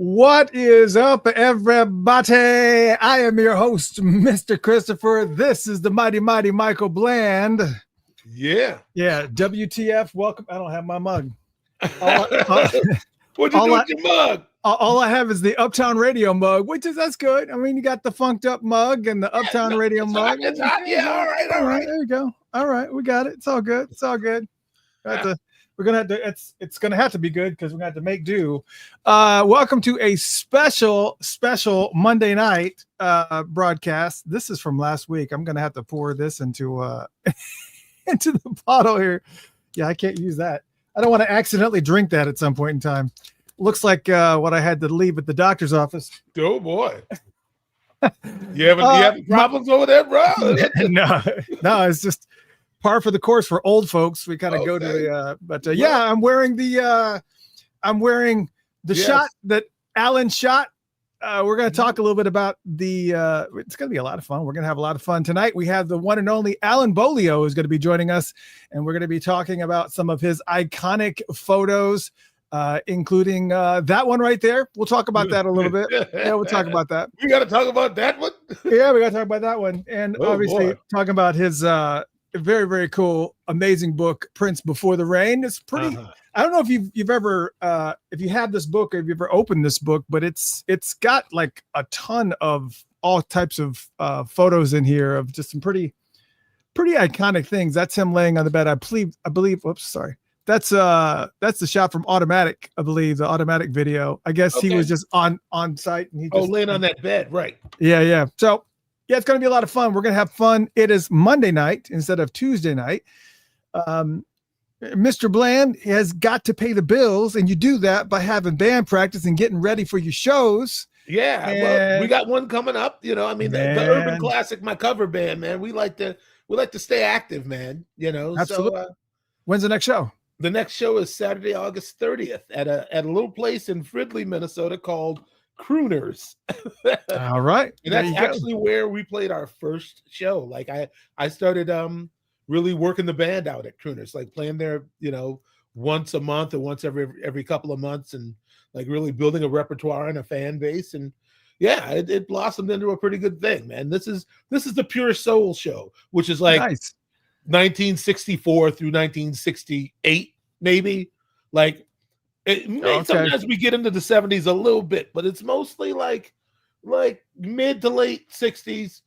What is up, everybody? I am your host, Mr. Christopher. This is the mighty Michael Bland. Yeah. WTF? Welcome. I don't have my mug. What'd you do with your mug? All I have is the Uptown Radio mug, which is that's good. I mean, you got the funked up mug and the Uptown Radio mug. It's hot. Yeah. All right. There you go. All right, we got it. It's all good. We're gonna have to. It's gonna have to be good because we're gonna have to make do. Welcome to a special Monday night broadcast. This is from last week. I'm gonna have to pour this into into the bottle here. Yeah, I can't use that. I don't want to accidentally drink that at some point in time. Looks like what I had to leave at the doctor's office. Oh boy. You having problems over there, bro? No, it's just par for the course for old folks. We kind of go to the yeah, I'm wearing the shot that Allen shot. We're going to talk a little bit about it's going to be a lot of fun. We're going to have a lot of fun tonight. We have the one and only Allen Beaulieu is going to be joining us, and we're going to be talking about some of his iconic photos, including that one right there. We'll talk about that a little bit. Yeah, we'll talk about that. We got to talk about that one? Yeah, we got to talk about that one. And obviously talking about his very, very cool, amazing book, Prince Before the Rain. It's pretty. I don't know if you've ever if you have this book or if you've ever opened this book, but it's got like a ton of all types of photos in here of just some pretty iconic things. That's him laying on the bed. I believe. Oops, sorry. That's the shot from Automatic. I believe the Automatic video. I guess he was just on site and he just laying on that bed, right? Yeah. So. Yeah, it's going to be a lot of fun. We're going to have fun. It is Monday night instead of Tuesday night. Mr. Bland has got to pay the bills, and you do that by having band practice and getting ready for your shows. Yeah, well, we got one coming up. You know, I mean, the Urban Classic, my cover band, man. We like to stay active, man. You know, absolutely. So, when's the next show? The next show is Saturday, August 30th at a little place in Fridley, Minnesota called Crooners. All right. And that's actually where we played our first show. Like I started really working the band out at Crooners, like playing there, you know, once a month or once every couple of months, and like really building a repertoire and a fan base. And yeah, it blossomed into a pretty good thing, man. This is the Pure Soul show, which is like 1964 through 1968, maybe. Like sometimes we get into the 70s a little bit, but it's mostly like mid to late 60s.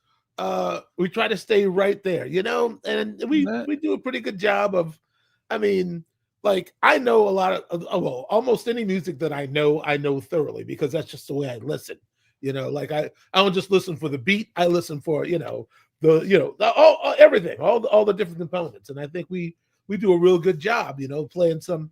We try to stay right there, you know, and we do a pretty good job of, I mean, like I know a lot of almost any music that I know thoroughly, because that's just the way I listen, you know. Like I don't just listen for the beat, I listen for, you know, everything, all the different components. And I think we do a real good job, you know, playing some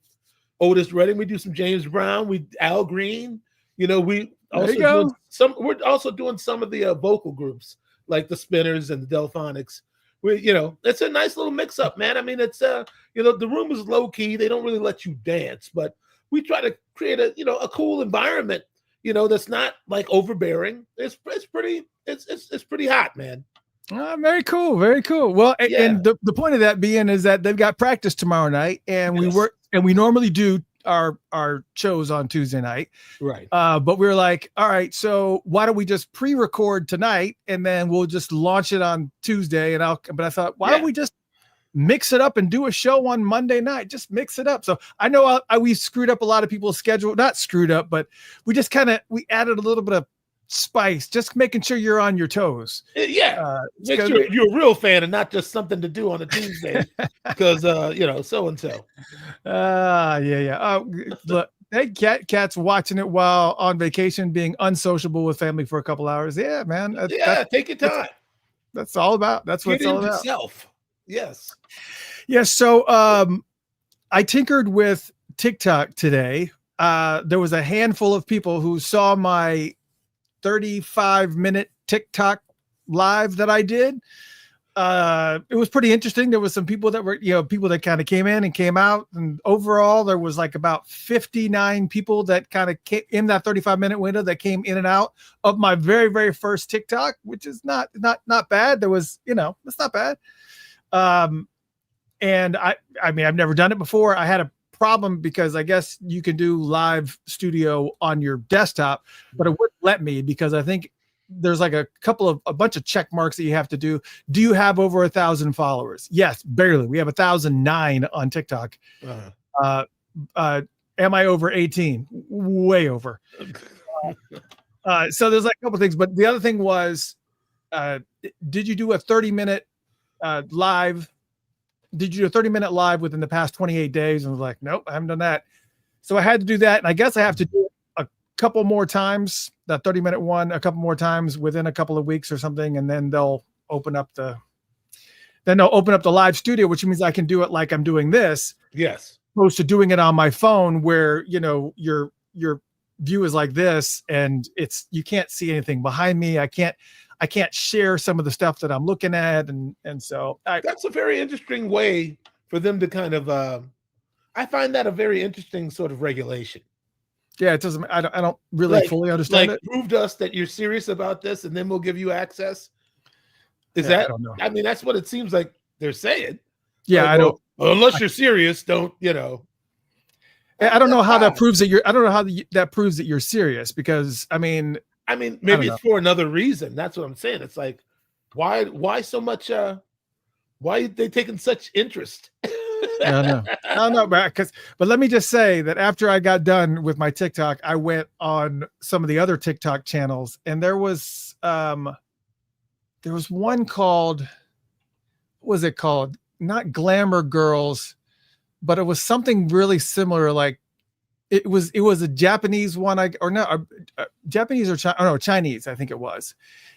Otis Redding, we do some James Brown, Al Green, you know, we're also doing some of the vocal groups like the Spinners and the Delphonics. You know, it's a nice little mix up, man. I mean, it's you know, the room is low key. They don't really let you dance, but we try to create a cool environment, you know, that's not like overbearing. It's pretty hot, man. Very cool. Well, and the point of that being is that they've got practice tomorrow night, and we normally do our shows on Tuesday night, right? But we were like, all right, so why don't we just pre-record tonight and then we'll just launch it on Tuesday? But I thought, why don't we just mix it up and do a show on Monday night? Just mix it up. So I know we screwed up a lot of people's schedule, not screwed up, but we just we added a little bit of spice, just making sure you're on your toes. Make sure you're a real fan and not just something to do on a Tuesday because you know, so and so. Look, hey, cat's watching it while on vacation, being unsociable with family for a couple hours. Yeah, man. Take your time. That's all about. That's what it's all about. Yourself. Yes. So I tinkered with TikTok today. There was a handful of people who saw my 35-minute TikTok live that I did. It was pretty interesting. There was some people that were, people that kind of came in and came out, and overall there was like about 59 people that kind of came in that 35-minute window that came in and out of my very, very first TikTok, which is not bad. There was, it's not bad. And I mean, I've never done it before. I had a problem because I guess you can do live studio on your desktop, but it wouldn't let me because I think there's like a bunch of check marks that you have to do. Do you have over 1,000 followers? Yes, barely. We have 1,009 on TikTok. Am I over 18? Way over. So there's like a couple things, but the other thing was, did you do a 30-minute live? Did you do a 30-minute live within the past 28 days? And I was like, nope, I haven't done that. So I had to do that. And I guess I have to do it a couple more times, that 30-minute one, a couple more times within a couple of weeks or something. And then they'll open up the live studio, which means I can do it like I'm doing this. Yes. Opposed to doing it on my phone where, your view is like this and you can't see anything behind me. I can't share some of the stuff that I'm looking at. And so that's a very interesting way for them to kind of, I find that a very interesting sort of regulation. Yeah. It doesn't, I don't really fully understand it. Prove to us that you're serious about this and then we'll give you access. I don't know. I mean, that's what it seems like they're saying. Yeah. I don't, unless you're serious, don't, I don't know how that proves that that proves that you're serious because I mean, maybe it's for another reason. That's what I'm saying. It's like, why so much? Why are they taking such interest? No, but let me just say that after I got done with my TikTok, I went on some of the other TikTok channels, and there was one called, what was it called? Not Glamour Girls, but it was something really similar. Like it was a Japanese one, Japanese or Chinese, I think it was.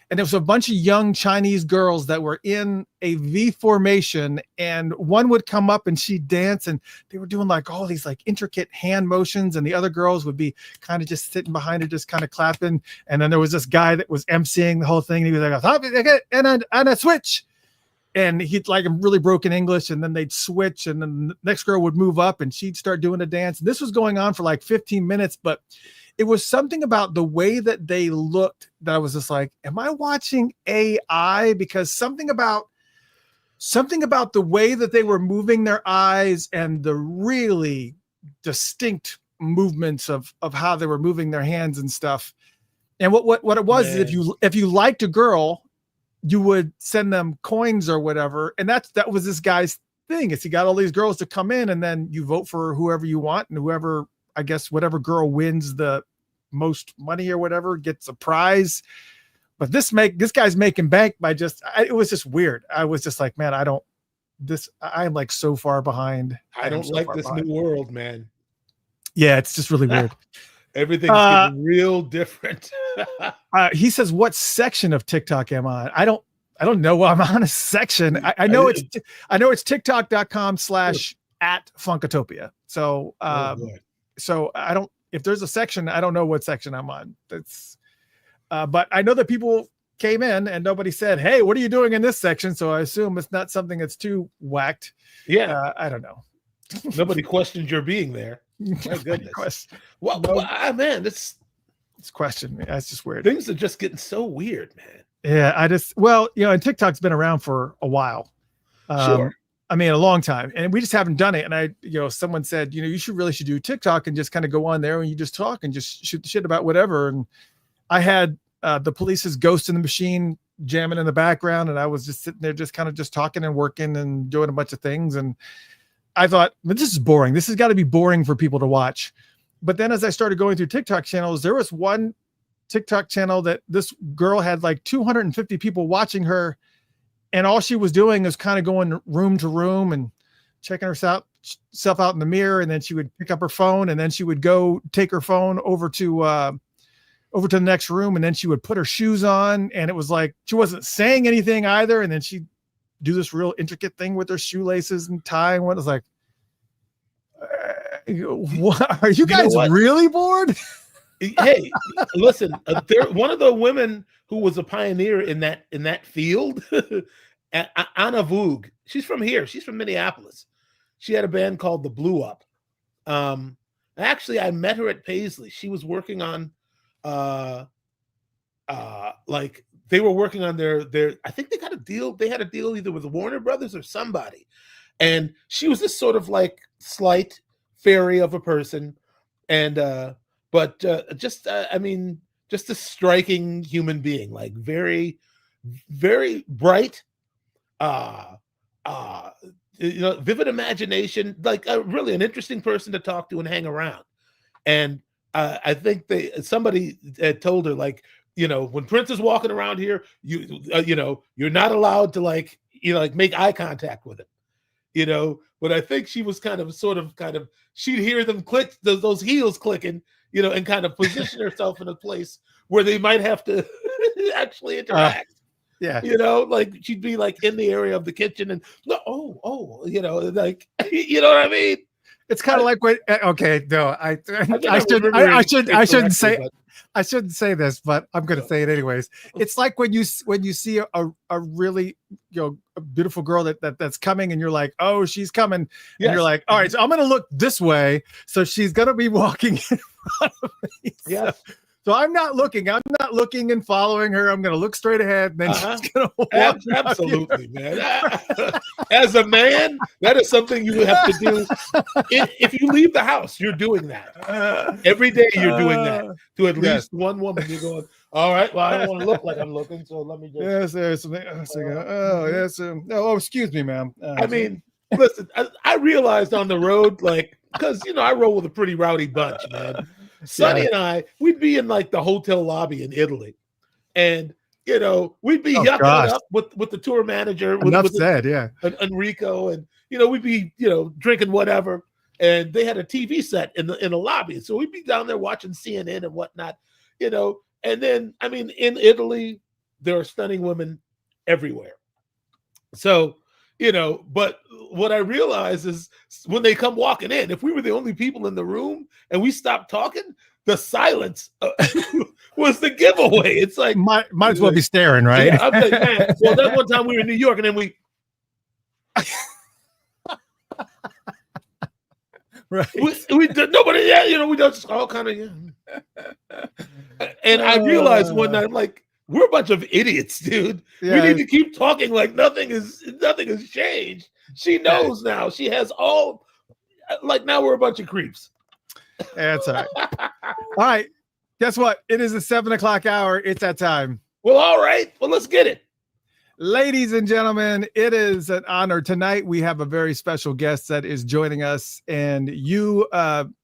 And there was a bunch of young Chinese girls that were in a V formation, and one would come up and she'd dance, and they were doing like all these like intricate hand motions, and the other girls would be kind of just sitting behind her, just kind of clapping. And then there was this guy that was emceeing the whole thing, and he was like, and a switch. And he'd like really broken English, and then they'd switch, and then the next girl would move up and she'd start doing a dance. And this was going on for like 15 minutes, but it was something about the way that they looked that I was just like, am I watching AI? Because something about the way that they were moving their eyes and the really distinct movements of how they were moving their hands and stuff. And what it was is if you liked a girl, you would send them coins or whatever. And that was this guy's thing, is he got all these girls to come in, and then you vote for whoever you want, and whoever, I guess, whatever girl wins the most money or whatever gets a prize. But this guy's making bank by it was just weird. I was just like, man, I'm like so far behind. I don't like this new world, man. Yeah, it's just really weird. Everything's getting real different. He says, what section of TikTok am I on? I don't know. I'm on a section. I know it's tiktok.com/@Funkatopia. So, so I don't, if there's a section, I don't know what section I'm on. That's, but I know that people came in and nobody said, hey, what are you doing in this section? So I assume it's not something that's too whacked. Yeah. I don't know. Nobody questioned your being there. My goodness. Well, man, it's question me. That's just weird. Things are just getting so weird, man. Yeah, and TikTok's been around for a while. Sure. I mean, a long time, and we just haven't done it. And someone said, you should do TikTok and just kind of go on there and you just talk and just shoot the shit about whatever. And I had the Police's Ghost in the Machine jamming in the background, and I was just sitting there, just kind of just talking and working and doing a bunch of things. And I thought, well, this is boring. This has got to be boring for people to watch. But then as I started going through TikTok channels, there was one TikTok channel that this girl had like 250 people watching her. And all she was doing was kind of going room to room and checking herself out in the mirror. And then she would pick up her phone, and then she would go take her phone over to the next room. And then she would put her shoes on, and it was like, she wasn't saying anything either. And then she'd do this real intricate thing with her shoelaces and tie. And what was like, what, are you guys really bored? Hey, listen, one of the women who was a pioneer in that field, Anna Voog, she's from here. She's from Minneapolis. She had a band called The Blew Up. Actually, I met her at Paisley. She was working on, like they were working on their. I think they got a deal. They had a deal either with Warner Brothers or somebody, and she was this sort of like slight fairy of a person, and but just I mean, just a striking human being, like very, very bright, vivid imagination, like really an interesting person to talk to and hang around. And I think somebody had told her, like, when Prince is walking around here, you're not allowed to like make eye contact with him, but I think she was kind of she'd hear them click, those heels clicking, and kind of position herself in a place where they might have to actually interact. Yeah. Like she'd be like in the area of the kitchen and like, like, you know what I mean? It's kind of like when, okay, no, I shouldn't say this, but I'm going to say it anyways. It's like when you see a really, a beautiful girl that's coming, and you're like, oh, she's coming. And you're like, all right, so I'm going to look this way. So she's going to be walking in front of me. Yeah. So I'm not looking and following her. I'm going to look straight ahead, and then she's going to walk. Absolutely, man. As a man, that is something you have to do. If you leave the house, you're doing that. Every day you're doing that to at least one woman. You're going, all right, well, I don't want to look like I'm looking, so let me just. Yes, there's something. Excuse me, ma'am. I mean, listen, I realized on the road, like, because, I roll with a pretty rowdy bunch, man. Sonny and I, we'd be in like the hotel lobby in Italy, and we'd be yucking it up with the tour manager. Enrico, and we'd be drinking whatever, and they had a TV set in the lobby, so we'd be down there watching CNN and whatnot, And then, I mean, in Italy, there are stunning women everywhere. So, but what I realized is when they come walking in, if we were the only people in the room and we stopped talking, the silence was the giveaway. It's like might as well be staring, right? Yeah, I'm like, man. Well, that one time we were in New York, and then we, right? We did nobody. Yeah, we just all kind of. Yeah. And I realized one night, like, we're a bunch of idiots, dude. Yeah. We need to keep talking like nothing has changed. She knows now. She has all, like, now we're a bunch of creeps. That's all right. All right. Guess what? It is the 7:00 hour. It's that time. Well, all right. Well, let's get it. Ladies and gentlemen, it is an honor. Tonight we have a very special guest that is joining us, and you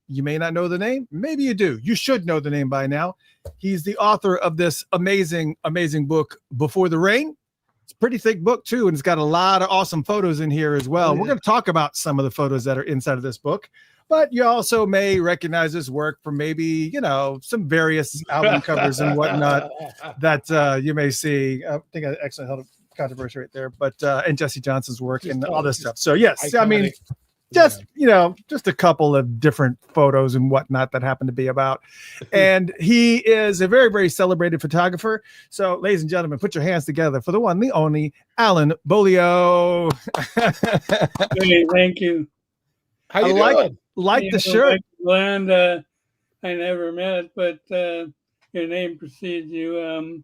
may not know the name. Maybe you do. You should know the name by now. He's the author of this amazing, amazing book, Before the Rain. It's a pretty thick book too, and it's got a lot of awesome photos in here as well. Oh, yeah. We're going to talk about some of the photos that are inside of this book, but you also may recognize his work from maybe, some various album covers and whatnot that you may see. I think I actually held a controversy right there, but and Jesse Johnson's work and all this stuff. So yes, iconic. I mean, just a couple of different photos and whatnot that happen to be about. And he is a very, very celebrated photographer. So ladies and gentlemen, put your hands together for the one, the only Allen Beaulieu. Hey, thank you. How you doing? Like the shirt. Glenn, I never met, but your name precedes you.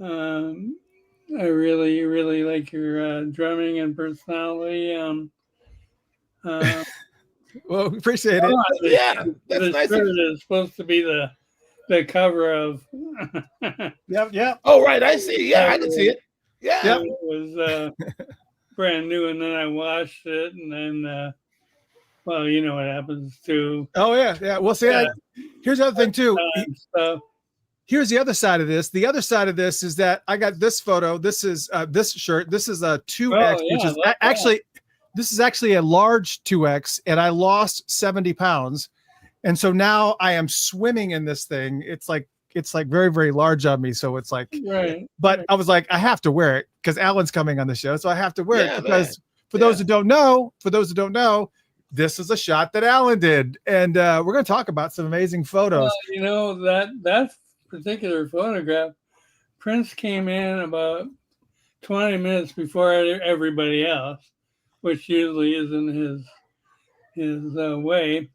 I really, really like your drumming and personality. Well, we appreciate it. Yeah, that's nice. It's supposed to be the cover of. Yep. Oh, right. I see. Yeah, I can see it. Yeah. It was brand new, and then I watched it, and then, well, you know what happens too. Oh, yeah. Well, see, here's the other thing too. Here's the other side of this. The other side of this is that I got this photo. This is this shirt. This is a 2X, which is actually. This is actually a large 2X, and I lost 70 pounds. And so now I am swimming in this thing. It's like very, very large on me. So it's like, right. But I was like, I have to wear it because Alan's coming on the show. So I have to wear it because for those who don't know, this is a shot that Alan did. And we're going to talk about some amazing photos. Well, that particular photograph, Prince came in about 20 minutes before everybody else, which usually isn't his way,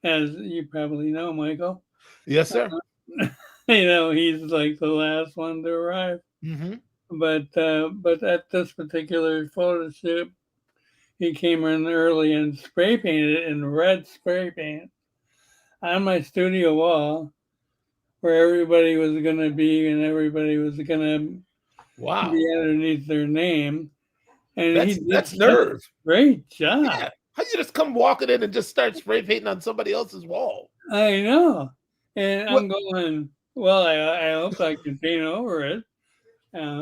as you probably know, Michael. Yes, sir. He's like the last one to arrive. Mm-hmm. But at this particular photo shoot, he came in early and spray painted it in red spray paint on my studio wall where everybody was going to be and everybody was going to be underneath their name. And that's nerve. Great job. Yeah. How you just come walking in and just start spray painting on somebody else's wall? I know. And I'm going, well, I hope I can paint over it,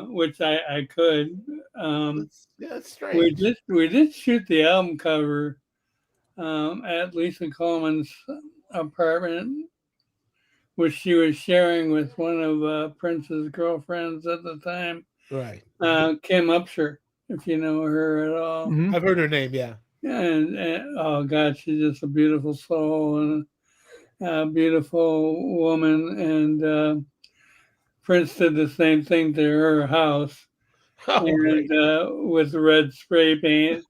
which I could. That's strange. We did shoot the album cover at Lisa Coleman's apartment, which she was sharing with one of Prince's girlfriends at the time. Right. Kim Upshur, if you know her at all. Mm-hmm. I've heard her name, yeah. And oh God, she's just a beautiful soul and a beautiful woman. And Prince did the same thing to her house, with red spray paint,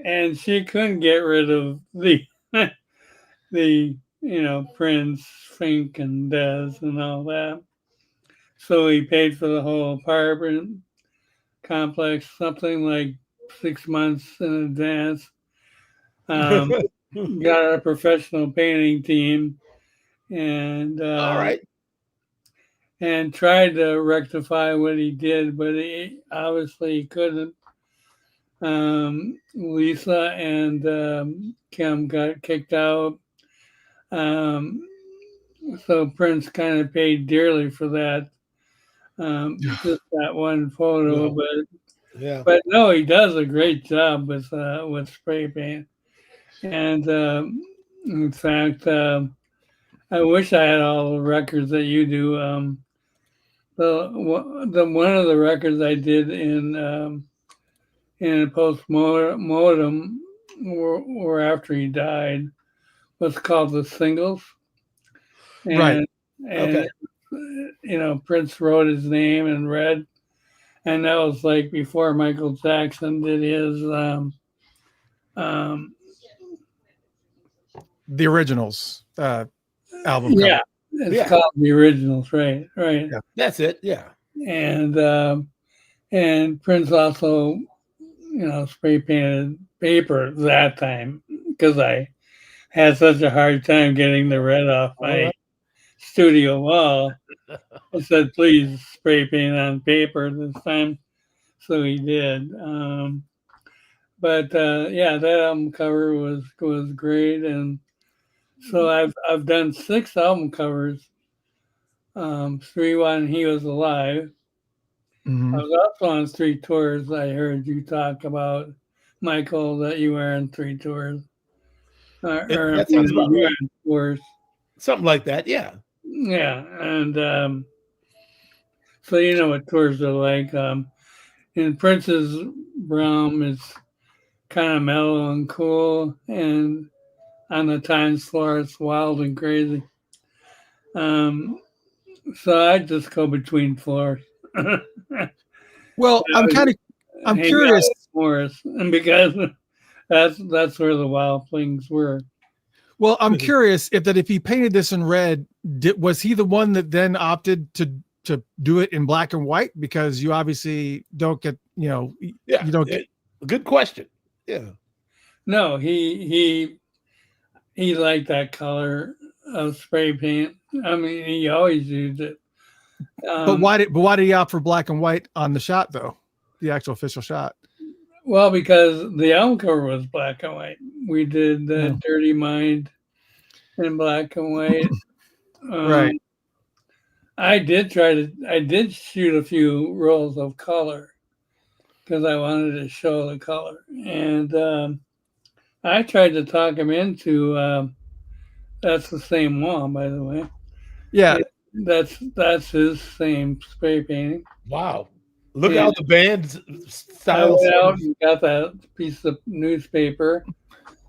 and she couldn't get rid of the Prince, Fink, and Des and all that. So he paid for the whole apartment complex, something like 6 months in advance. Got a professional painting team, and all right, and tried to rectify what he did, but he obviously couldn't. Lisa and Kim got kicked out, so Prince kind of paid dearly for that. Just that one photo, but no, he does a great job with spray paint. And in fact, I wish I had all the records that you do. The one of the records I did in post-mortem or after he died was called The Singles. And, right. And, Prince wrote his name in red. And that was like before Michael Jackson did his the Originals album cover. Yeah, it's called The Originals, right? Yeah, that's it. Yeah. And Prince also, spray painted paper at that time because I had such a hard time getting the red off my studio wall. I said, please spray paint on paper this time. So he did. But that album cover was great. And so I've done 6 album covers. 3 when he was alive. Mm-hmm. I was also on 3 tours. I heard you talk about, Michael, that you were on 3 tours. That sounds about right. Tours. Something like that, yeah. Yeah, and so you know what tours are like. In Prince's realm, it's kind of mellow and cool, and on the Times floor, it's wild and crazy. So I just go between floors. Well, I'm curious, Morris, and because that's where the wild things were. Well, I'm curious if he painted this in red, was he the one that then opted to do it in black and white? Because you obviously don't get, you don't get. Good question. Yeah. No, he liked that color of spray paint. I mean, he always used it. But why did he opt for black and white on the shot though? The actual official shot. Well, because the album cover was black and white. We did the Dirty Mind in black and white. Right. I did shoot a few rolls of color because I wanted to show the color. And I tried to talk him into, that's the same wall, by the way. Yeah. That's his same spray painting. Wow. Look how the band's style. I went out and got that piece of newspaper.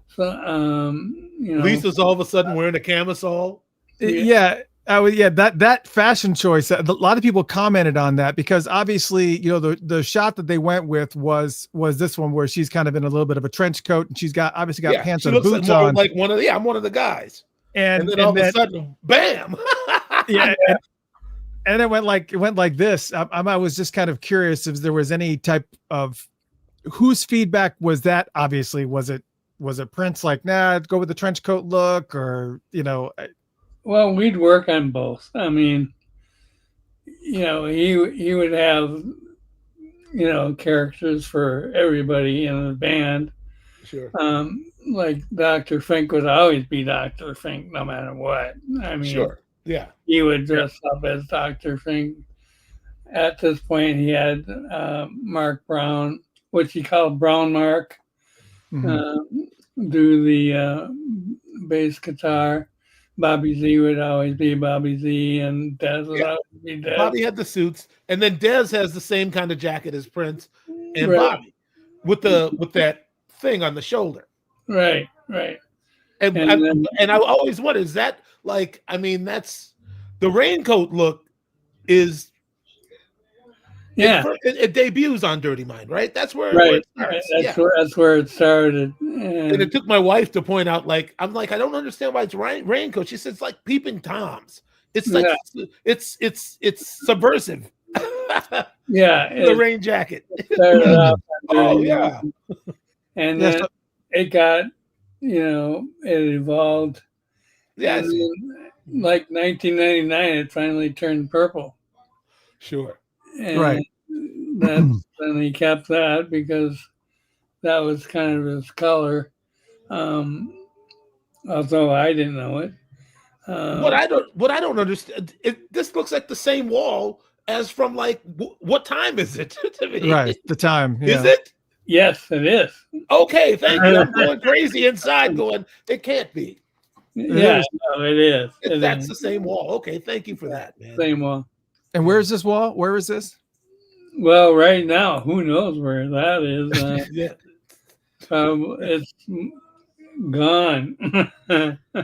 So, Lisa's all of a sudden wearing a camisole. Yeah. That fashion choice. A lot of people commented on that because obviously, the shot that they went with was this one where she's kind of in a little bit of a trench coat and she's obviously got pants and boots on. Like I'm one of the guys. And then all of a sudden, bam. Yeah. And it went like this. I was just kind of curious if there was any type of whose feedback was that? Obviously, was it Prince like, nah, go with the trench coat look, or Well, we'd work on both. I mean, he would have characters for everybody in the band. Sure. Like Dr. Fink would always be Dr. Fink no matter what. I mean, sure. Yeah. He would dress up as Dr. Fink. At this point, he had Mark Brown, which he called Brown Mark, do the bass guitar. Bobby Z would always be Bobby Z, and Dez would always be Dez. Bobby had the suits, and then Dez has the same kind of jacket as Prince and Bobby, with that thing on the shoulder. Right. And I always wonder, is that like? I mean, that's the raincoat look. Is it debuts on Dirty Mind, right? That's where it starts. That's where it started. And it took my wife to point out, like, I'm like, I don't understand why it's raincoat. She says, like peeping toms. It's like it's subversive. The rain jacket. Oh yeah. And then it got, it evolved. Yes. Like 1999, it finally turned purple. Sure. And then he kept that because that was kind of his color. Although I didn't know it. What I don't understand, this looks like the same wall as from like what time is it to me? Right, the time. Yeah. Is it? Yes, it is. Okay, thank you. I'm going crazy inside, going, it can't be. Yeah, no, it is. That's the same wall. Okay, thank you for that, man. Same wall. And where is this wall? Where is this? Well, right now, who knows where that is? It's gone.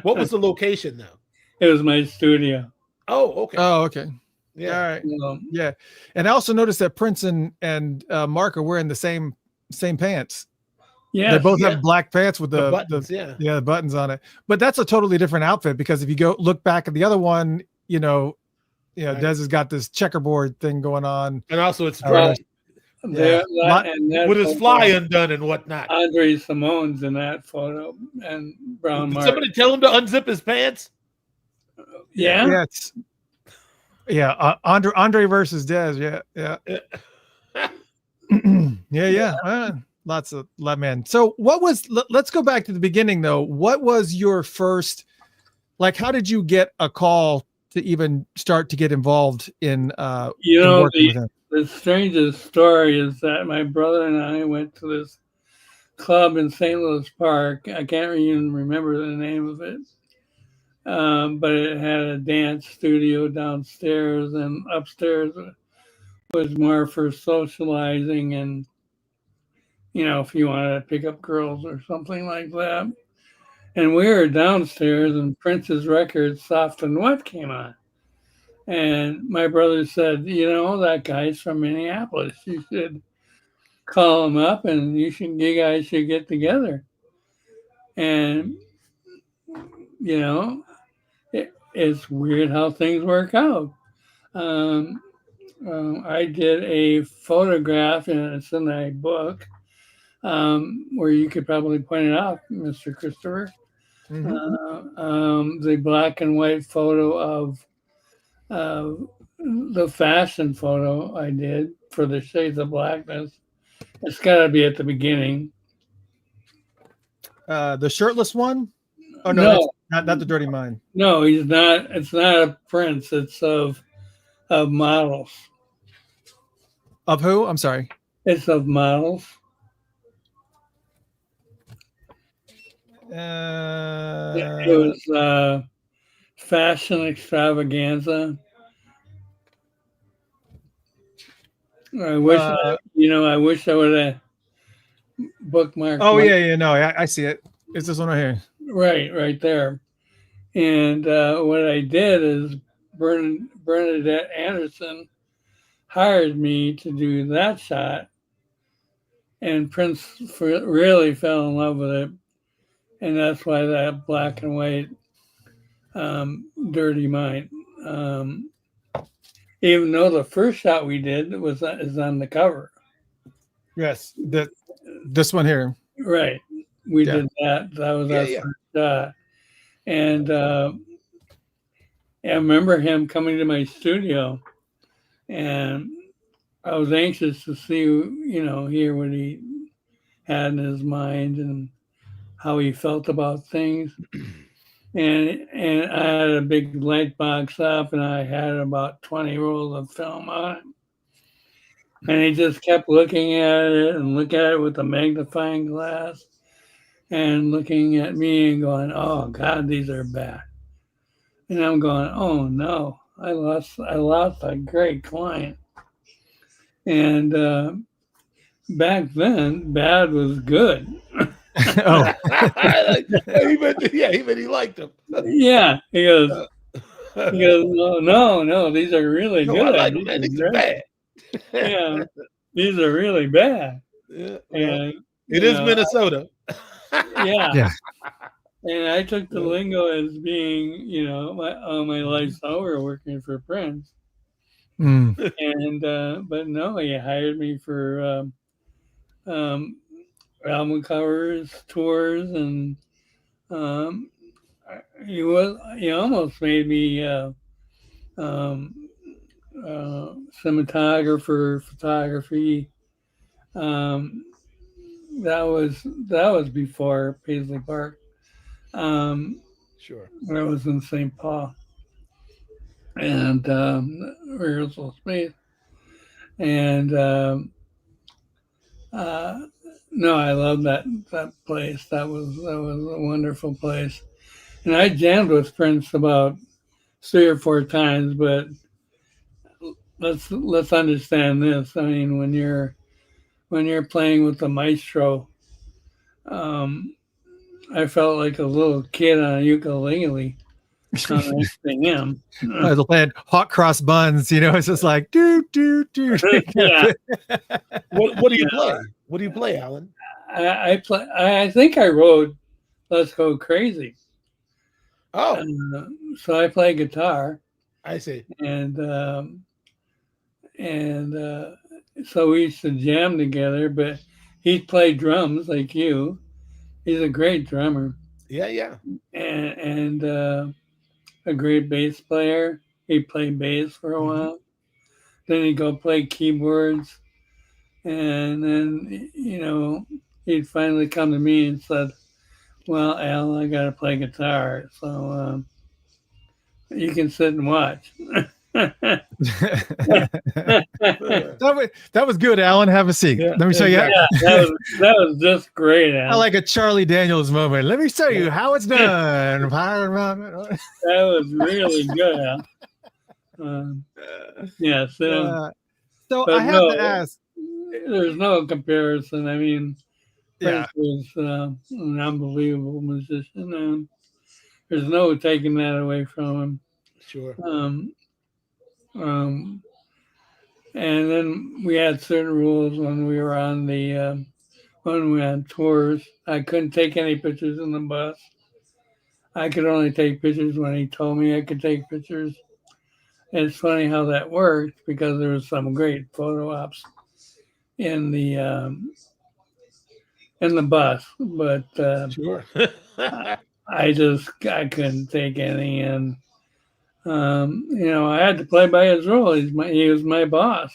What was the location though? It was my studio. Oh, okay. Oh, okay. Yeah. All right. Yeah. And I also noticed that Prince and Mark are wearing the same pants. Yeah. They both have black pants with the buttons, the buttons on it. But that's a totally different outfit, because if you go look back at the other one, Dez has got this checkerboard thing going on. And also it's dry. With his fly undone and whatnot. Andre Simone's in that photo, and Brown Mark. Did somebody tell him to unzip his pants? Yeah. Andre versus Dez. Yeah. Lots of man. So let's go back to the beginning though. What was your first, like, how did you get a call to even start to get involved in working with him? The strangest story is that my brother and I went to this club in St. Louis Park. I can't even remember the name of it. But it had a dance studio downstairs, and upstairs was more for socializing and, if you wanted to pick up girls or something like that. And we were downstairs, and Prince's record, Soft and Wet, came on. And my brother said, that guy's from Minneapolis. You should call him up, and you guys should get together. And, it's weird how things work out. I did a photograph, and it's in my book, where you could probably point it out, Mr. Christopher. The black and white photo of the fashion photo I did for the Shades of Blackness. It's got to be at the beginning. The shirtless one? Oh no, not the Dirty Mind. No, he's not. It's not a Prince. It's of models. Of who? I'm sorry. It's of models. It was fashion extravaganza. I wish I wish I would have bookmarked. Oh no, I see it. It's this one right here. Right there. And what I did is Bernadette Anderson hired me to do that shot, and Prince really fell in love with it, and that's why that black and white Dirty Mind. Even though the first shot we did is on the cover. Yes, the This one here. Right. We did that. That was our first shot. And I remember him coming to my studio, and I was anxious to see, hear what he had in his mind and how he felt about things. And I had a big light box up, and I had about 20 rolls of film on it. And he just kept looking at it and looking at it with a magnifying glass and looking at me and going, "Oh God, these are bad." And I'm going, "Oh no, I lost a great client." And back then, bad was good. Oh, even he liked them. Yeah, he goes, no, these are really good. I like them, man. These are bad. Yeah, these are really bad. Yeah, and it is Minnesota. Yeah. And I took the lingo as being, my life's over working for Prince. And but no, he hired me for album covers, tours, and he almost made me cinematographer, photography. That was before Paisley Park. Sure. When I was in St. Paul, and rehearsal space, and no, I love that place. That was a wonderful place, and I jammed with Prince about 3 or 4 times. But let's understand this. I mean, when you're playing with the maestro, I felt like a little kid on a ukulele. Him. I was playing hot cross buns, it's just like do. Yeah. What do you play? What do you play, Alan? I think I wrote "Let's Go Crazy." Oh, so I play guitar. I see. And so we used to jam together. But he'd play drums like you. He's a great drummer. Yeah. And a great bass player. He played bass for a while. Then he'd go play keyboards. And then, he'd finally come to me and said, "Well, Al, I got to play guitar. So you can sit and watch." That was good, Alan. Have a seat. Let me show you. Yeah, that was just great, Alan. I like a Charlie Daniels moment. Let me show you how it's done. That was really good, Al. So I have to ask. There's no comparison. I mean, Prince was an unbelievable musician, and there's no taking that away from him. Sure. And then we had certain rules when we were on when we had tours. I couldn't take any pictures in the bus. I could only take pictures when he told me I could take pictures. And it's funny how that worked, because there was some great photo ops in the bus, but sure. I couldn't take any, and I had to play by his rule. He was my boss.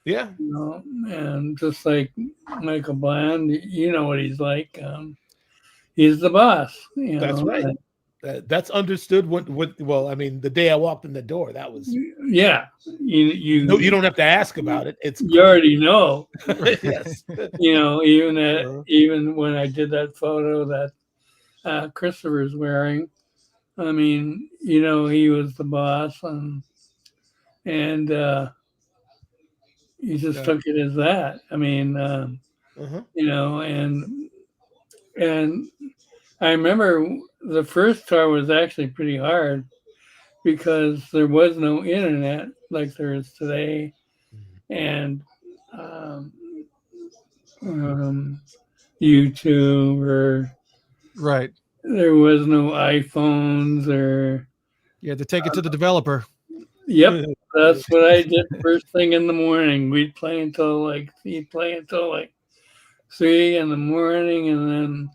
Yeah. And just like Michael Bland, you know what he's like. He's the boss. That's right. That's understood. Well, I mean, the day I walked in the door, that was. Yeah. You don't have to ask about it. You already know. Yes. Even when I did that photo that Christopher's wearing, I mean, he was the boss, and he just took it as that. I mean, and I remember the first tour was actually pretty hard, because there was no internet like there is today, and YouTube, or right. There was no iPhones, or you had to take it to the developer. Yep, that's what I did first thing in the morning. He'd play until like 3 in the morning, and then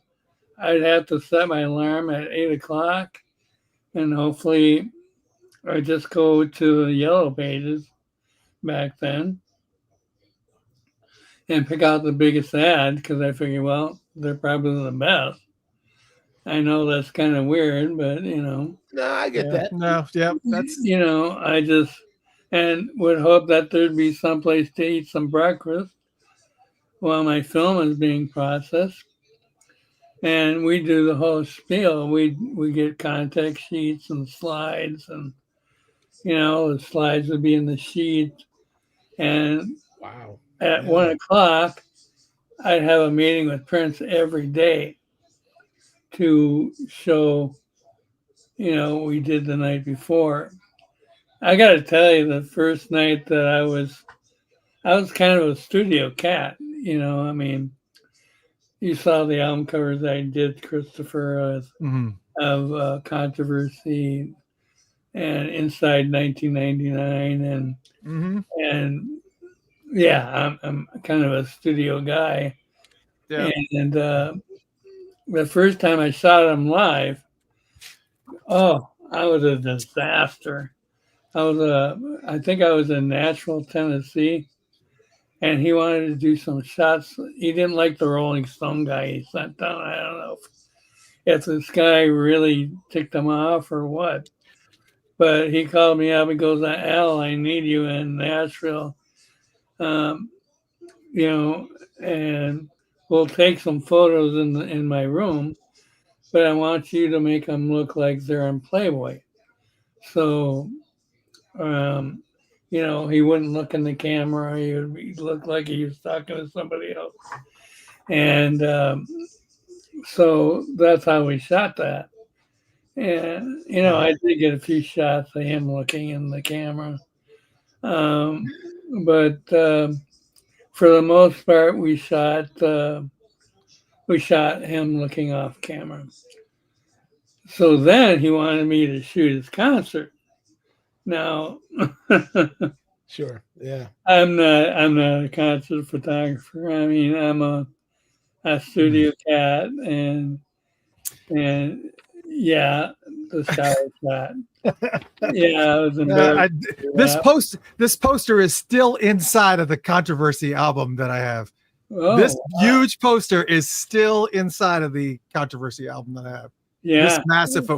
I'd have to set my alarm at 8 o'clock, and hopefully I just go to the yellow pages back then and pick out the biggest ad because I figure, well, they're probably the best. I know that's kind of weird, but No, I get that. No, yeah, that's I just and would hope that there'd be someplace to eat some breakfast while my film is being processed. And we do the whole spiel. We get contact sheets and slides, and the slides would be in the sheet. And Wow. at 1 o'clock, I'd have a meeting with Prince every day to show, we did the night before. I got to tell you, the first night that I was kind of a studio cat. I mean, you saw the album covers I did, Christopher, of Controversy and Inside 1999, and yeah, I'm kind of a studio guy. Yeah. And the first time I shot him live, I was a disaster. I think I was in Nashville, Tennessee, and he wanted to do some shots. He didn't like the Rolling Stone guy he sent down. I don't know if this guy really ticked him off or what. But he called me up and goes, Al, I need you in Nashville. And we'll take some photos in my room, but I want you to make them look like they're in Playboy. So, he wouldn't look in the camera. He would look like he was talking to somebody else. And so that's how we shot that. And, I did get a few shots of him looking in the camera. But for the most part, we shot him looking off camera. So then he wanted me to shoot his concert. Now, sure, yeah, I'm not a concert photographer. I mean, I'm a studio cat, and yeah, the shower shot. Yeah, I was embarrassed. This poster is still inside of the Controversy album that I have. This huge poster is still inside of the Controversy album that I have. Yeah, this massive,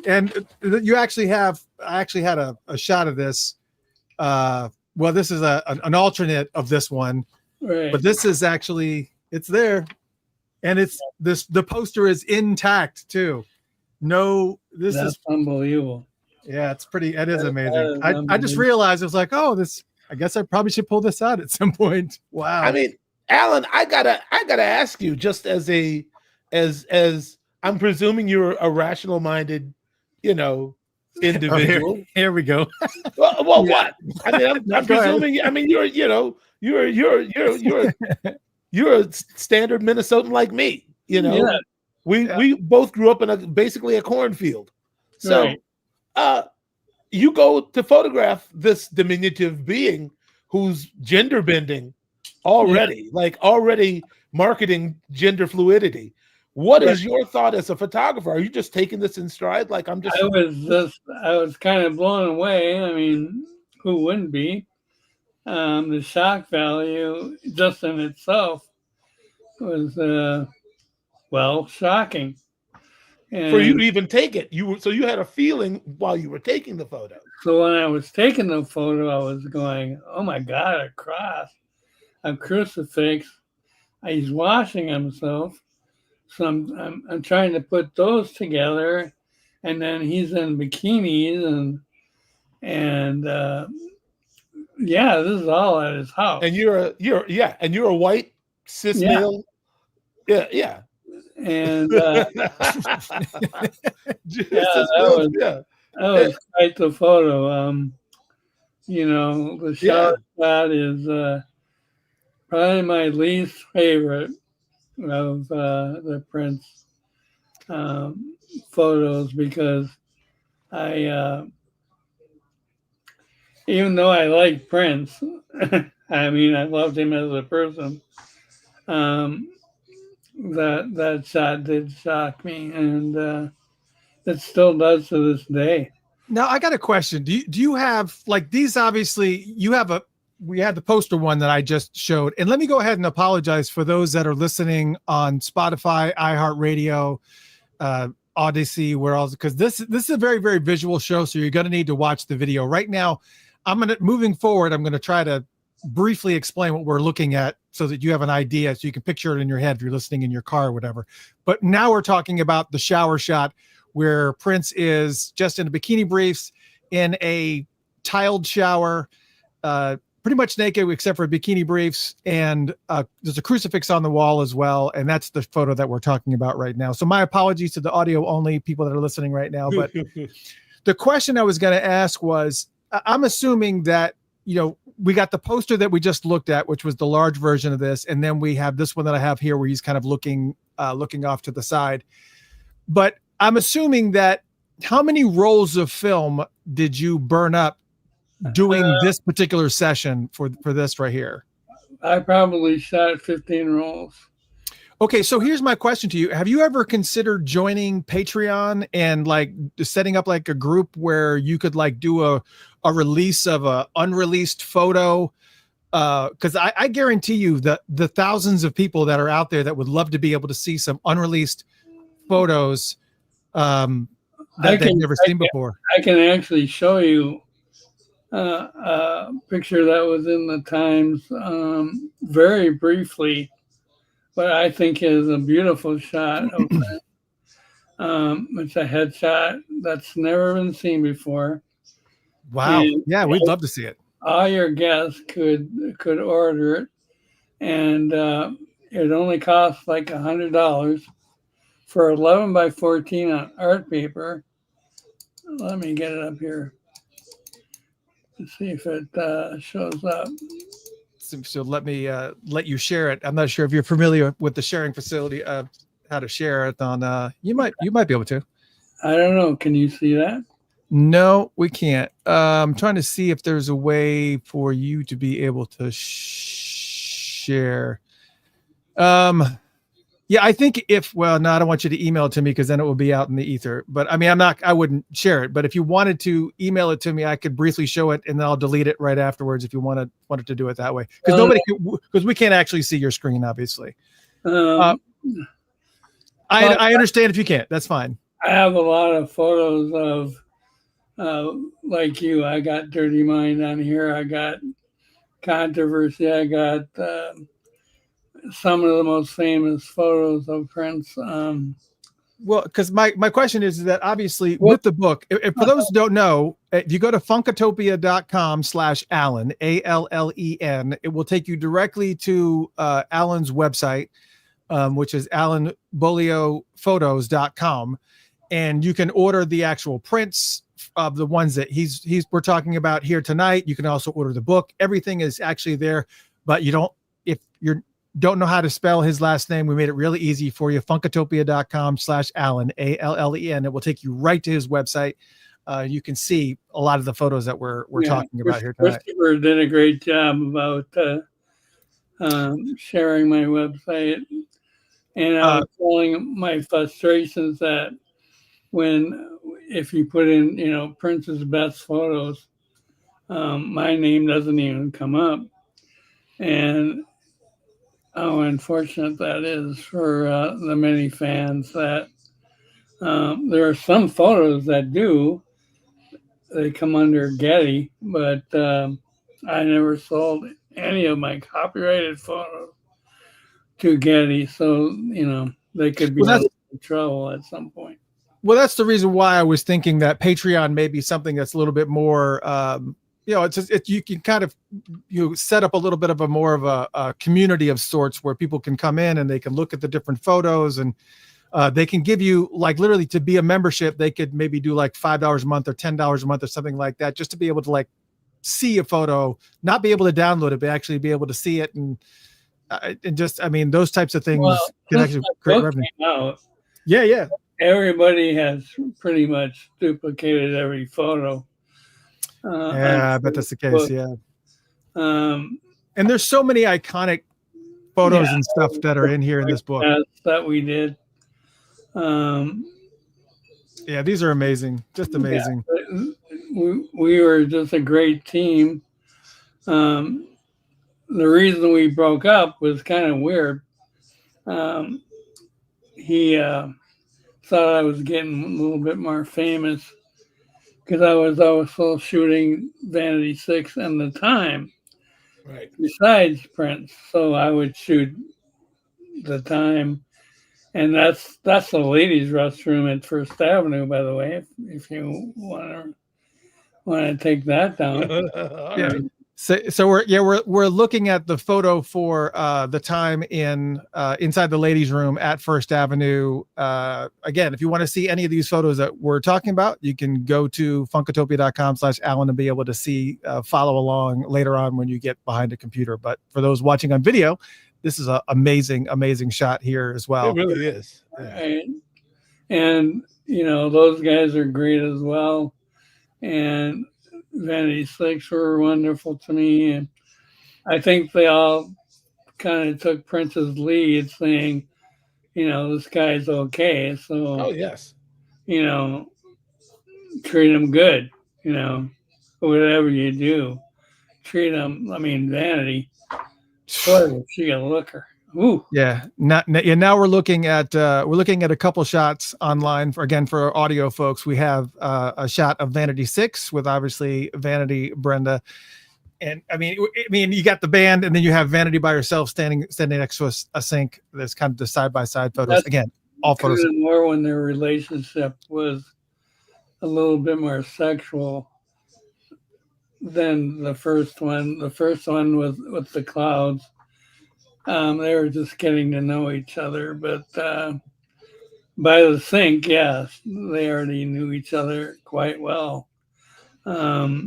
and you actually have. I actually had a shot of this. Well, this is an alternate of this one, right. But this is actually it's there, and it's this. The poster is intact too. No, this That's is unbelievable. Yeah, it's pretty. It is amazing. I just realized it was like, this. I guess I probably should pull this out at some point. Wow. I mean, Alan, I gotta ask you, just as I'm presuming you're a rational-minded, individual. Here we go. Well, what? I mean, I'm presuming. I mean, you're a standard Minnesotan like me. Yeah. We both grew up in basically a cornfield. So, right. You go to photograph this diminutive being who's gender bending already, already marketing gender fluidity. What is your thought as a photographer? Are you just taking this in stride? I was kind of blown away. I mean, who wouldn't be? The shock value just in itself was, shocking. And for you to even take it, you had a feeling while you were taking the photo. So when I was taking the photo, I was going, "Oh my God, a cross, a crucifix." He's washing himself. So I'm trying to put those together, and then he's in bikinis and this is all at his house. And you're a white cis male. Yeah. And that was quite the photo. The shot is probably my least favorite of the Prince photos, because I even though I like Prince, I mean, I loved him as a person. that shot did shock me, and it still does to this day. Now I got a question. Do you have like these? Obviously, we had the poster one that I just showed, and let me go ahead and apologize for those that are listening on Spotify, iHeartRadio, Odyssey, where else? Because this is a very, very visual show, so you're going to need to watch the video right now. Moving forward, I'm going to try to briefly explain what we're looking at so that you have an idea, so you can picture it in your head if you're listening in your car or whatever. But now we're talking about the shower shot where Prince is just in a bikini briefs in a tiled shower, pretty much naked except for bikini briefs, and there's a crucifix on the wall as well, and that's the photo that we're talking about right now. So my apologies to the audio only people that are listening right now, but the question I was going to ask was, I'm assuming that, you know, we got the poster that we just looked at, which was the large version of this, and then we have this one that I have here where he's kind of looking off to the side. But I'm assuming that how many rolls of film did you burn up doing this particular session for this right here? I probably shot 15 rolls. Okay, so here's my question to you. Have you ever considered joining Patreon and like setting up like a group where you could like do a release of a unreleased photo? Because I guarantee you that the thousands of people that are out there that would love to be able to see some unreleased photos that they've never seen before. I can actually show you a picture that was in the Times very briefly, but I think is a beautiful shot of that. It's a headshot that's never been seen before. Wow. And yeah, we'd love to see it. All your guests could order it, and it only costs like $100 for 11 by 14 on art paper. Let me get it up here. Let's see if it shows up. So let me let you share it. I'm not sure if you're familiar with the sharing facility, how to share it on. You might be able to. I don't know. Can you see that? No, we can't. I'm trying to see if there's a way for you to be able to share. Yeah, I think no, I don't want you to email it to me because then it will be out in the ether. But I mean, I wouldn't share it. But if you wanted to email it to me, I could briefly show it and then I'll delete it right afterwards if you wanted to do it that way. Because we can't actually see your screen, obviously. I understand if you can't. That's fine. I have a lot of photos of like you. I got Dirty Mind on here. I got Controversy. I got some of the most famous photos of Prince. Well, because my question is that obviously with the book, if for those who don't know, if you go to funkatopia.com/Allen, ALLEN, it will take you directly to Allen's website, which is allenbeaulieu.photos.com. And you can order the actual prints of the ones that we're talking about here tonight. You can also order the book. Everything is actually there, but if you don't know how to spell his last name, we made it really easy for you. Funkatopia.com/Allen, ALLEN. It will take you right to his website. You can see a lot of the photos that we're talking about here tonight. Westerberg did a great job about sharing my website. And I was telling my frustrations that if you put in, Prince's best photos, my name doesn't even come up. And how unfortunate that is for the many fans that there are some photos that they come under Getty, but I never sold any of my copyrighted photos to Getty. So, they could be in trouble at some point. Well, that's the reason why I was thinking that Patreon may be something that's a little bit more, you can kind of set up a little bit of more of a community of sorts where people can come in and they can look at the different photos, and they can give you like literally to be a membership. They could maybe do like $5 a month or $10 a month or something like that, just to be able to like see a photo, not be able to download it, but actually be able to see it. And those types of things can actually create revenue. Yeah. Everybody has pretty much duplicated every photo. I bet that's the case. Yeah. And there's so many iconic photos and stuff that are in here in this book that we did. Yeah, these are amazing. Just amazing. Yeah, we were just a great team. The reason we broke up was kind of weird. He thought I was getting a little bit more famous because I was also shooting Vanity 6 and the Time. Right. Besides Prince, so I would shoot the Time, and that's the ladies' restroom at First Avenue, by the way. If you want to take that down. Yeah. Right. So we're looking at the photo for the Time in inside the ladies' room at First Avenue. Again, if you want to see any of these photos that we're talking about, you can go to funkatopia.com/Allen and be able to see follow along later on when you get behind a computer. But for those watching on video, this is an amazing shot here as well. It really is. Yeah. Right. And those guys are great as well. And Vanity 6 were wonderful to me, and I think they all kind of took Prince's lead, saying, this guy's okay. So, oh yes, treat him good. Whatever you do, treat him. I mean, Vanity, boy, she a looker. Ooh. Yeah. Now we're looking at a couple shots online for audio folks. We have a shot of Vanity 6 with obviously Vanity, Brenda, and I mean you got the band, and then you have Vanity by herself standing next to a sink. That's kind of the side by side photos. That's again, all photos. More when their relationship was a little bit more sexual than the first one. The first one was with the Clouds. They were just getting to know each other, but by the sink, yes, they already knew each other quite well. Yeah,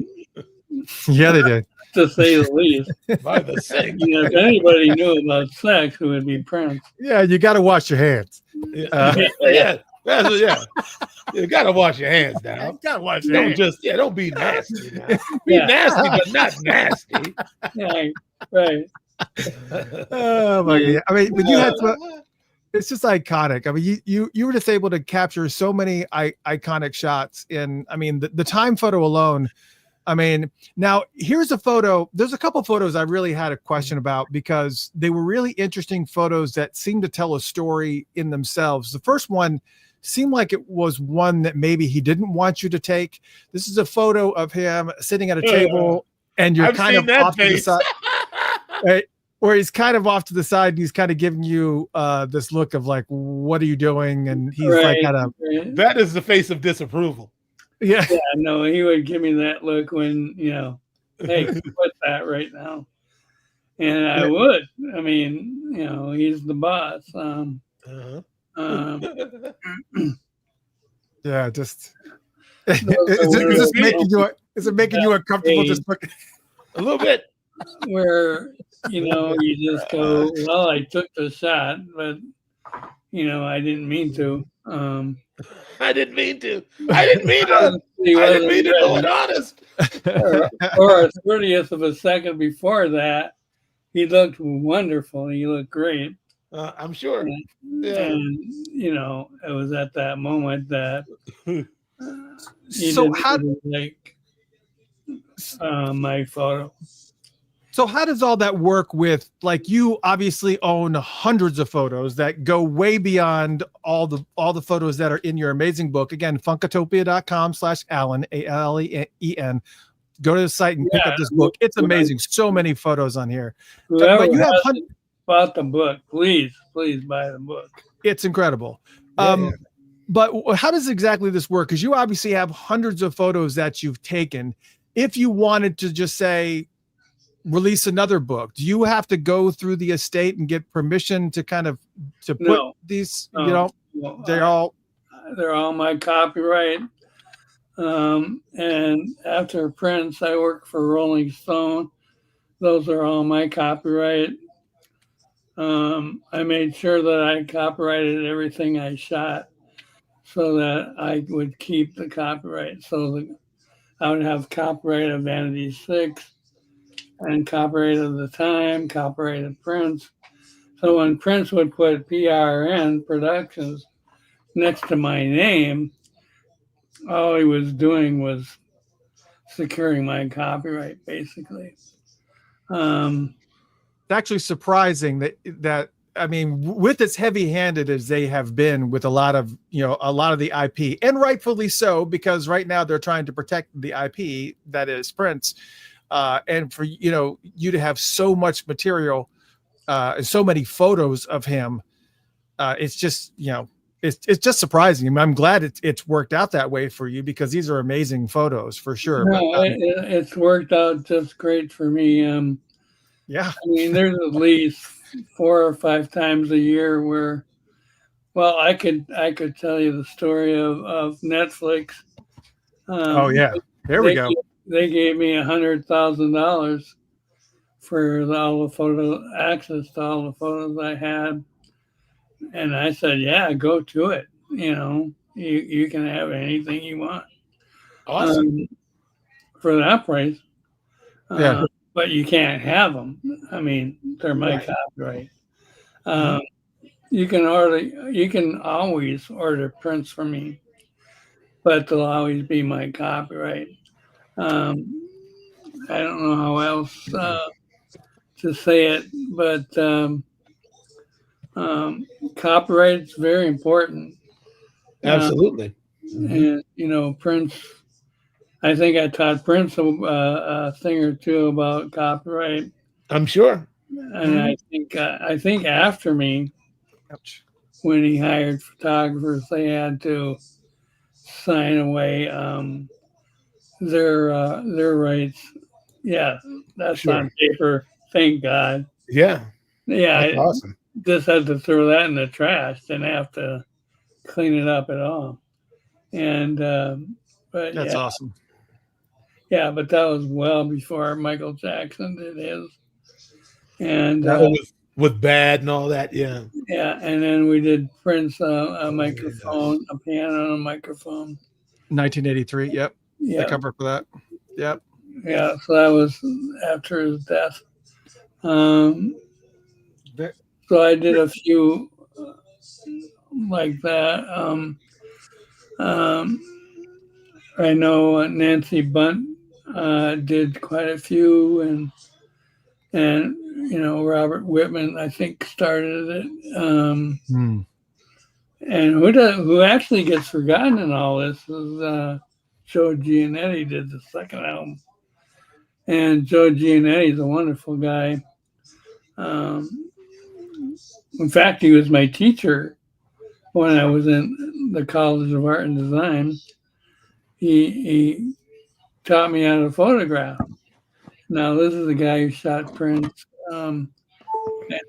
they did, to say the least. By the sink. If anybody knew about sex, it would be Prince. Yeah, you got to wash your hands. Yeah. You gotta wash your hands now. You gotta wash your hands. Don't be nasty now. Be nasty, but not nasty. Yeah, right. Oh my God. I mean, but you had it's just iconic. I mean, you were just able to capture so many iconic shots in, I mean, the Time photo alone. I mean, now here's a photo. There's a couple photos I really had a question about because they were really interesting photos that seemed to tell a story in themselves. The first one seemed like it was one that maybe he didn't want you to take. This is a photo of him sitting at a table and you're kind of off to the side. Right? Where he's kind of off to the side and he's kind of giving you this look of like, what are you doing? And he's like, that is the face of disapproval. Yeah. No, he would give me that look when, hey, put that right now. And I would. I mean, he's the boss. Yeah, just is it making you uncomfortable just looking? A little bit. Where you just go, well, I took the shot, but I didn't mean to. I didn't mean to go in honest. Or a 30th of a second before that, he looked wonderful. He looked great. I'm sure. And it was at that moment that so how like my photo. So how does all that work with, like, you obviously own hundreds of photos that go way beyond all the photos that are in your amazing book. Again, funkatopia.com/Allen, ALEN. Go to the site and pick up this book. It's amazing. So many photos on here. But you have bought the book. Please buy the book. It's incredible. But how does exactly this work? Because you obviously have hundreds of photos that you've taken. If you wanted to just say, release another book, do you have to go through the estate and get permission to put these? They're all my copyright. And after Prince, I worked for Rolling Stone. Those are all my copyright. I made sure that I copyrighted everything I shot so that I would keep the copyright. So I would have copyright of Vanity 6 and copyright of the Time, copyright of Prince, So when Prince would put PRN Productions next to my name, all he was doing was securing my copyright, basically. It's actually surprising that I mean, with as heavy-handed as they have been with a lot of the IP, and rightfully so, because right now they're trying to protect the IP that is Prince, and for you to have so much material, so many photos of him, it's just it's just surprising. I mean, I'm glad it's worked out that way for you, because these are amazing photos for sure. No, it's worked out just great for me. Yeah, I mean, there's at least 4 or 5 times a year where, well, I could tell you the story of Netflix. Oh yeah, there we go. They gave me $100,000 for all the photo access to all the photos I had, and I said, "Yeah, go to it. You can have anything you want." Awesome. For that price. Yeah. But you can't have them. I mean, they're my copyright. You can always order prints from me, but they'll always be my copyright. I don't know how else to say it, but copyright is very important. Absolutely. And Prince, I think I taught Prince a thing or two about copyright. I'm sure. And I think after me, when he hired photographers, they had to sign away their rights. Yeah, that's on paper. Thank God. Yeah. Yeah. That's awesome. Just had to throw that in the trash. Didn't have to clean it up at all. And but that's awesome. Yeah, but that was well before Michael Jackson did his. And with Bad and all that, yeah. Yeah, and then we did Prince a microphone, a piano and a microphone. 1983, yep. Yeah. The cover for that. Yep. Yeah, so that was after his death. So I did a few like that. I know Nancy Bunt did quite a few, and Robert Whitman, I think, started it. And who actually gets forgotten in all this is Joe Giannetti did the second album. And Joe Giannetti is a wonderful guy. In fact, he was my teacher when I was in the College of Art and Design. He taught me how to photograph. Now, this is the guy who shot Prince. And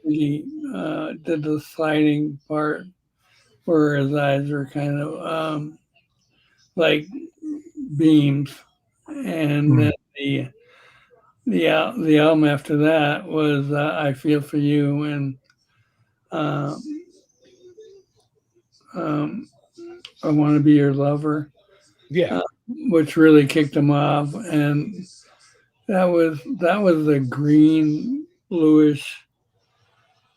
he did the sliding part where his eyes were kind of like beams. And then the album after that was I Feel For You, and I Want to Be Your Lover. Yeah. Which really kicked him off. And that was the green bluish,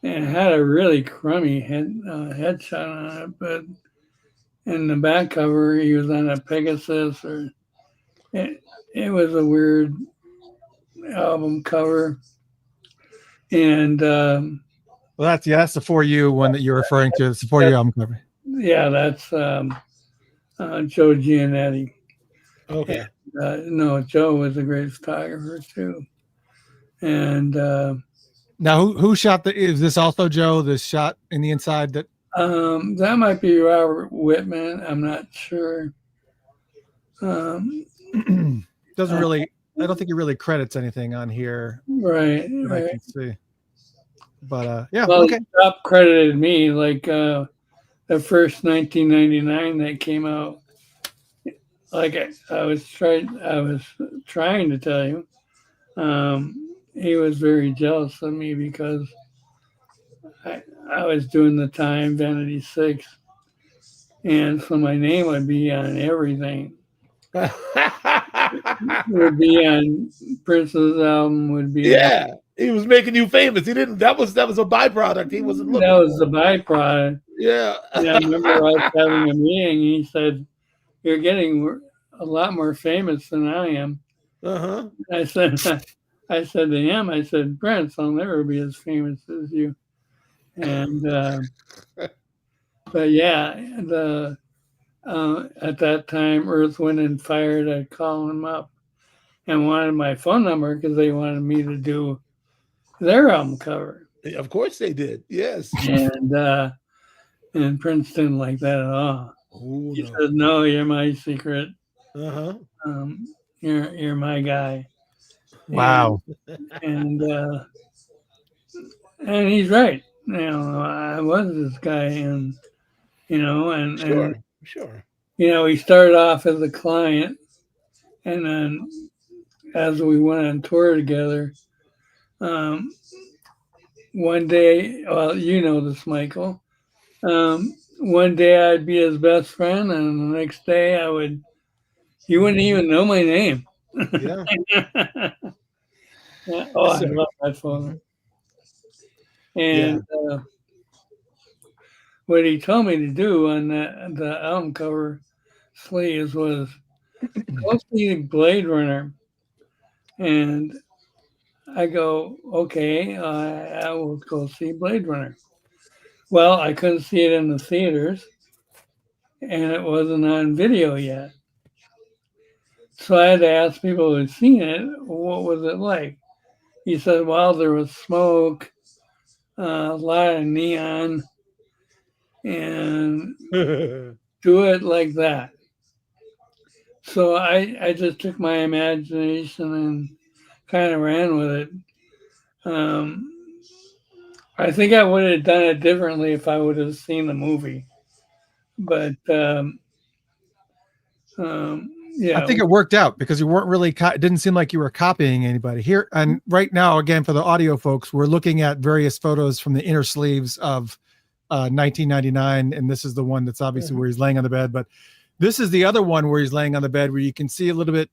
and had a really crummy headshot on it. But in the back cover, he was on a Pegasus, or it was a weird album cover. And well, that's the For You one that you're referring to. It's the For You album cover. Yeah, that's Joe Giannetti. Okay. And, no, Joe was a great photographer too. And now, who shot is this also Joe? This shot in the inside that that might be Robert Whitman. I'm not sure. Doesn't really. I don't think he really credits anything on here. Right. I can see. But yeah. Well, okay. Top credited me, like the first 1999 that came out. Like I was trying to tell you, he was very jealous of me because I was doing the Time Vanity 6, and so my name would be on everything. Would be on Prince's album. Would be He was making you famous. He didn't. That was a byproduct. He wasn't looking. That was the byproduct. Yeah. Yeah, I remember us having a meeting. He said, "You're getting a lot more famous than I am." Uh-huh. I said to him, I said, "Prince, I'll never be as famous as you." And but yeah, at that time, Earth, Wind, and Fire, I'd call him up and wanted my phone number because they wanted me to do their album cover. Of course they did. Yes. And Prince didn't like that at all. Ooh, He said, "No, you're my secret. Uh-huh. You're my guy." Wow. And he's right. I was this guy, and Sure. He started off as a client, and then as we went on tour together, one day, well, you know this, Michael. One day I'd be his best friend, and the next day he wouldn't even know my name. Yeah. Oh, I love that photo. And what he told me to do on the album cover sleeves was go see Blade Runner. And I go, okay, I will go see Blade Runner. Well, I couldn't see it in the theaters, and it wasn't on video yet. So I had to ask people who had seen it, what was it like? He said, well, there was smoke, a lot of neon, and do it like that. So I just took my imagination and kind of ran with it. I think I would have done it differently if I would have seen the movie. But yeah, I think it worked out because you weren't really, it didn't seem like you were copying anybody here. And right now, again, for the audio folks, we're looking at various photos from the inner sleeves of 1999. And this is the one that's obviously where he's laying on the bed, but this is the other one where he's laying on the bed where you can see a little bit,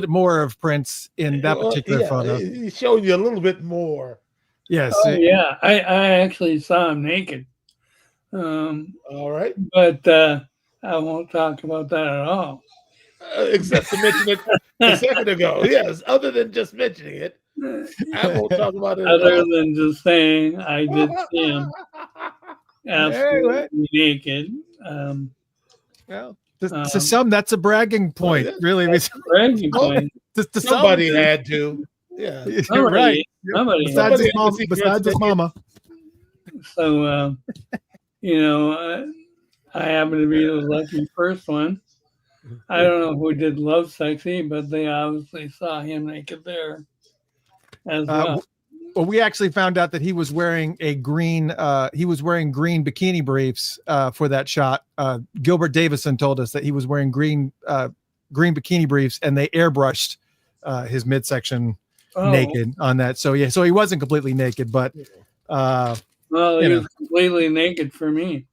more of Prince in that particular photo. He's showing you a little bit more. Yes. Oh, yeah. I actually saw him naked. All right. But I won't talk about that at all. Except to mention it a second ago. Yes, other than just mentioning it. I won't talk about it other than just saying I did see him absolutely naked. Well, to some, that's a bragging point, really. Bragging point. To somebody had to. Yeah. Right. Besides his mama. So, I happen to be the lucky first one. I don't know who did Love Sexy, but they obviously saw him naked there as well. Well, we actually found out that he was wearing green bikini briefs for that shot. Gilbert Davison told us that he was wearing green bikini briefs, and they airbrushed his midsection naked on that. So yeah, so he wasn't completely naked, but he was completely naked for me.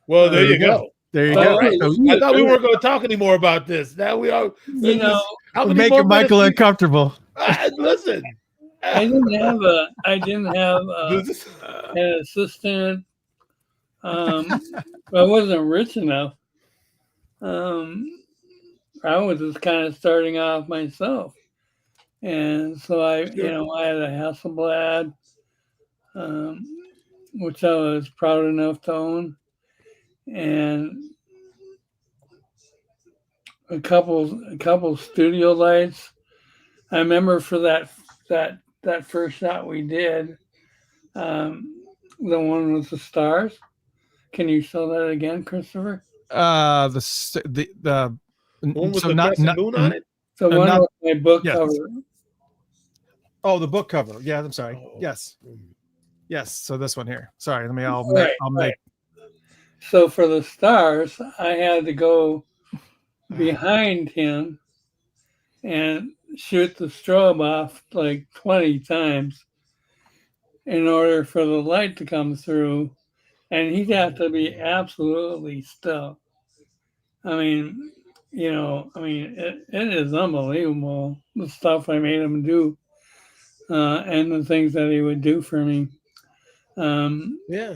Well, there you go. There you go. Right. I thought we weren't going to talk anymore about this. Now we are. We're making Michael uncomfortable. Listen, I didn't have an assistant. I wasn't rich enough. I was just kind of starting off myself, and so I had a Hasselblad, which I was proud enough to own, and a couple studio lights. I remember for that first shot we did, the one with the stars. Can you show that again, Christopher? The one with the moon on it. The one with my book cover. Oh, the book cover. Yeah, I'm sorry. Yes. So this one here. Sorry, I'll make. So for the stars, I had to go behind him and shoot the strobe off like 20 times in order for the light to come through, and he'd have to be absolutely still. I mean, it is unbelievable the stuff I made him do. and the things that he would do for me. Yeah.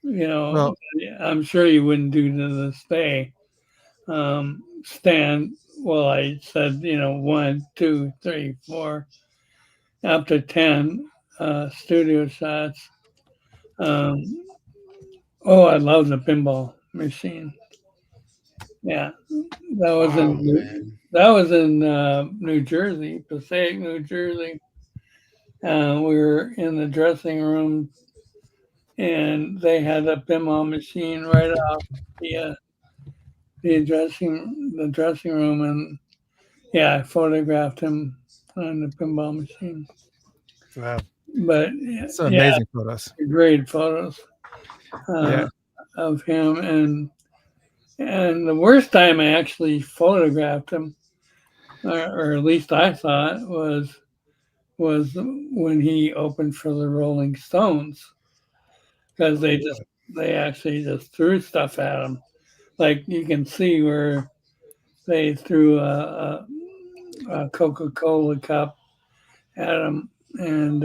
You know, Well, I'm sure he wouldn't do to this day. Stand, well, I said, 1, 2, 3, 4, up to 10 studio shots. Oh, I love the pinball machine. Yeah, that was in New Jersey, Passaic, New Jersey. We were in the dressing room, and they had a pinball machine right off the dressing room, and yeah, I photographed him on the pinball machine. wow. But Some amazing photos. Great photos Yeah. of him, and the worst time I actually photographed him, or at least I thought, was when he opened for the Rolling Stones, because they actually just threw stuff at him. Like you can see where they threw a Coca-Cola cup at him, and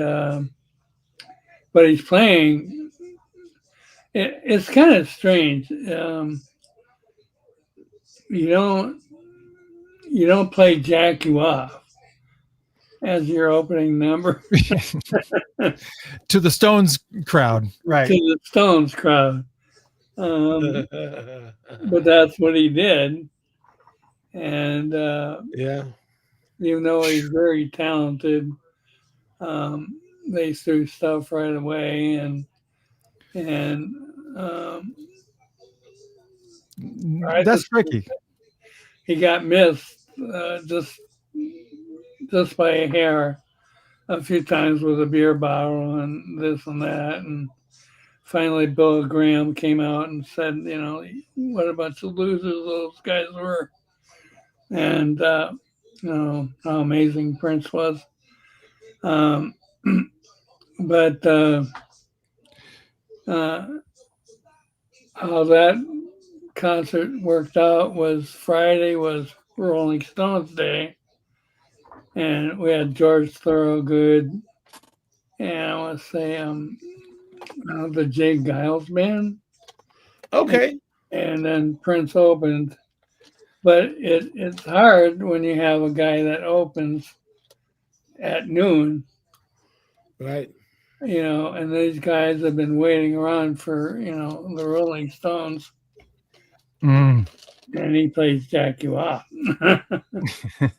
but he's playing. It's kind of strange. You don't play Jack You Off as your opening number To the Stones crowd, right? to the Stones crowd. But that's what he did, and Yeah. even though he's very talented, they threw stuff right away, and That's tricky. he got missed just by a hair a few times with a beer bottle and this and that, and finally Bill Graham came out and said, what a bunch of losers those guys were, and how amazing Prince was. But how that concert worked out was Friday was Rolling Stones Day, and we had George Thorogood, and I want to say the Jay Giles Band. Okay. And then Prince opened, but it's hard when you have a guy that opens at noon, right? And these guys have been waiting around for the Rolling Stones. And he plays Jack You Off.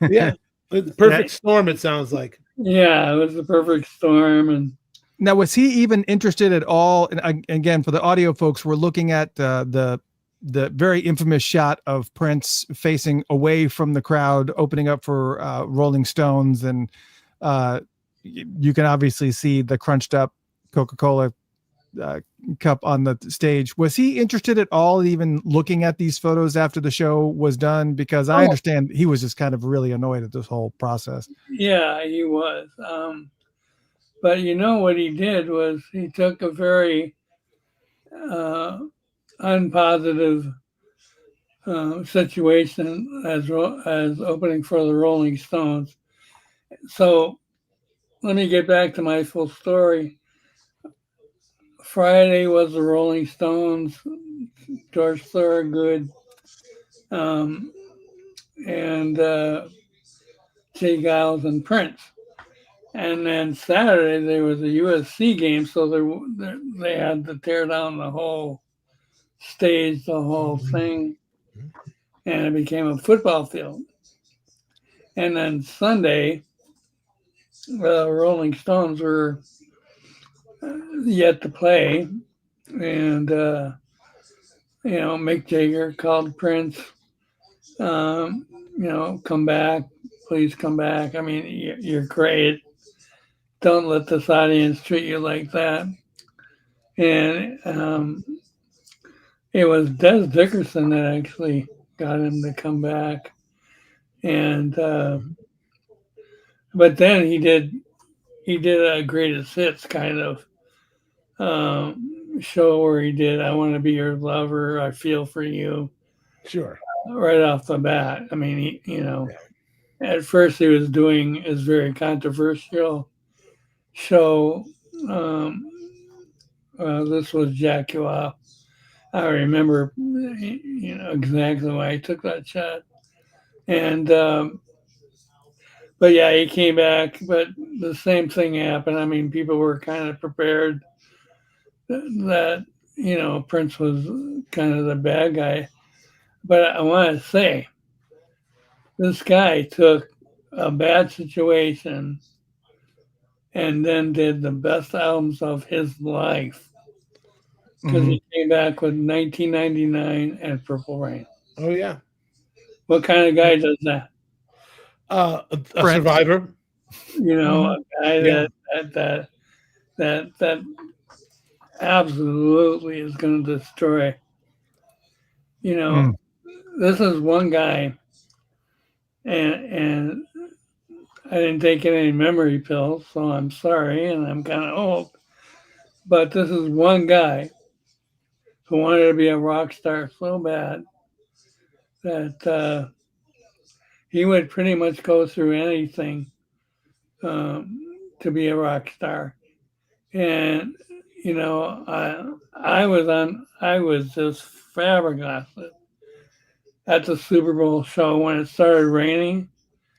Yeah, the perfect storm. It sounds like. Yeah, it was the perfect storm. And now, was he even interested at all? And again, for the audio folks, we're looking at the very infamous shot of Prince facing away from the crowd, opening up for Rolling Stones, and you can obviously see the crunched up Coca-Cola cup on the stage. Was he interested at all in even looking at these photos after the show was done? Because I understand he was just kind of really annoyed at this whole process. Yeah, he was. But what he did was he took a very unpositive situation as opening for the Rolling Stones. So let me get back to my full story. Friday was the Rolling Stones, George Thorogood, and Jay Giles and Prince. And then Saturday there was a USC game, so they had to tear down the whole stage, the whole thing, and it became a football field. And then Sunday, the Rolling Stones were yet to play, and Mick Jagger called Prince, come back, please come back. I mean, you're great. Don't let this audience treat you like that. And it was Des Dickerson that actually got him to come back, and but then he did a greatest hits kind of show where he did I Want to Be Your Lover, I Feel for You. Sure. Right off the bat. I mean, at first he was doing is very controversial show. This was Jaguar. I remember, exactly why I took that shot. And but yeah, he came back, but the same thing happened. I mean, people were kind of prepared that Prince was kind of the bad guy. But I want to say, this guy took a bad situation and then did the best albums of his life because he came back with 1999 and Purple Rain. Oh yeah. What kind of guy does that? A survivor. A guy that absolutely is going to destroy. This is one guy, and I didn't take any memory pills, so I'm sorry, and I'm kind of old. But this is one guy who wanted to be a rock star so bad that he would pretty much go through anything to be a rock star. And I was just flabbergasted at the Super Bowl show when it started raining.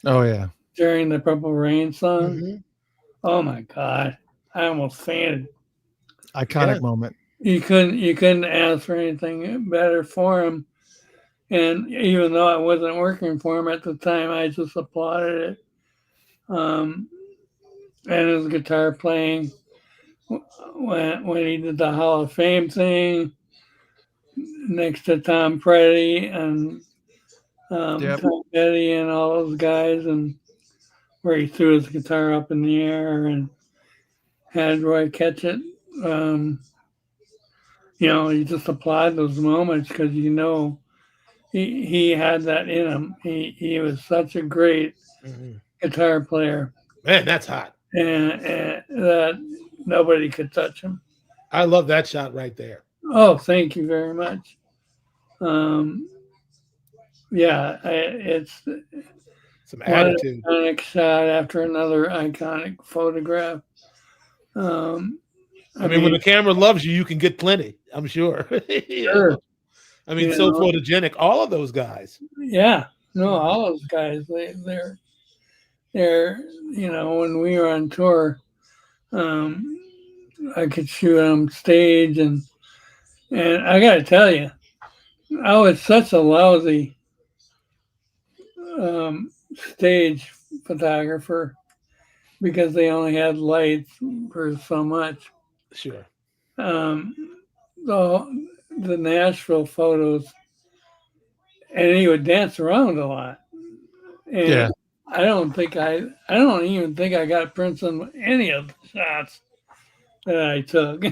Oh yeah, during the Purple Rain song. Oh my God, I almost fainted. Iconic moment. You couldn't ask for anything better for him. And even though I wasn't working for him at the time, I just applauded it. And his guitar playing when he did the Hall of Fame thing next to Tom Petty and Tom Petty and all those guys, and where he threw his guitar up in the air and had Roy catch it. You just applaud those moments because he had that in him. He was such a great guitar player. Man, that's hot. And that nobody could touch him. I love that shot right there. Oh, thank you very much. It's some attitude. One iconic shot after another iconic photograph. I mean, when the camera loves you, you can get plenty, I'm sure. Sure. I mean, so photogenic, all of those guys. Yeah. No, all those guys, they're when we were on tour, I could shoot on stage and I got to tell you, I was such a lousy stage photographer because they only had lights for so much. Sure. The Nashville photos, and he would dance around a lot. And I don't even think I got Prince on any of the shots that I took.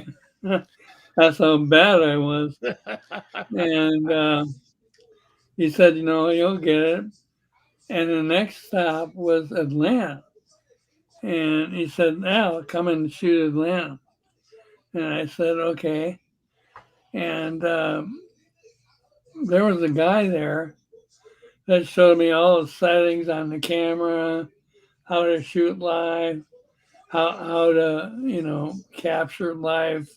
That's how bad I was. And he said, you'll get it. And the next stop was Atlanta. And he said, now come and shoot Atlanta. And I said, okay. And there was a guy there that showed me all the settings on the camera, how to shoot live, how to, capture live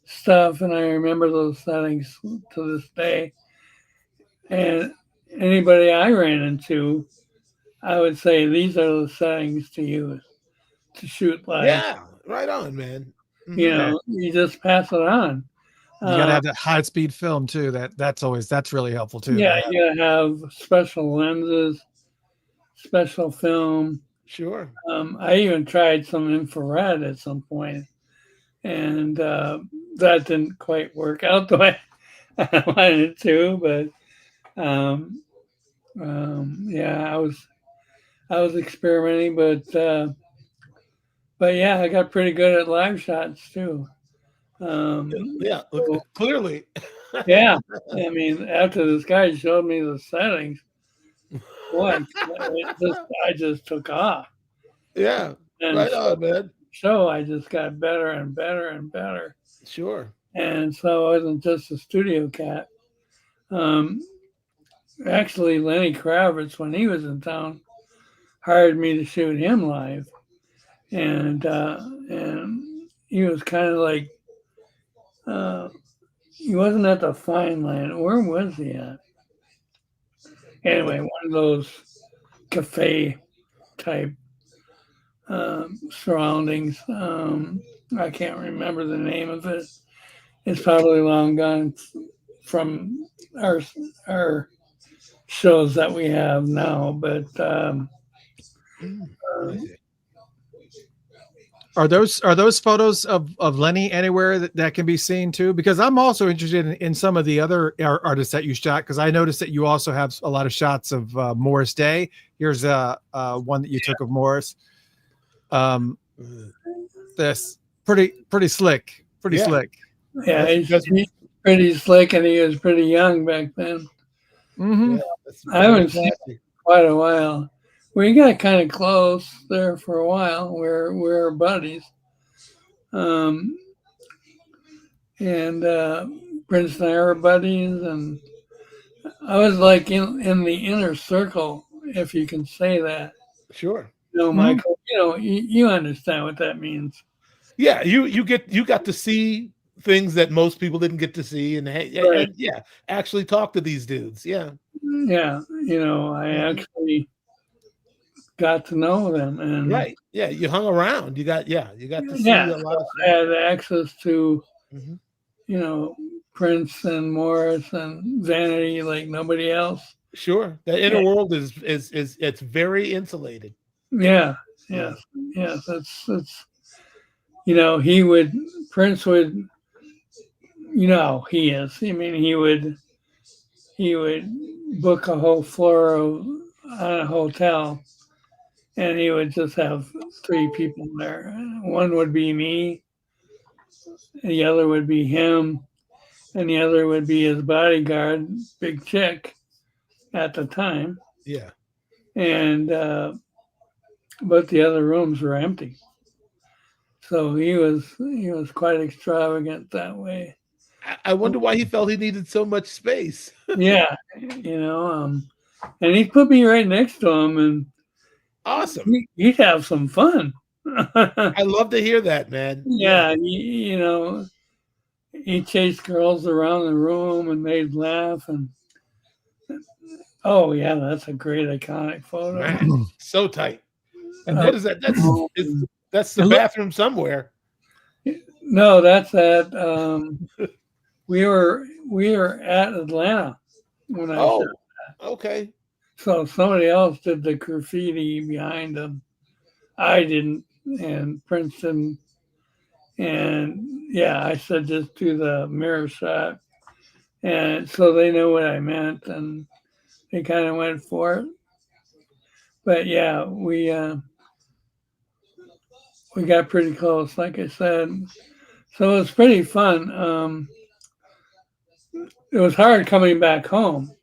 stuff. And I remember those settings to this day. And anybody I ran into, I would say these are the settings to use to shoot live. Yeah, right on, man. You just pass it on. You gotta have that high speed film too. That's really helpful too. Yeah, you gotta have special lenses, special film. Sure. I even tried some infrared at some point, and that didn't quite work out the way I wanted it to. But I was experimenting, but yeah, I got pretty good at live shots too. Clearly. Yeah, I mean, after this guy showed me the settings, boy, I just took off. Yeah, and right on, man. So I just got better and better and better. Sure. And so I wasn't just a studio cat. Actually, Lenny Kravitz, when he was in town, hired me to shoot him live. and he was kind of like he wasn't at the fine line. Where was he at? Anyway, one of those cafe type surroundings. I can't remember the name of it. It's probably long gone from our shows that we have now, but are those photos of Lenny anywhere that can be seen too? Because I'm also interested in some of the other artists that you shot, because I noticed that you also have a lot of shots of Morris Day. Here's one that you took of Morris. This pretty slick, slick. Yeah, he's pretty slick, and he was pretty young back then. Mm-hmm. Yeah, I haven't seen him quite a while. We got kind of close there for a while. We're buddies. And Prince and I were buddies, and I was like in the inner circle, if you can say that. Sure. Michael, you understand what that means. Yeah, you got to see things that most people didn't get to see, and actually talk to these dudes. Yeah. I actually got to know them, and right. Yeah, you hung around. You got to see a lot of stuff. I had access to Prince and Morris and Vanity like nobody else. Sure. The inner world is it's very insulated. Yeah. Yes. That's Prince would, he is. I mean, he would book a whole floor on a hotel, and he would just have 3 people there. One would be me, the other would be him, and the other would be his bodyguard, Big Chick, at the time. Yeah. And but the other rooms were empty. So he was quite extravagant that way. I wonder why he felt he needed so much space. Yeah, and he put me right next to him, and awesome. He'd have some fun. I love to hear that, man. Yeah, he chased girls around the room, and they'd laugh, and oh yeah, that's a great iconic photo. Man, so tight. And what is that? That's the bathroom somewhere. No, that's at we were at Atlanta when I shot that. Okay. So somebody else did the graffiti behind them. I didn't, and Princeton, and I said just do the mirror shot, and so they know what I meant, and they kind of went for it. But yeah, we got pretty close, like I said. So it was pretty fun. It was hard coming back home.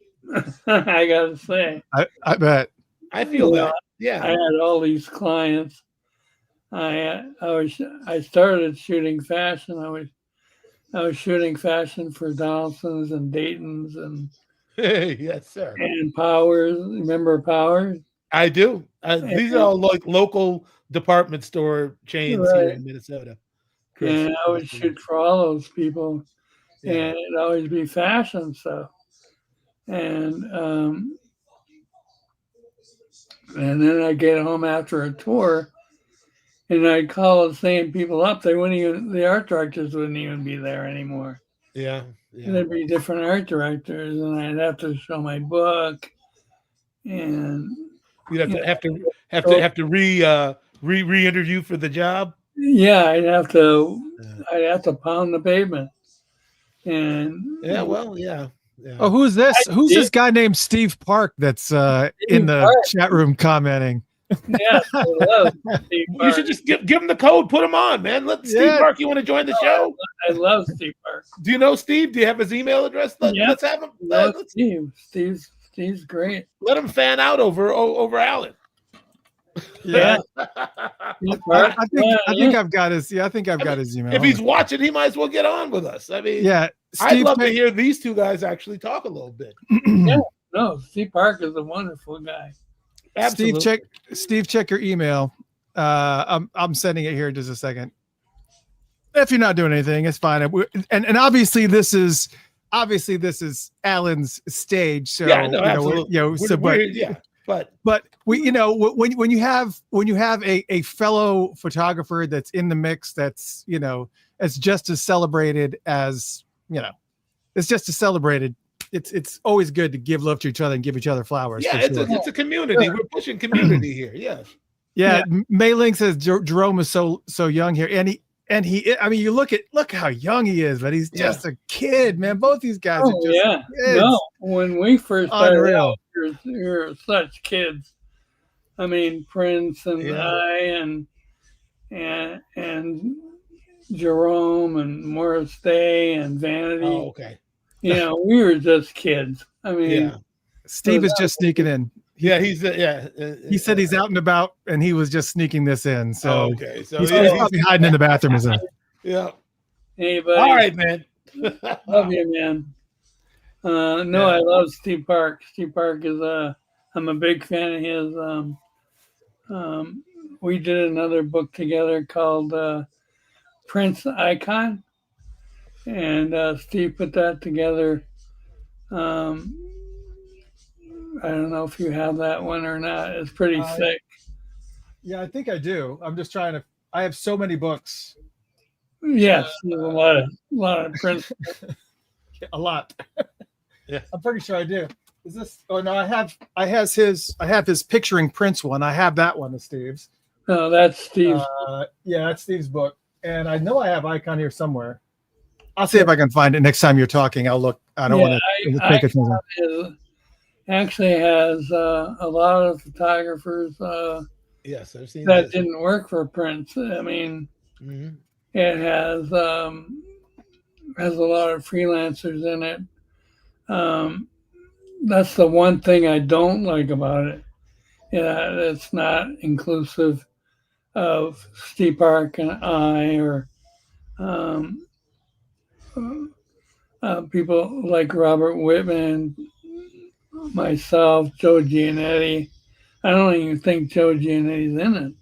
I gotta say. I bet. I feel that. Yeah. I had all these clients. I started shooting fashion. I was shooting fashion for Donaldson's and Dayton's and yes, sir. And Powers. Remember Powers? I do. These are all like local department store chains here in Minnesota. And I would shoot for all those people, and it'd always be fashion stuff. And then I'd get home after a tour, and I'd call the same people up. The art directors wouldn't even be there anymore. Yeah. There'd be different art directors, and I'd have to show my book, and you'd have to re-interview for the job. Yeah, I'd have to pound the pavement. And Oh, who's this? Who's this guy named Steve Park that's in the chat room commenting? Yeah, I love Steve Park. You should just give him the code, put him on, man. Steve Park, you want to join the show? I love Steve Park. Do you know Steve? Do you have his email address? Let's have him. Steve's great. Let him fan out over Allen. Yeah. I think I've got his email. If he's watching, he might as well get on with us. I mean, I'd love to hear these two guys actually talk a little bit. Steve Park is a wonderful guy. Absolutely. Steve, check your email. I'm sending it here in just a second. If you're not doing anything, it's fine. And obviously this is Allen's stage. So yeah, no, absolutely. But we, when you have a fellow photographer that's in the mix, that's, it's just as celebrated as, it's just as celebrated. It's always good to give love to each other and give each other flowers. Yeah, it's a community. We're pushing community here. Yes. Yeah. May Ling says Jerome is so young here, and he. I mean, look how young he is, but he's just a kid, man. Both these guys are just kids. No, when we first started out, we were such kids. I mean, Prince and I and Jerome and Morris Day and Vanity. Oh, okay. We were just kids. I mean, Steve is just sneaking in. He said he's out and about, and he was just sneaking this in. So, okay. So he's probably hiding in the bathroom, isn't he? Yeah. Hey, buddy. All right, man. Love you, man. I love Steve Park. Steve Park is I'm a big fan of his. We did another book together called Prince Icon, and Steve put that together. I don't know if you have that one or not. It's pretty sick. Yeah, I think I do. I'm just trying to. I have so many books. Yes, there's a lot of Prince. A lot. Yeah, I'm pretty sure I do. Is this? Oh no, I have his picturing Prince one. I have that one of Steve's. No, that's Steve's. That's Steve's book, and I know I have Icon here somewhere. I'll see if I can find it next time you're talking. I'll look. I don't want to take it. Actually has a lot of photographers yes, I've seen that didn't work for Prince. I mean, it has a lot of freelancers in it. That's the one thing I don't like about it. It's not inclusive of Steve Park and I, or people like Robert Whitman, myself, Joe Giannetti. I don't even think Joe Giannetti's in it.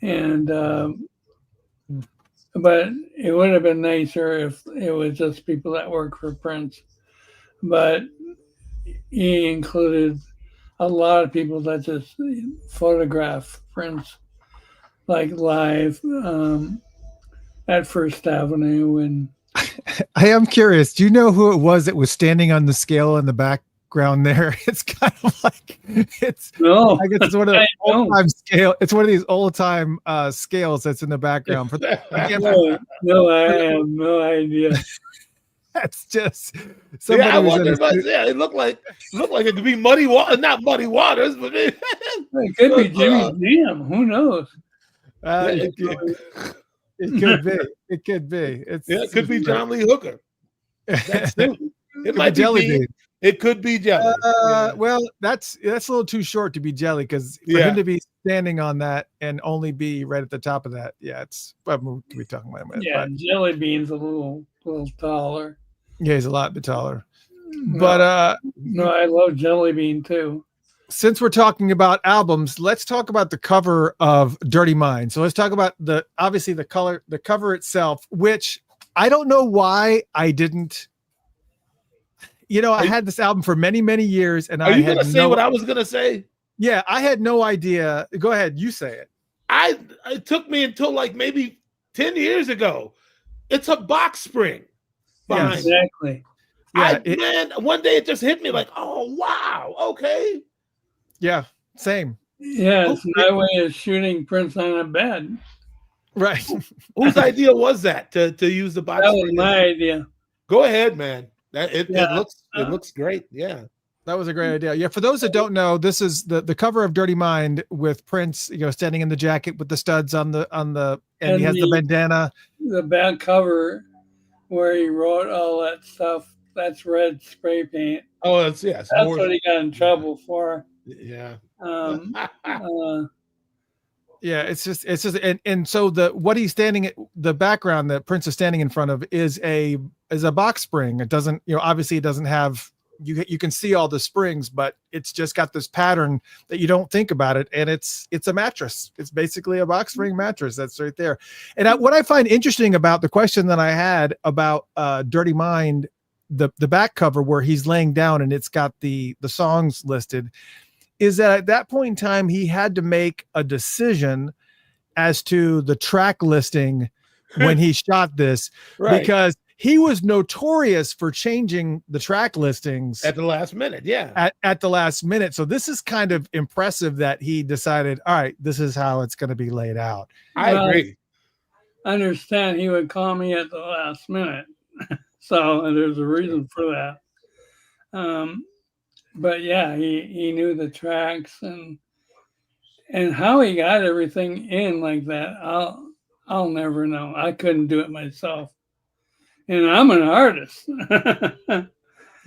And but it would have been nicer if it was just people that work for Prince. But he included a lot of people that just photograph Prince, like live at First Avenue. And I am curious, do you know who it was that was standing on the scale in the background there? It's kind of like I guess it's one of the old time scale. It's one of these old time scales that's in the background. For the, I have no idea. That's just somebody. Yeah, I wonder it looked like it could be Muddy Waters, not Muddy Waters, but it could be Jimmy Jam. Who knows? It could be. It could be. It could be John Lee Hooker. It might be Jelly Bean. It could be Jelly. Well, that's a little too short to be Jelly, because for him to be standing on that and only be right at the top of that, it's what we'll be talking about. Yeah, Jelly Bean's a little taller. Yeah, he's a lot bit taller. But I love Jelly Bean too. Since we're talking about albums, let's talk about the cover of Dirty Mind. So let's talk about the cover itself, which I don't know why I didn't. I had this album for many, many years, and Are you going to say what I was going to say? Yeah, I had no idea. Go ahead, you say it. It took me until like maybe 10 years ago. It's a box spring. Yeah, exactly. Man, one day it just hit me like, oh wow, okay. Yeah, same. Yeah, it's my way of shooting Prince on a bed. Right. Whose idea was that to use the box? That was my idea. Go ahead, man. It looks great. Yeah. That was a great idea. Yeah, for those that don't know, this is the cover of Dirty Mind with Prince, standing in the jacket with the studs on the and he has the bandana. The back cover where he wrote all that stuff, that's red spray paint. Oh, that's what he got in trouble for. Yeah. Yeah, it's just and so what he's standing at, the background that Prince is standing in front of is a box spring. It doesn't, obviously it doesn't have you can see all the springs, but it's just got this pattern that you don't think about it. And it's a mattress. It's basically a box spring mattress. That's right there. And what I find interesting about the question that I had about Dirty Mind, the back cover where he's laying down and it's got the songs listed, is that at that point in time, he had to make a decision as to the track listing when he shot this, right, because he was notorious for changing the track listings at the last minute. Yeah. At the last minute. So this is kind of impressive that he decided, all right, this is how it's going to be laid out. I agree. I understand he would call me at the last minute. So there's a reason for that. But yeah, he knew the tracks and how he got everything in like that. I'll never know. I couldn't do it myself. And I'm an artist. Yeah.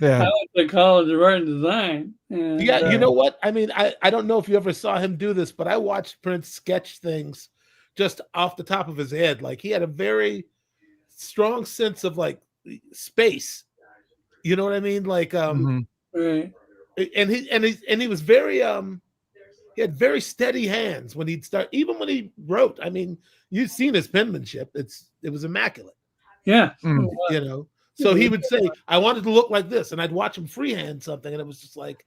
I went to college of art and design. And, you know what? I mean, I don't know if you ever saw him do this, but I watched Prince sketch things just off the top of his head. Like, he had a very strong sense of like space. You know what I mean? Like, right. And he was very he had very steady hands when he'd start, even when he wrote. I mean, you've seen his penmanship. It was immaculate. Yeah. You know, so he would say, I wanted to look like this, and I'd watch him freehand something, and it was just like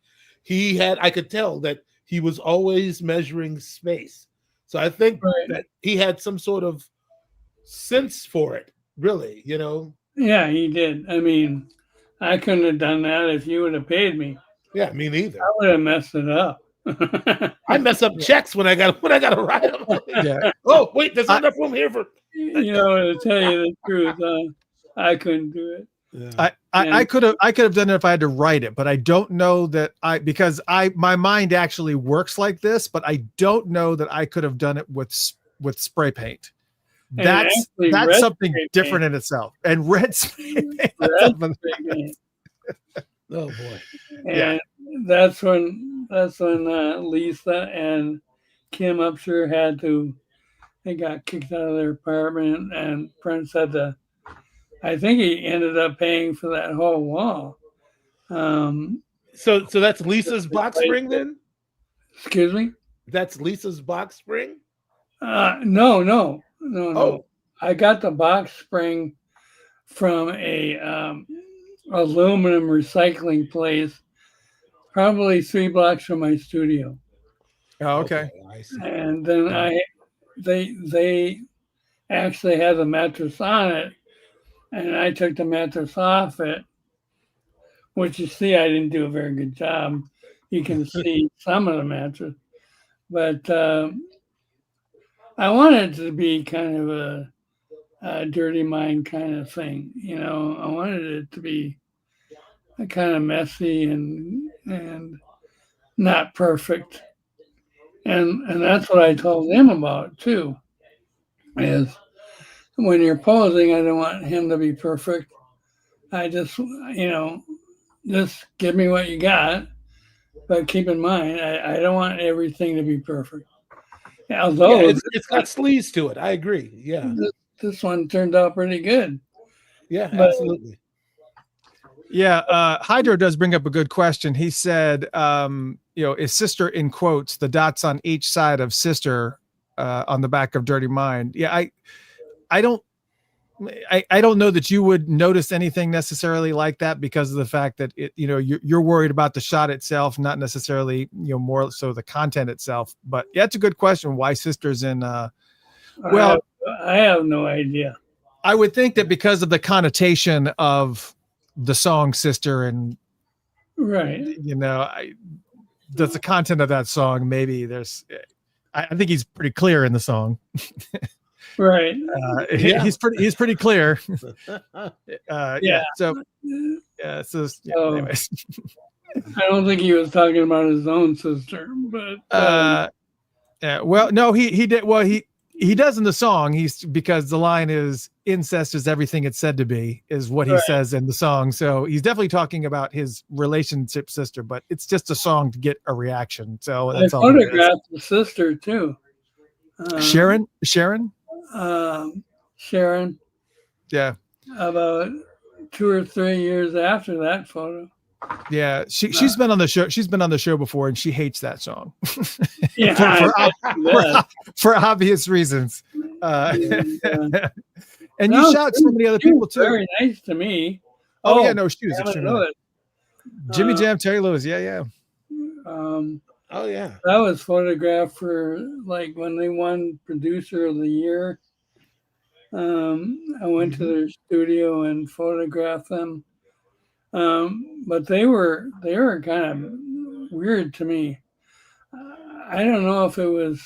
I could tell that he was always measuring space. So I think that he had some sort of sense for it, really, you know. Yeah, he did. I mean, I couldn't have done that if you would have paid me. Yeah, me neither. I would have messed it up. I mess up checks when I got to write them. Yeah. Oh, wait, there's not enough room here for. You know, to tell you the truth, I couldn't do it. Yeah. I could have done it if I had to write it, but I don't know that because my mind actually works like this, but I don't know that I could have done it with spray paint. That's something different in itself. And red spray paint. Oh boy. And that's when Lisa and Kim Upshur they got kicked out of their apartment, and Prince had to, I think he ended up paying for that whole wall. So that's Lisa's box spring then? Excuse me? That's Lisa's box spring? No. I got the box spring from a aluminum recycling place, probably 3 blocks from my studio. Oh, okay. I see. And then they actually had the mattress on it, and I took the mattress off it, which you see I didn't do a very good job. You can see some of the mattress, but I wanted it to be kind of a Dirty Mind kind of thing, you know. I wanted it to be kind of messy and not perfect. And that's what I told him about too, is when you're posing, I don't want him to be perfect. I just, just give me what you got, but keep in mind, I don't want everything to be perfect. Although it's got sleeves to it. I agree. Yeah. This one turned out pretty good. Yeah, absolutely. Yeah, Hydro does bring up a good question. He said, is sister in quotes, the dots on each side of sister on the back of Dirty Mind. Yeah, I don't know that you would notice anything necessarily like that because of the fact that you're worried about the shot itself, not necessarily more so the content itself. But yeah, it's a good question. Why sisters in? Well, I have no idea. I would think that because of the connotation of the song "Sister" and the content of that song. Maybe I think he's pretty clear in the song. Right. He's pretty clear. So anyways. I don't think he was talking about his own sister, but well, no, he did. Well, he does in the song. Because the line is incest is everything it's said to be, is what he says in the song. So he's definitely talking about his relationship sister, but it's just a song to get a reaction. So that's all. I photographed the sister too. Sharon. Sharon. Yeah. About 2 or 3 years after that photo. Yeah, she's been on the show. She's been on the show before, and she hates that song. Yeah, for obvious reasons. And no, you shot so many other people too. Very nice to me. Oh yeah, no, she was extremely nice. Jimmy Jam, Terry Lewis, yeah. Oh yeah, that was photographed for like when they won Producer of the Year. I went to their studio and photographed them. But they were kind of weird to me. I don't know if it was,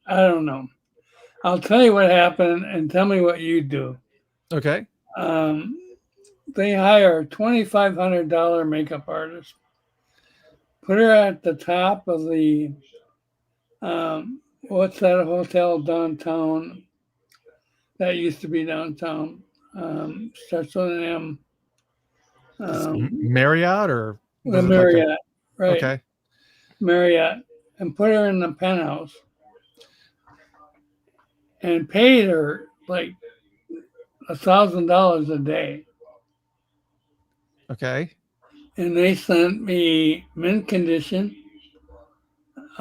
I don't know. I'll tell you what happened and tell me what you do. Okay. They hire a $2,500 makeup artist, put her at the top of the, what's that hotel downtown that used to be downtown? Starts with an M. Marriott or the Marriott, right? Okay. Marriott, and put her in the penthouse and paid her like $1,000 a day. Okay. And they sent me Mint Condition, 2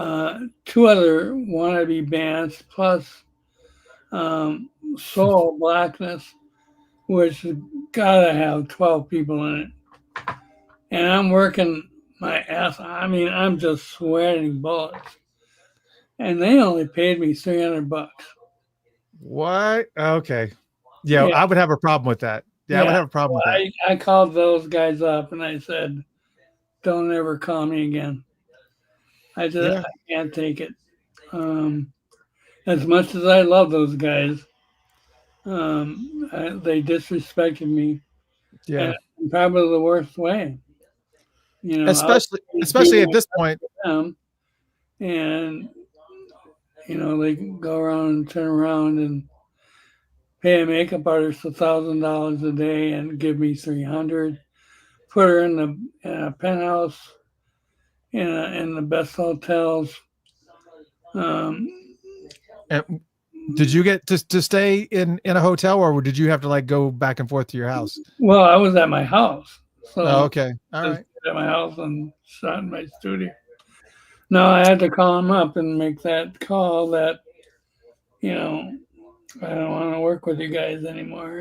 other wannabe bands, plus Soul Blackness, which has gotta have 12 people in it. And I'm working my ass. I mean, I'm just sweating bullets. And they only paid me $300. What? Okay. Yeah, I would have a problem with that. Yeah, I would have a problem with that. I called those guys up and I said, don't ever call me again. I can't take it. As much as I love those guys, they disrespected me. Yeah. In probably the worst way. You know, especially at this point. And you know, they go around and turn around and pay a makeup artist $1,000 a day and give me $300. Put her in a penthouse in the best hotels. And did you get to stay in a hotel, or did you have to like go back and forth to your house? Well, I was at my house. So okay. All right. At my house and shot in my studio. No, I had to call him up and make that call that, you know, I don't want to work with you guys anymore.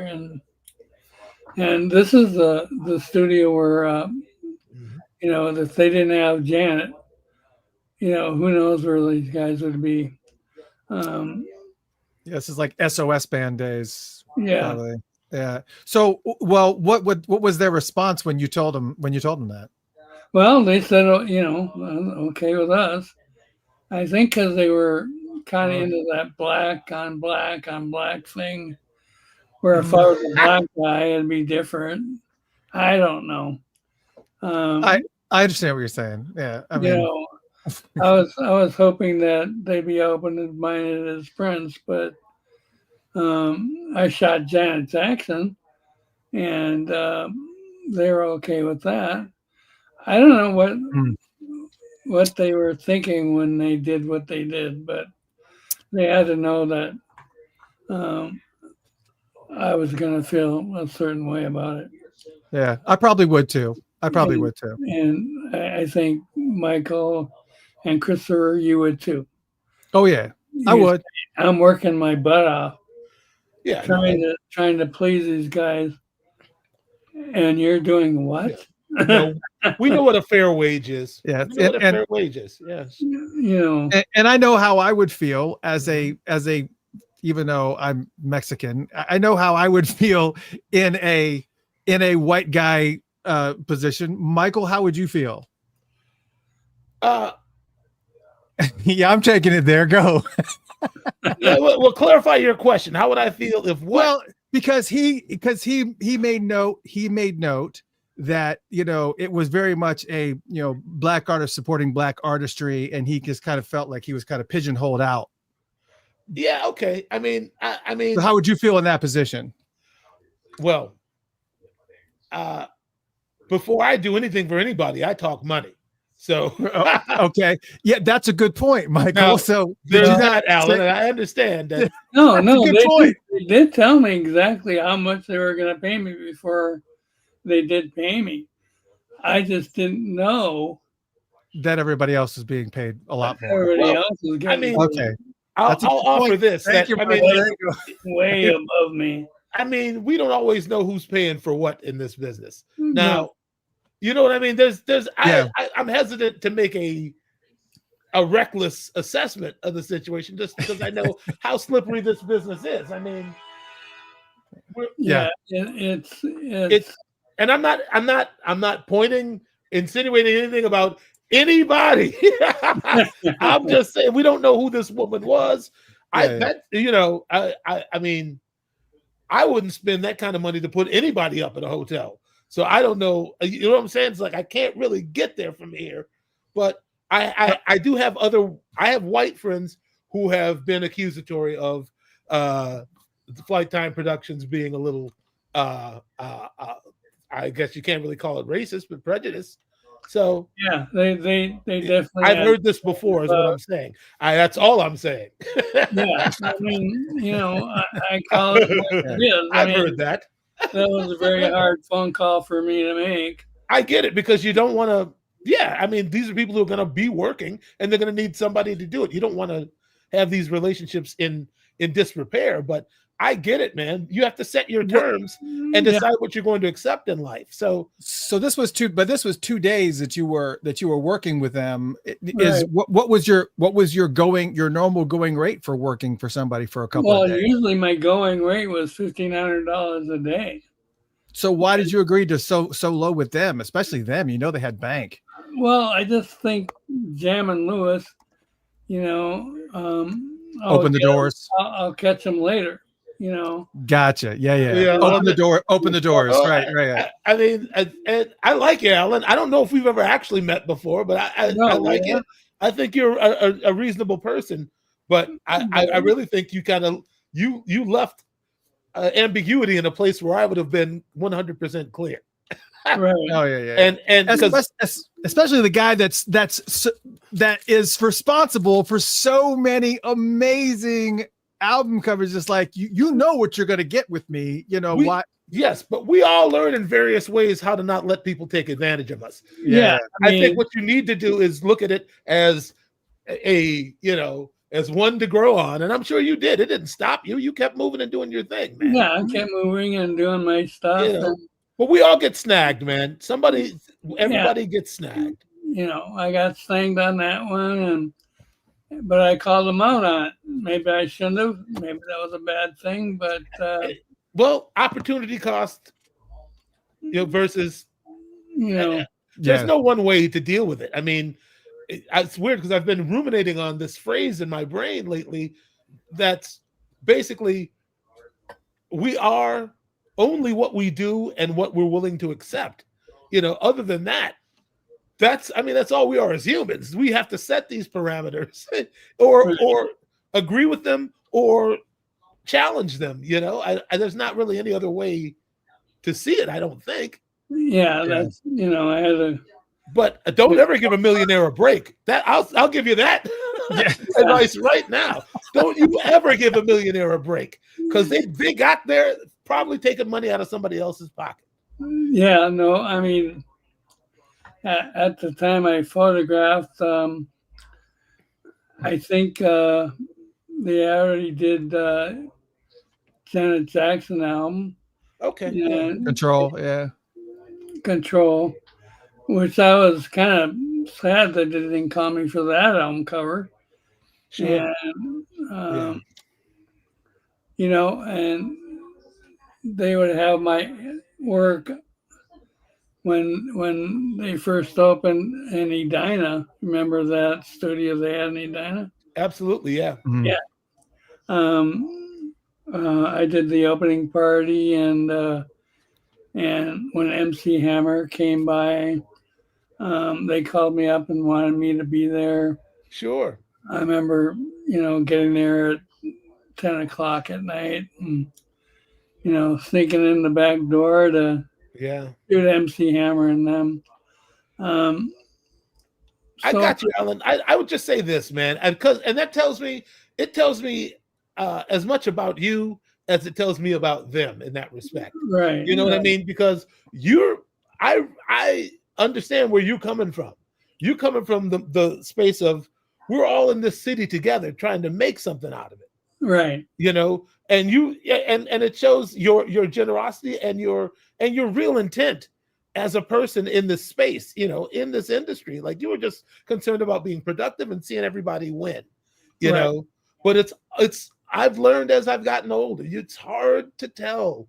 And this is the studio where, you know, if they didn't have Janet, you know, who knows where these guys would be. This is like SOS band days. Yeah. Probably. Yeah. So, well, what was their response when you told them that? Well, they said, you know, okay with us. I think because they were kind of into that black on black thing, where if I was a black guy, it'd be different. I don't know. I understand what you're saying. Yeah. I mean, you know, I was hoping that they'd be open-minded as friends, but I shot Janet Jackson, and they were okay with that. I don't know what they were thinking when they did what they did, but they had to know that I was going to feel a certain way about it. Yeah, I probably would too. And I think Michael and Christopher, you would too. Oh yeah, I would. I'm working my butt off. Yeah, trying to please these guys, and you're doing what? No, we know what a fair wage is. Yeah, we know what a fair wage is. Yes, you know, and I know how I would feel as a even though I'm Mexican, I know how I would feel in a white guy position. Michael, how would you feel? Yeah, I'm taking it there. Go. Yeah, well, clarify your question. How would I feel if what? Well, because he made note that, you know, it was very much a, you know, black artist supporting black artistry, and he just kind of felt like he was kind of pigeonholed out. Yeah. Okay. I mean, so how would you feel in that position? Well, before I do anything for anybody, I talk money. So okay, yeah, that's a good point, Michael. Now, so there's that, Alan, and I understand that. No, they did tell me exactly how much they were going to pay me before they did pay me. I just didn't know that everybody else is being paid a lot more. everybody else was getting. Okay. I'll offer this. Thank you. I mean, way above me. I mean, we don't always know who's paying for what in this business. No. Now, you know what I mean? I'm hesitant to make a reckless assessment of the situation just because I know how slippery this business is. I mean, it's and I'm not insinuating anything about anybody. I'm just saying we don't know who this woman was. I mean, I wouldn't spend that kind of money to put anybody up at a hotel. So I don't know. You know what I'm saying? It's like I can't really get there from here. But I do have I have white friends who have been accusatory of the Flight Time Productions being a little I guess you can't really call it racist, but prejudice. So yeah, they definitely. I've heard this before, is what I'm saying. That's all I'm saying. Yeah, I mean, you know, I call it what it is. I've heard that. That was a very hard phone call for me to make. I get it because you don't want to. Yeah, I mean, these are people who are going to be working, and they're going to need somebody to do it. You don't want to have these relationships in disrepair, but I get it, man. You have to set your terms and decide what you're going to accept in life. So this was 2 days that you were working with them. Is what was your normal going rate for working for somebody for a couple of days? Well, usually my going rate was $1,500 a day. So why did you agree to so low with them, especially them? You know, they had bank. Well, I just think Jam and Lewis, you know, open the doors. I'll catch them later. You know, gotcha. Yeah. Open the doors. Right. I mean, I like you, Alan. I don't know if we've ever actually met before, but I like it. I think you're a reasonable person, but I really think you kind of you left ambiguity in a place where I would have been 100% clear. Right. Oh yeah. And especially the guy that is responsible for so many amazing album covers, just like you know what you're going to get with me, you know. Why? Yes, but we all learn in various ways how to not let people take advantage of us. Yeah, I think what you need to do is look at it as as one to grow on, and I'm sure you did. It didn't stop you. You kept moving and doing your thing, man. Yeah, I kept moving and doing my stuff. You know, but we all get snagged, man. Everybody gets snagged. You know, I got snagged on that one, but I called them out on it. Maybe I shouldn't have. Maybe that was a bad thing, but opportunity cost, versus, there's no one way to deal with it. I mean, it's weird because I've been ruminating on this phrase in my brain lately. That's basically, we are only what we do and what we're willing to accept. Other than that, that's all we are as humans. We have to set these parameters or agree with them or challenge them. There's not really any other way to see it, I don't think. Yeah, that's, I had a. But don't ever give a millionaire a break. That I'll give you that advice right now. Don't you ever give a millionaire a break, because they got there probably taking money out of somebody else's pocket. Yeah, no, I mean, at the time I photographed, I think they already did Janet Jackson album. Okay. And Control, which I was kind of sad that they didn't call me for that album cover. Sure. And, and they would have my work when they first opened in Edina. Remember that studio they had in Edina? Absolutely, yeah. Mm-hmm. Yeah. I did the opening party, and when MC Hammer came by, they called me up and wanted me to be there. Sure. I remember, getting there at 10 o'clock at night and, sneaking in the back door to shoot MC Hammer and them. I got you, Alan. I would just say this, man, and that tells me as much about you as it tells me about them in that respect. Right. You know what I mean? Because I understand where you're coming from. You're coming from the space of we're all in this city together trying to make something out of it. Right. You know, and it shows your generosity and your real intent as a person in this space, you know, in this industry. Like, you were just concerned about being productive and seeing everybody win, you know. But it's I've learned as I've gotten older, it's hard to tell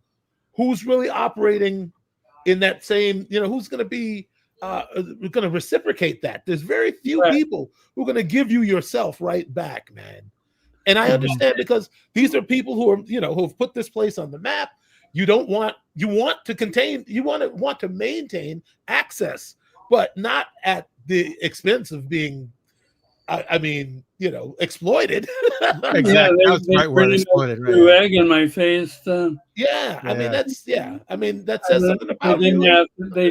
who's really operating in that same, you know, who's going to be going to reciprocate that. There's very few people who are going to give you yourself right back, man. And I understand, because these are people who are, you know, who have put this place on the map. You want to maintain access, but not at the expense of being, I mean, you know, exploited. Exactly. That was the right word, exploited. Right. Egg in my face. Yeah. I mean, that says something about they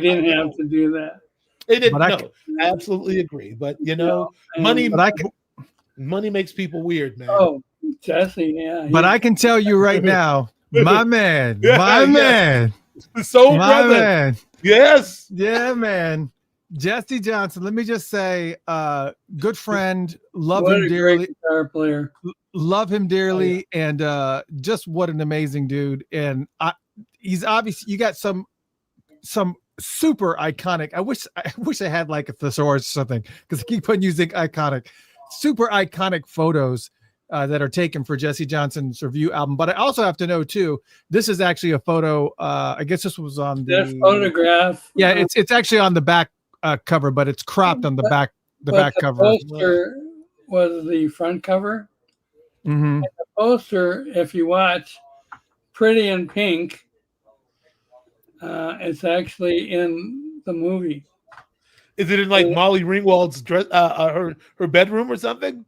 didn't have to do that. They didn't. I absolutely agree. But, you know, money makes people weird, man. Oh, Jesse, yeah. But I can tell you right now, my man, soul brother. Man. Yes. Yeah, man. Jesse Johnson, let me just say, good friend, love him dearly. Great guitar player. Love him dearly, and just what an amazing dude. And he's obviously, you got some super iconic. I wish I had like a thesaurus or something, because I keep on using iconic, super iconic photos that are taken for Jesse Johnson's review album. But I also have to know too, this is actually a photo. I guess this was on the photograph. Yeah, it's actually on the back cover, but it's cropped on the back cover. The poster was the front cover. Mm-hmm. And the poster, if you watch Pretty in Pink, it's actually in the movie. Is it in like Molly Ringwald's dress, her bedroom or something?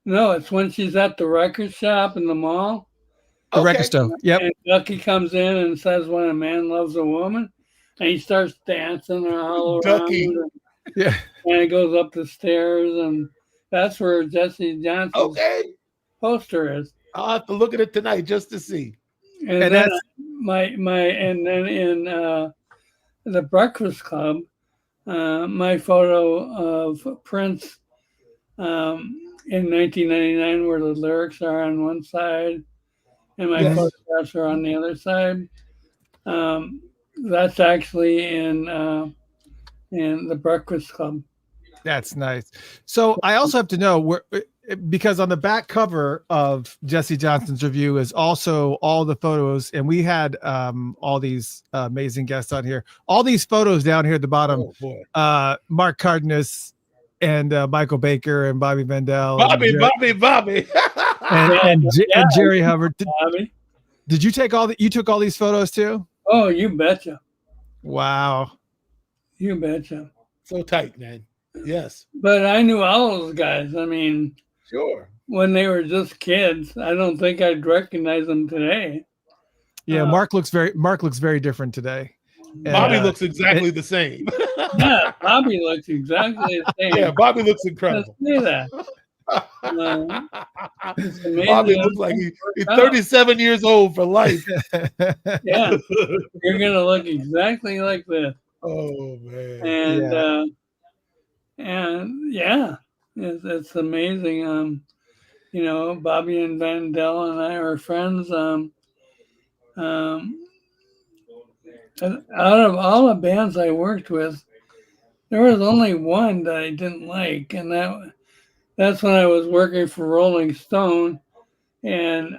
No, it's when she's at the record shop in the mall. The record store. Yep. And Ducky comes in and says, "When a man loves a woman," and he starts dancing all around. Ducky. Yeah. And he goes up the stairs, and that's where Jesse Johnson's poster is. I'll have to look at it tonight just to see. And then that's and then in the Breakfast Club, my photo of Prince in 1999, where the lyrics are on one side and my photographs are on the other side. That's actually in the Breakfast Club. That's nice. So I also have to know, because on the back cover of Jesse Johnson's review is also all the photos, and we had all these amazing guests on here. All these photos down here at the bottom. Oh, boy. Mark Cardenas and Michael Baker and Bobby Mandel. Bobby. and Jerry Hubbard. Did you take you took all these photos too? Oh, you betcha. Wow. You betcha. So tight, man. Yes. But I knew all those guys. I mean, sure. When they were just kids, I don't think I'd recognize them today. Yeah, Mark looks very different today. Bobby looks exactly the same. Yeah, Bobby looks exactly the same. Yeah, Bobby looks incredible. Let's say that. Bobby looks like he's 37 years old for life. Yeah, you're gonna look exactly like this. Oh man! And yeah, it's amazing. You know, Bobby and Vandell and I are friends. Out of all the bands I worked with, there was only one that I didn't like, and that's when I was working for Rolling Stone, and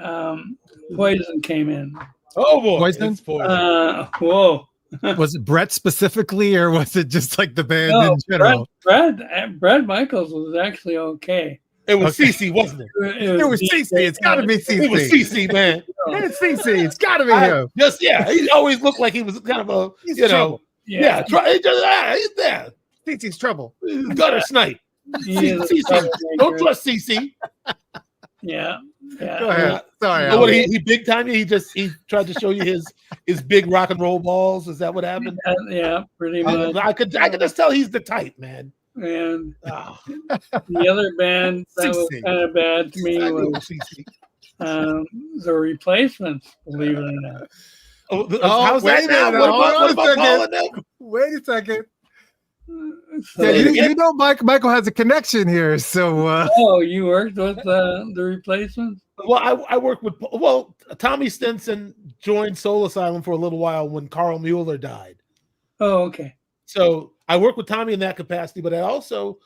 Poison came in. Oh boy, Poison. Whoa. Was it Brett specifically, or was it just like the band in general? Brett Michaels was actually okay. It was CeCe, wasn't it? It was CeCe. It's got to be CeCe. It was CeCe, man. It's CeCe. It's got to be him. He always looked like he was kind of a, he's trouble. He's there. CeCe's trouble. Gutter snipe. CeCe. Don't trust CeCe. Yeah. Go ahead. Sorry. What, he big time you? He tried to show you his big rock and roll balls. Is that what happened? Yeah, pretty much. I could just tell he's the type, man. And the other band that was kind of bad to me was the Replacements, believe it or not. How's that now? What about Paul and them? Wait a second. So, Yeah, you know, Michael has a connection here. So, oh, you worked with the replacements? Well, I worked with. Well, Tommy Stinson joined Soul Asylum for a little while when Carl Mueller died. Oh, okay. So I worked with Tommy in that capacity, but I also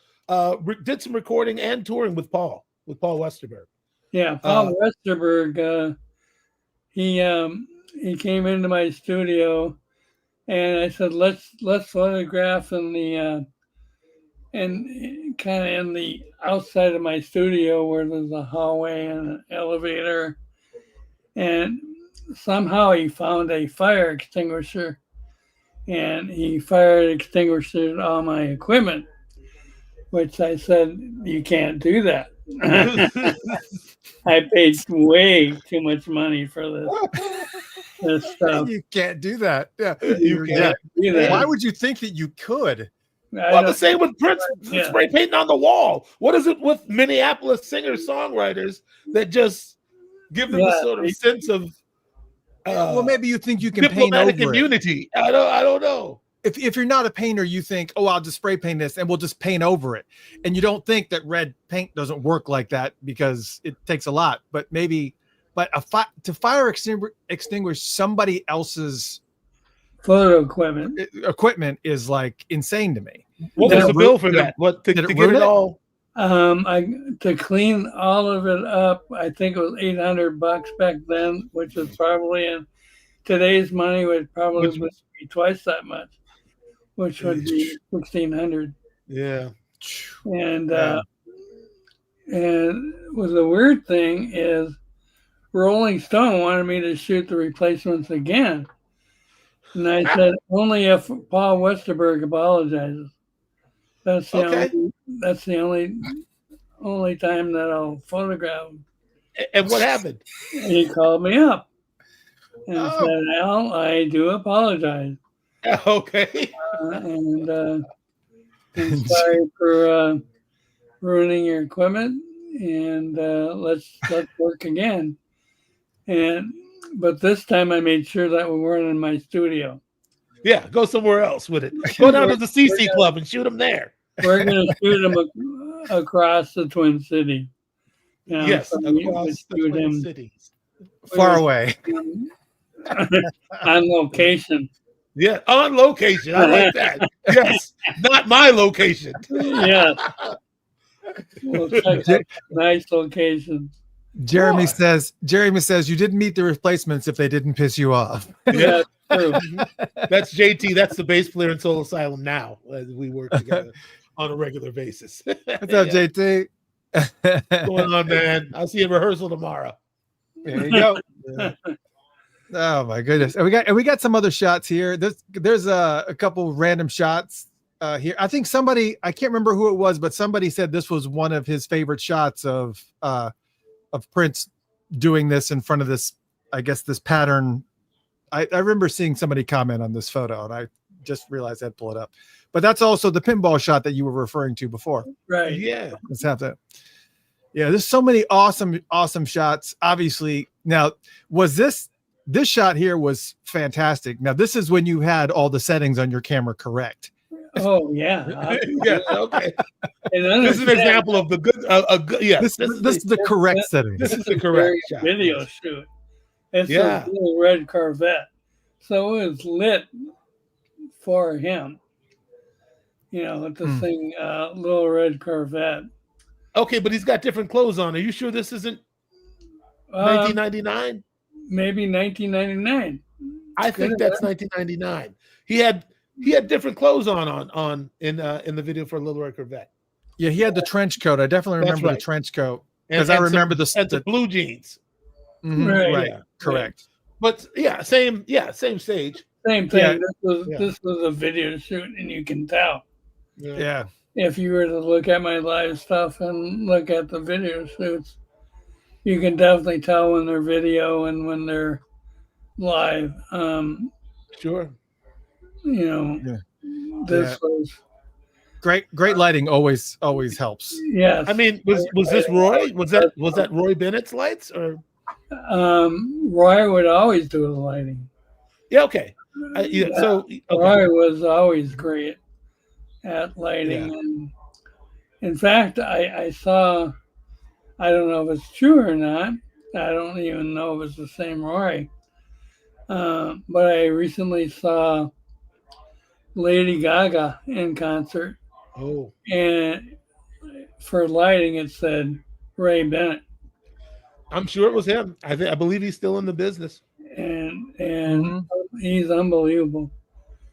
did some recording and touring with Paul Westerberg. Yeah, Paul Westerberg. He came into my studio, and I said, let's photograph in the and kind of in the outside of my studio where there's a hallway and an elevator, and somehow he found a fire extinguisher, and he fire extinguished all my equipment, which I said, you can't do that. I paid way too much money for this stuff. you can't do that. Yeah, You can't do that. Why would you think that you could? Well, the same with Prince spray painting on the wall. What is it with Minneapolis singer-songwriters that just give them a sort of sense of well, maybe you think you can paint diplomatic over immunity. I don't know. If you're not a painter, you think, oh, I'll just spray paint this and we'll just paint over it. And you don't think that red paint doesn't work like that because it takes a lot. But to fire extinguish somebody else's photo equipment is like insane to me. What was the bill for that? What to get it all? To clean all of it up, I think it was $800 back then, which is probably in today's money would probably be twice that much, which would be $1,600. Yeah. And the weird thing is, Rolling Stone wanted me to shoot the replacements again, and I said only if Paul Westerberg apologizes. That's the only time that I'll photograph him. And what happened? He called me up and said, Al, I do apologize. Okay. And I'm sorry for ruining your equipment, and let's work again. But this time I made sure that we weren't in my studio. Yeah, go somewhere else with it. Go down to the CC Club and shoot them there. We're going to shoot him across the Twin Cities. Yes, so across the Twin Cities. Far away. On location. Yeah, on location. I like that. Yes, not my location. Yeah. We'll check nice locations. Jeremy says you didn't meet the replacements if they didn't piss you off. Yeah, true. That's JT. That's the bass player in Soul Asylum now. We work together on a regular basis. What's up, JT? What's going on, man? I'll see you in rehearsal tomorrow. There you go. Yeah. Oh my goodness. And we got some other shots here. There's a couple random shots here. I think I can't remember who it was, but somebody said this was one of his favorite shots of Prince doing this in front of this, I guess, this pattern. I remember seeing somebody comment on this photo, and I just realized I'd pull it up. But that's also the pinball shot that you were referring to before. Right. Yeah. Let's have that. Yeah, there's so many awesome shots. Obviously, now was this shot here was fantastic. Now this is when you had all the settings on your camera correct. Oh yeah. Yeah. Okay. This is an example of the good. Yeah. This is the correct setting. This is the correct shot. Video shoot. It's a little red Corvette, so it was lit for him. You know, with the thing, little red Corvette. Okay, but he's got different clothes on. Are you sure this isn't 1999? Maybe 1999. I think that's 1999. He had different clothes on in the video for Little Red Corvette. Yeah, he had the trench coat. I definitely remember the trench coat because I remember the blue jeans. Mm-hmm, right. Yeah, correct. But same stage. Same thing. Yeah. This was a video shoot, and you can tell. Yeah. If you were to look at my live stuff and look at the video shoots, you can definitely tell when they're video and when they're live. Sure. You know, this was great lighting always helps. Yes. I mean, was this Roy? Was that Roy Bennett's lights or? Roy would always do the lighting. Yeah. Okay. So Roy was always great at lighting, and in fact, I saw. I don't know if it's true or not. I don't even know if it's the same Roy. But I recently saw Lady Gaga in concert. Oh. And for lighting, it said Ray Bennett. I'm sure it was him. I believe he's still in the business. And he's unbelievable.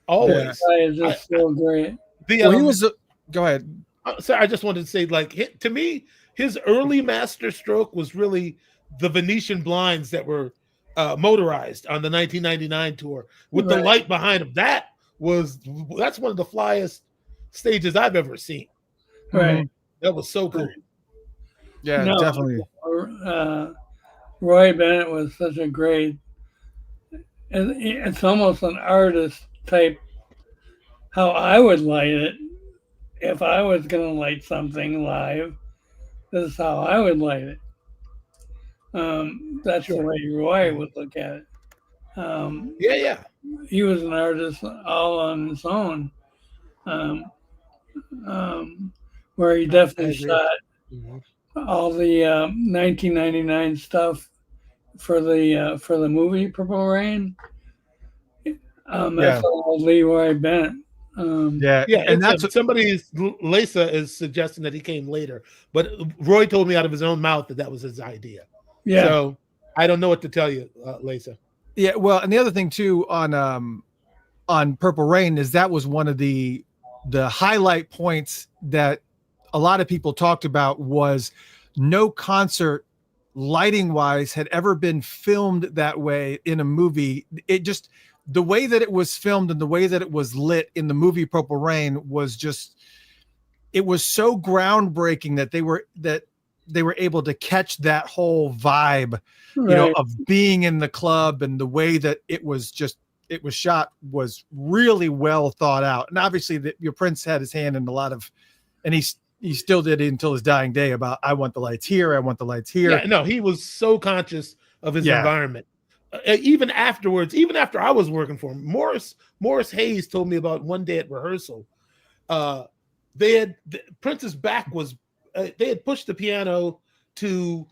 Always. That guy is just so great. He was. Go ahead. So I just wanted to say, like, to me, his early master stroke was really the Venetian blinds that were motorized on the 1999 tour with the light behind him. That's one of the flyest stages I've ever seen. Right. That was so cool. Yeah, definitely. Roy Bennett was such a great. It's almost an artist type. How I would light it if I was going to light something live. This is how I would light it. That's the way Roy would look at it. He was an artist all on his own, where he definitely shot all the 1999 stuff for the movie Purple Rain. That's all Leroy Bennett. And that's what Lisa is suggesting that he came later, but Roy told me out of his own mouth that was his idea. Yeah. So I don't know what to tell you, Lisa. Yeah. Well, and the other thing too on Purple Rain is that was one of the highlight points that a lot of people talked about was no concert lighting wise had ever been filmed that way in a movie. It just, the way that it was filmed and the way that it was lit in the movie Purple Rain was just, it was so groundbreaking that they were able to catch that whole vibe, you know, of being in the club, and the way that it was shot was really well thought out. And obviously your Prince had his hand in a lot of, and he still did it until his dying day about, I want the lights here. I want the lights here. Yeah, no, he was so conscious of his environment. Even afterwards, even after I was working for him, Morris Hayes told me about one day at rehearsal. Prince's back was, they had pushed the piano to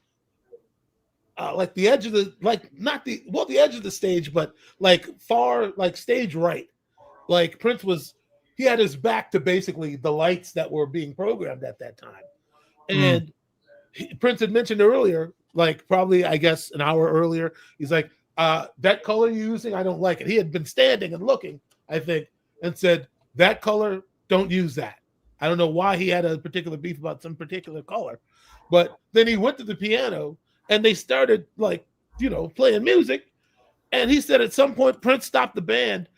like the edge of the, like not the, well, the edge of the stage, but like far, like stage right. Like Prince was, he had his back to basically the lights that were being programmed at that time. And Prince had mentioned earlier, like probably, I guess, an hour earlier, he's like, that color you're using, I don't like it. He had been standing and looking, I think, and said, that color, don't use that. I don't know why he had a particular beef about some particular color. But then he went to the piano and they started, like, you know, playing music. And he said at some point, Prince stopped the band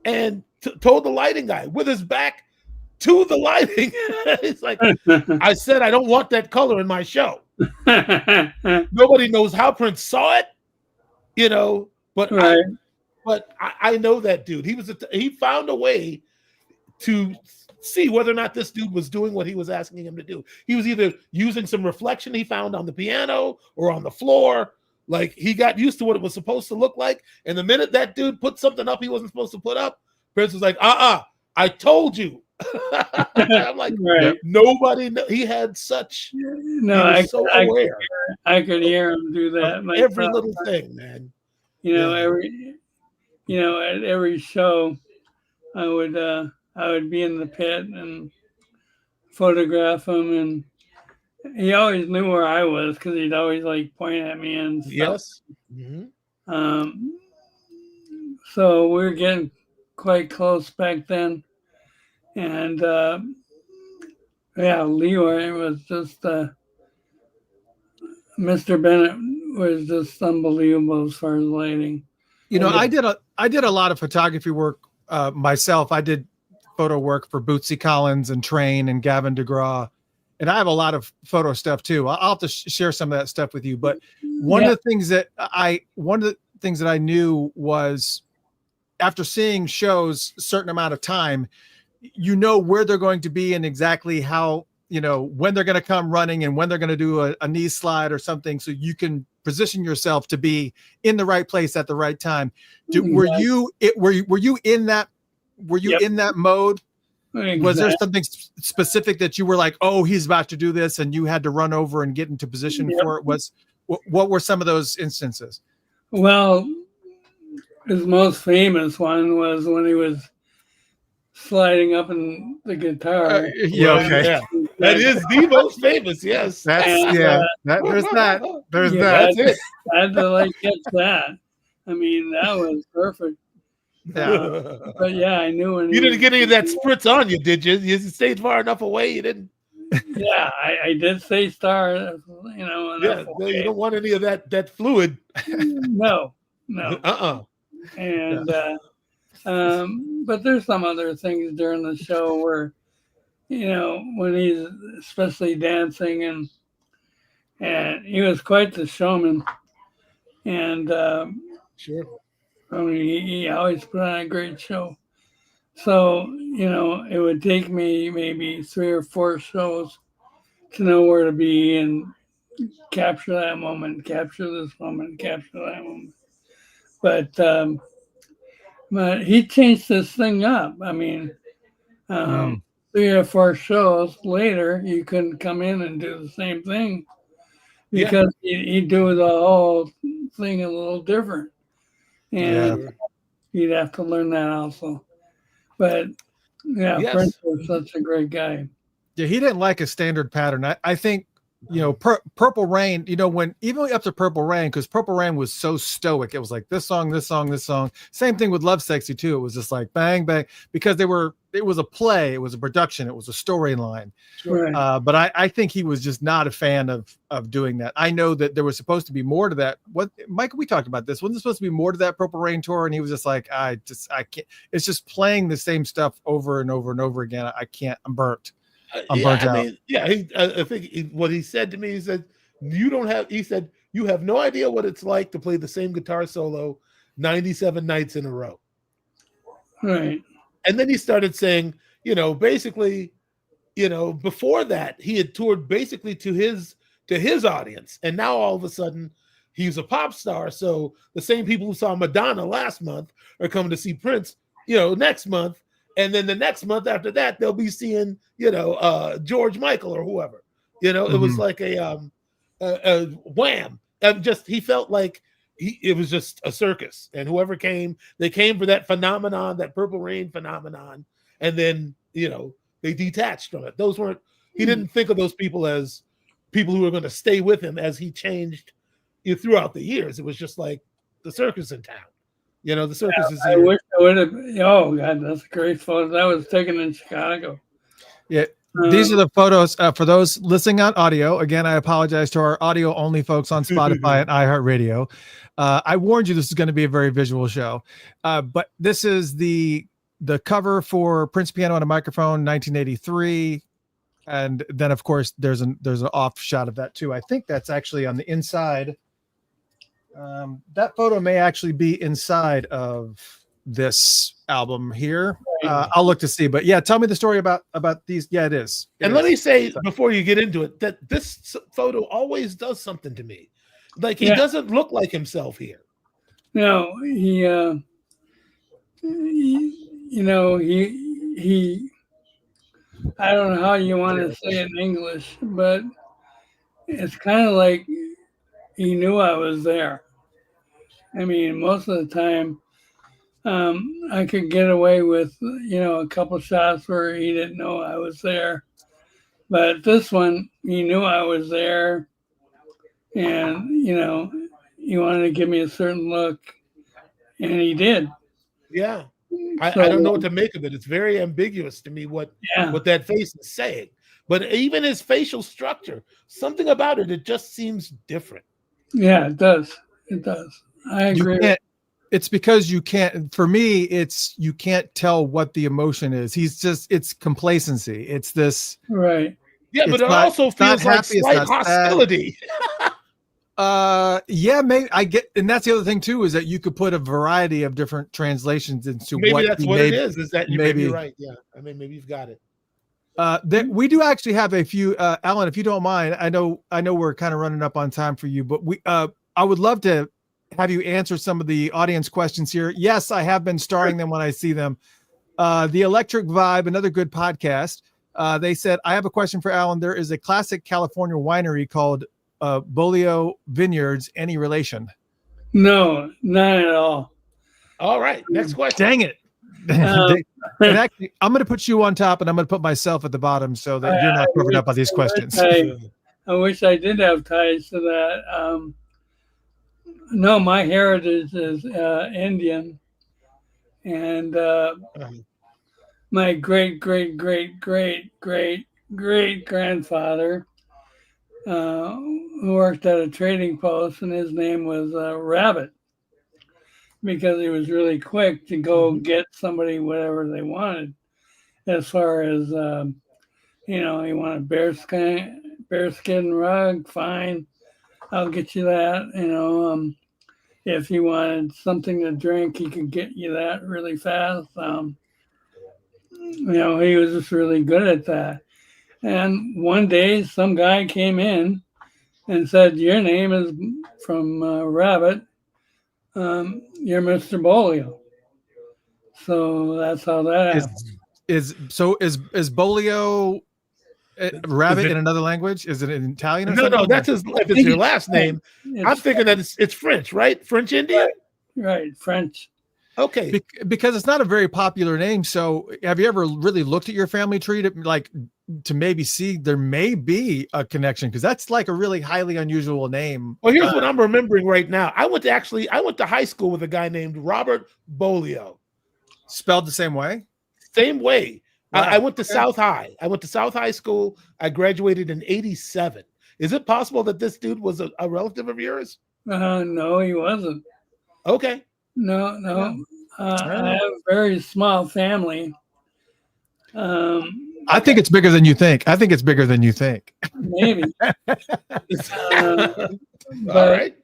and told the lighting guy with his back to the lighting. It's like, I said, I don't want that color in my show. Nobody knows how Prince saw it, you know, but I know that dude. He found a way to see whether or not this dude was doing what he was asking him to do. He was either using some reflection he found on the piano or on the floor. Like, he got used to what it was supposed to look like. And the minute that dude put something up he wasn't supposed to put up, Prince was like, I told you. I'm like, nobody he had such, so aware. I could hear him do that. Every little thing, man. You know, at every show, I would be in the pit and photograph him, and he always knew where I was because he'd always like point at me and stuff. Yes. So we were getting quite close back then, and Leroy was just Mr. Bennett was just unbelievable as far as lighting. You know, I did a lot of photography work myself. I did photo work for Bootsy Collins and Train and Gavin DeGraw, and I have a lot of photo stuff too. I'll have to share some of that stuff with you. But one of the things that I knew was, after seeing shows a certain amount of time, you know where they're going to be and exactly how, you know, when they're going to come running and when they're going to do a knee slide or something, so you can position yourself to be in the right place at the right time. Were you in that in that mode? Exactly. Was there something specific that you were like, oh, he's about to do this, and you had to run over and get into position for it? What were some of those instances? Well, his most famous one was when he was sliding up in the guitar. Okay. Yeah. That is the most famous, yes. There's that. There's that. That's it. I had to catch that. I mean, that was perfect. Yeah. But yeah, I knew when you didn't get any of that spritz on you, did you? You stayed far enough away. You didn't. Yeah, I did say star. You don't want any of that fluid. No. And but there's some other things during the show where, when he's especially dancing and he was quite the showman, and sure. I mean, he always put on a great show. So, it would take me maybe 3 or 4 shows to know where to be and capture that moment, capture this moment, capture that moment. But he changed this thing up. I mean, 3 or 4 shows later, you couldn't come in and do the same thing because he'd do the whole thing a little different. And you'd have to learn that also. But Prince was such a great guy. Yeah, he didn't like a standard pattern. I think, Purple Rain, when even up to Purple Rain, because Purple Rain was so stoic, it was like this song, this song, this song. Same thing with Love Sexy too. It was just like bang, bang, because it was a play, it was a production, it was a storyline. Right. But I think he was just not a fan of doing that. I know that there was supposed to be more to that. Michael, we talked about this. Wasn't there supposed to be more to that Purple Rain tour? And he was just like, I can't. It's just playing the same stuff over and over and over again. I can't. I'm burnt. I'm burnt out. I think what he said to me, he said, you have no idea what it's like to play the same guitar solo 97 nights in a row. Right. And then he started saying, basically, before that, he had toured basically to his audience. And now all of a sudden he's a pop star. So the same people who saw Madonna last month are coming to see Prince, next month. And then the next month after that, they'll be seeing, George Michael or whoever. It was like a wham. He felt like it was just a circus. And whoever came, they came for that phenomenon, that Purple Rain phenomenon. And then, they detached from it. He didn't think of those people as people who were going to stay with him as he changed throughout the years. It was just like the circus in town. The circus is here. I wish I would have. Oh, God, that's a great photo. That was taken in Chicago. Yeah. These are the photos for those listening on audio. Again, I apologize to our audio only folks on Spotify and iHeartRadio. I warned you this is going to be a very visual show. But this is the cover for Prince Piano on a Microphone, 1983. And then, of course, there's an off shot of that, too. I think that's actually on the inside. That photo may actually be inside of this album here. I'll look to see, but tell me the story about these. Yeah, it is. Let me say before you get into it that this photo always does something to me. Like he doesn't look like himself here. No, he I don't know how you want to say it in English, but it's kind of like he knew I was there. I mean, most of the time, I could get away with, a couple shots where he didn't know I was there. But this one, he knew I was there. And, he wanted to give me a certain look. And he did. Yeah. I don't know what to make of it. It's very ambiguous to me what that face is saying. But even his facial structure, something about it just seems different. Yeah, it does. It does. I agree. It's because you can't, for me, you can't tell what the emotion is. It's complacency. It's this. Right. Yeah, but it also feels like slight hostility. Maybe I get, and that's the other thing too, is that you could put a variety of different translations into maybe that's what it is that you may be right. Yeah. I mean, maybe you've got it. We do actually have a few, Alan, if you don't mind, I know we're kind of running up on time for you, but I would love to have you answer some of the audience questions here. Yes, I have been starring them when I see them. The Electric Vibe, another good podcast. They said, I have a question for Allen. There is a classic California winery called Beaulieu Vineyards. Any relation? No, not at all. All right. Next question. Dang it. And actually, I'm going to put you on top and I'm going to put myself at the bottom so that you're not covered up by these questions. I wish I did have ties to that. No, my heritage is Indian. And my great grandfather who worked at a trading post, and his name was Rabbit, because he was really quick to go get somebody whatever they wanted. As far as you want a bearskin rug, fine, I'll get you that. If you wanted something to drink, he could get you that really fast. He was just really good at that. And one day, some guy came in and said, "Your name is from Rabbit. You're Mr. Beaulieu." So that's how that happened. Is Beaulieu rabbit in another language? Is it in Italian or something? No, that's if it's your last name. I'm thinking that it's French, right? French Indian? Right, French. Okay. Because it's not a very popular name. So have you ever really looked at your family tree to maybe see there may be a connection? Because that's like a really highly unusual name. Well, here's what I'm remembering right now. I went to high school with a guy named Robert Beaulieu. Spelled the same way? Same way. Wow. I went to South High. I went to South High School. I graduated in 1987. Is it possible that this dude was a relative of yours? No, he wasn't. Okay. No. I have a very small family. I think it's bigger than you think. Maybe. All right.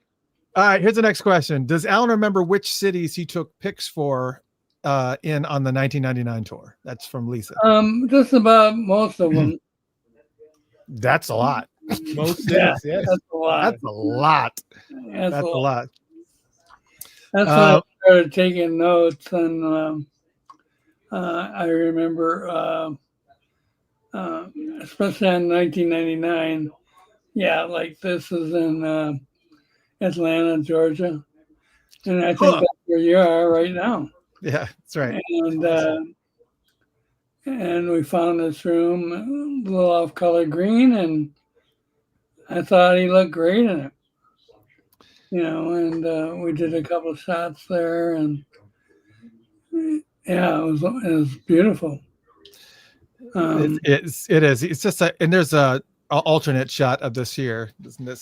Here's the next question. Does Allen remember which cities he took pics for on the 1999 tour? That's from Lisa. Just about most of them. That's a lot. Most cities, yes. That's a lot. That's a lot. That's a lot. That's when I started taking notes, and I remember, especially in 1999. Yeah, like this is in Atlanta, Georgia, and I think that's where you are right now. Yeah, that's right. And we found this room, a little off color green, and I thought he looked great in it. And we did a couple of shots there, and yeah, it was beautiful. It is. It's just and there's a alternate shot of this here. It's the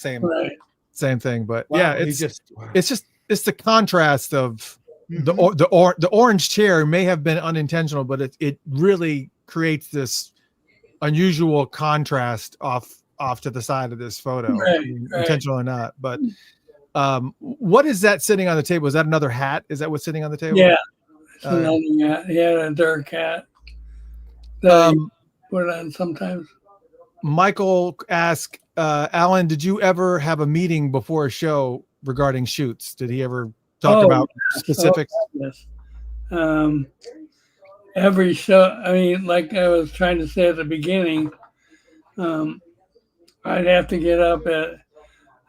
same thing, but yeah, it's the contrast of the orange chair may have been unintentional, but it really creates this unusual contrast off to the side of this photo, intentional or not. But what is that sitting on the table? Is that another hat? Is that what's sitting on the table? Yeah, another hat. He had a dark hat that he put on sometimes. Michael asked, Allen, did you ever have a meeting before a show regarding shoots? Did he ever talk about specifics? Yes. Every show, I mean, like I was trying to say at the beginning, I'd have to get up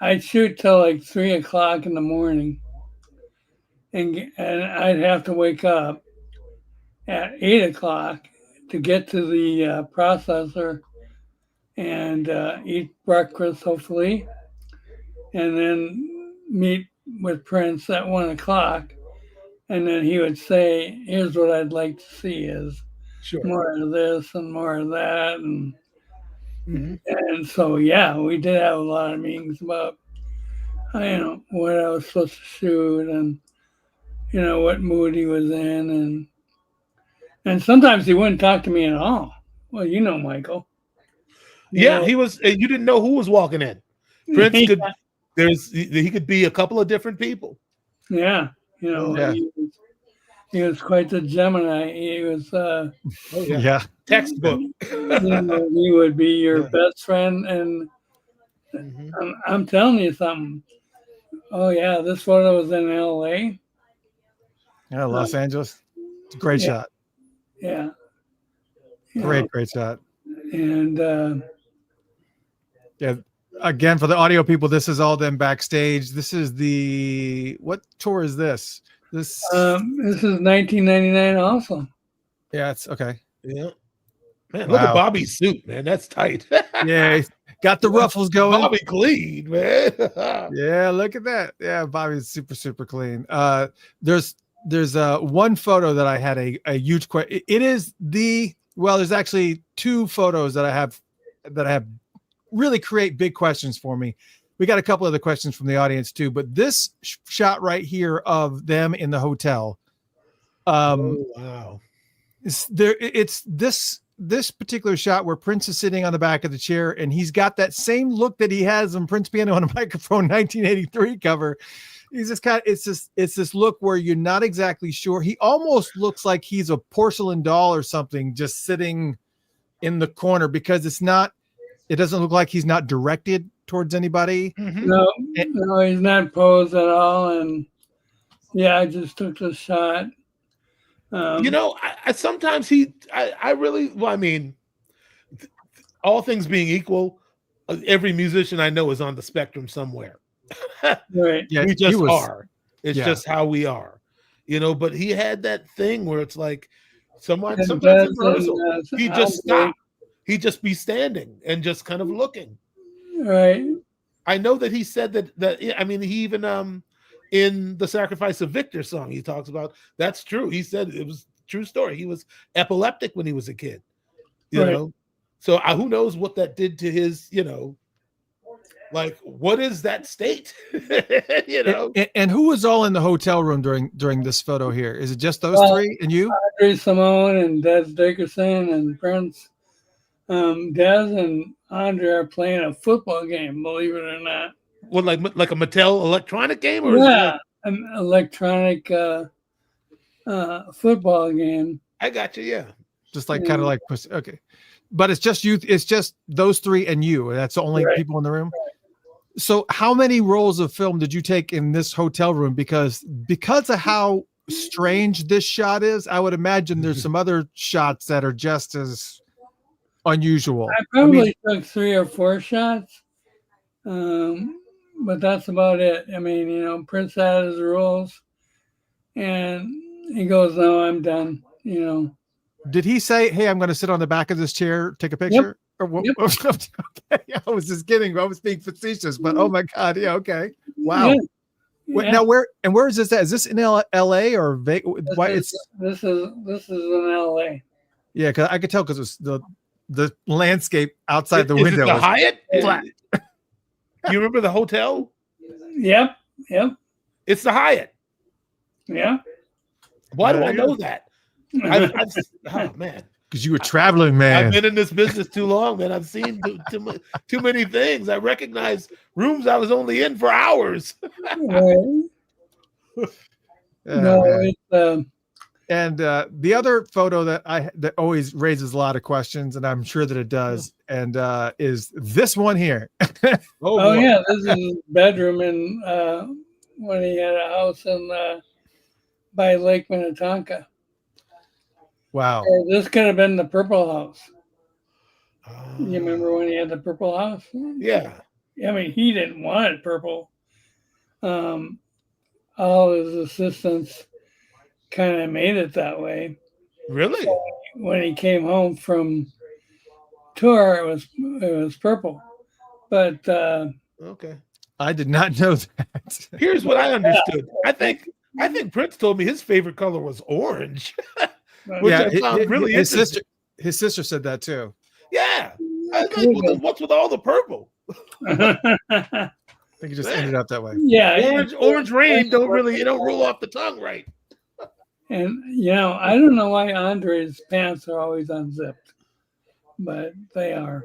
I'd shoot till like 3 o'clock in the morning, and I'd have to wake up at 8 o'clock to get to the processor and eat breakfast, hopefully, and then meet with Prince at 1 o'clock. And then he would say, "Here's what I'd like to see is more of this and more of that." And so, yeah, we did have a lot of meetings about, what I was supposed to shoot and, what mood he was in. And sometimes he wouldn't talk to me at all. Well, Michael. He was, you didn't know who was walking in. Prince he could be a couple of different people. Yeah. He was quite the Gemini. He was textbook. He would be your best friend, and I'm telling you something. Oh yeah, this photo was in L.A. Yeah, Los Angeles. It's a great shot. Yeah. Great shot. And yeah. Again, for the audio people, this is all them backstage. This is what tour is this? This is 1999 also. Yeah, it's okay. Yeah. Man, look at Bobby's suit, man. That's tight. Yeah, he's got the ruffles going. Bobby clean, man. Yeah, look at that. Yeah, Bobby's super clean. There's one photo that I had a huge question. It is there's actually two photos that I have really create big questions for me. We got a couple of the questions from the audience too, but this shot right here of them in the hotel. Wow. It's this particular shot where Prince is sitting on the back of the chair and he's got that same look that he has on Prince Piano on a Microphone 1983 cover. He's just it's this look where you're not exactly sure. He almost looks like he's a porcelain doll or something just sitting in the corner because it doesn't look like he's not directed towards anybody. Mm-hmm. No, he's not posed at all. And yeah, I just took the shot. I sometimes all things being equal, every musician I know is on the spectrum somewhere. Right. Yeah, we just are. It's just how we are, but he had that thing where it's like sometimes in rehearsal, he'd just stop. He'd just be standing and just kind of looking. Right. I know that he said that he even in the Sacrifice of Victor song, he talks about that's true. He said it was a true story. He was epileptic when he was a kid, you know. So who knows what that did to his, like what is that state, And who was all in the hotel room during this photo here? Is it just those three and you? Andre Simone and Des Dickerson and Prince. Des and Andre are playing a football game, believe it or not. Well, like a Mattel electronic game, or an electronic football game. I got you. Yeah, just like kind of like okay, but it's just you. It's just those three and you. That's the only people in the room. Right. So, how many rolls of film did you take in this hotel room? Because of how strange this shot is, I would imagine there's some other shots that are just as unusual. I probably took 3 or 4 shots, but that's about it. I mean, Prince had his rules, and he goes, "No, I'm done." Did he say, "Hey, I'm going to sit on the back of this chair, take a picture"? Yep. Or what? Yep. Okay. I was just kidding. I was being facetious, but oh my God, yeah, okay, wow. Yeah. Wait, now where is this at? Is this in L.A. or Vegas? This is in L.A. Yeah, because I could tell because it was the landscape outside the window. Is it the Hyatt? Flat. You remember the hotel? Yep. It's the Hyatt. Yeah. Why do I know that? Oh man, because you were traveling, man. I've been in this business too long, man. I've seen too many things. I recognize rooms I was only in for hours. And the other photo that always raises a lot of questions, and I'm sure that it does, and is this one here. Oh yeah, this is his bedroom in when he had a house in by Lake Minnetonka. Wow. This could have been the Purple House. You remember when he had the Purple House? Yeah. I mean, he didn't want it purple. All his assistants kind of made it that way. Really? So when he came home from tour, it was purple. But okay, I did not know that. Here's what I understood. I think Prince told me his favorite color was orange, which I found really interesting. His sister said that too. Yeah, I was like, well, what's with all the purple? I think it just ended up that way. Yeah, orange rain don't roll off the tongue right. And I don't know why Andre's pants are always unzipped, but they are.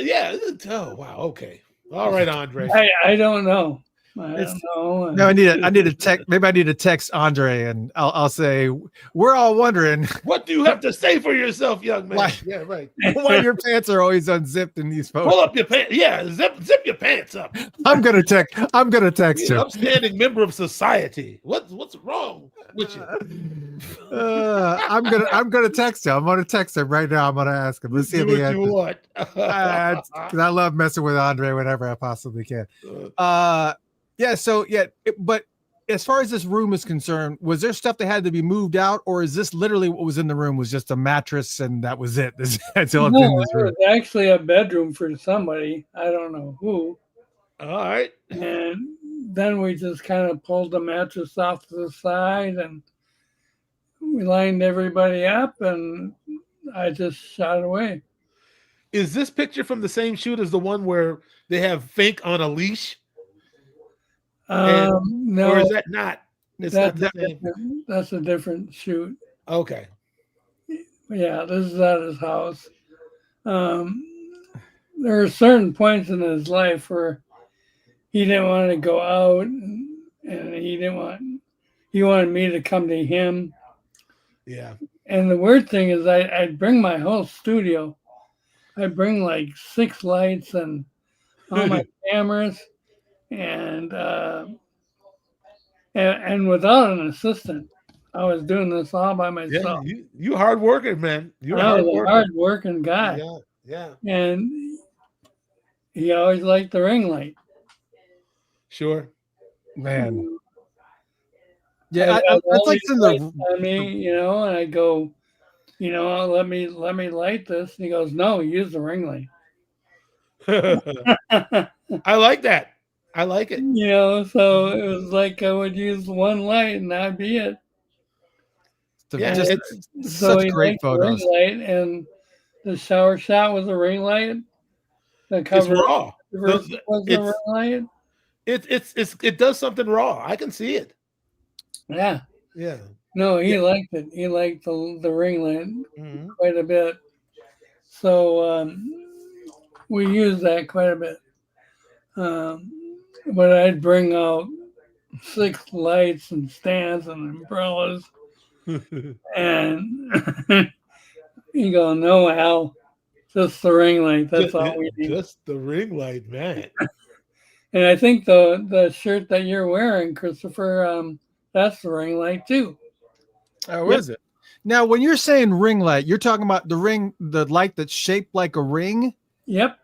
Yeah. Oh wow. Okay. All right, Andre. I don't know. I don't know. No, I need to text. Maybe I need to text Andre, and I'll say, we're all wondering, what do you have to say for yourself, young man? Yeah, right. Why your pants are always unzipped in these photos? Pull up your pants. Yeah, zip your pants up. I'm gonna text him. Upstanding member of society. What's wrong with you? I'm gonna text him. I'm gonna text him right now. I'm gonna ask him. Let's see if he answers. Because I love messing with Andre whenever I possibly can. But as far as this room is concerned, was there stuff that had to be moved out, or is this literally what was in the room was just a mattress and that was it? That's all no, in this room. It was actually a bedroom for somebody. I don't know who. All right. And then we just kind of pulled the mattress off to the side and we lined everybody up and I just shot away. Is this picture from the same shoot as the one where they have Fink on a leash? No, or is that not? Not the same. That's a different shoot. Okay. Yeah, this is at his house. There are certain points in his life where he didn't want to go out, and he wanted me to come to him. Yeah. And the weird thing is, I'd bring my whole studio. I'd bring like 6 lights and all my cameras. And without an assistant, I was doing this all by myself. Yeah, you hard working, man. You're a hard working guy. Yeah. And he always liked the ring light. Sure, man. Yeah, it's like in the. I mean, and I go, let me light this. And he goes, no, use the ring light. I like that. I like it. So it was like I would use one light and that'd be it. Yeah, it's such great photos. The ring light, and the shower shot was a ring light. The cover raw. Was a ring light. It does something raw. I can see it. Yeah. Yeah. No, he liked it. He liked the ring light quite a bit. So we used that quite a bit. But I'd bring out 6 lights and stands and umbrellas. And you go, no, Al, just the ring light. That's all we need. Just the ring light, man. And I think the shirt that you're wearing, Christopher, that's the ring light too. Oh, is it? Now, when you're saying ring light, you're talking about the light that's shaped like a ring? Yep.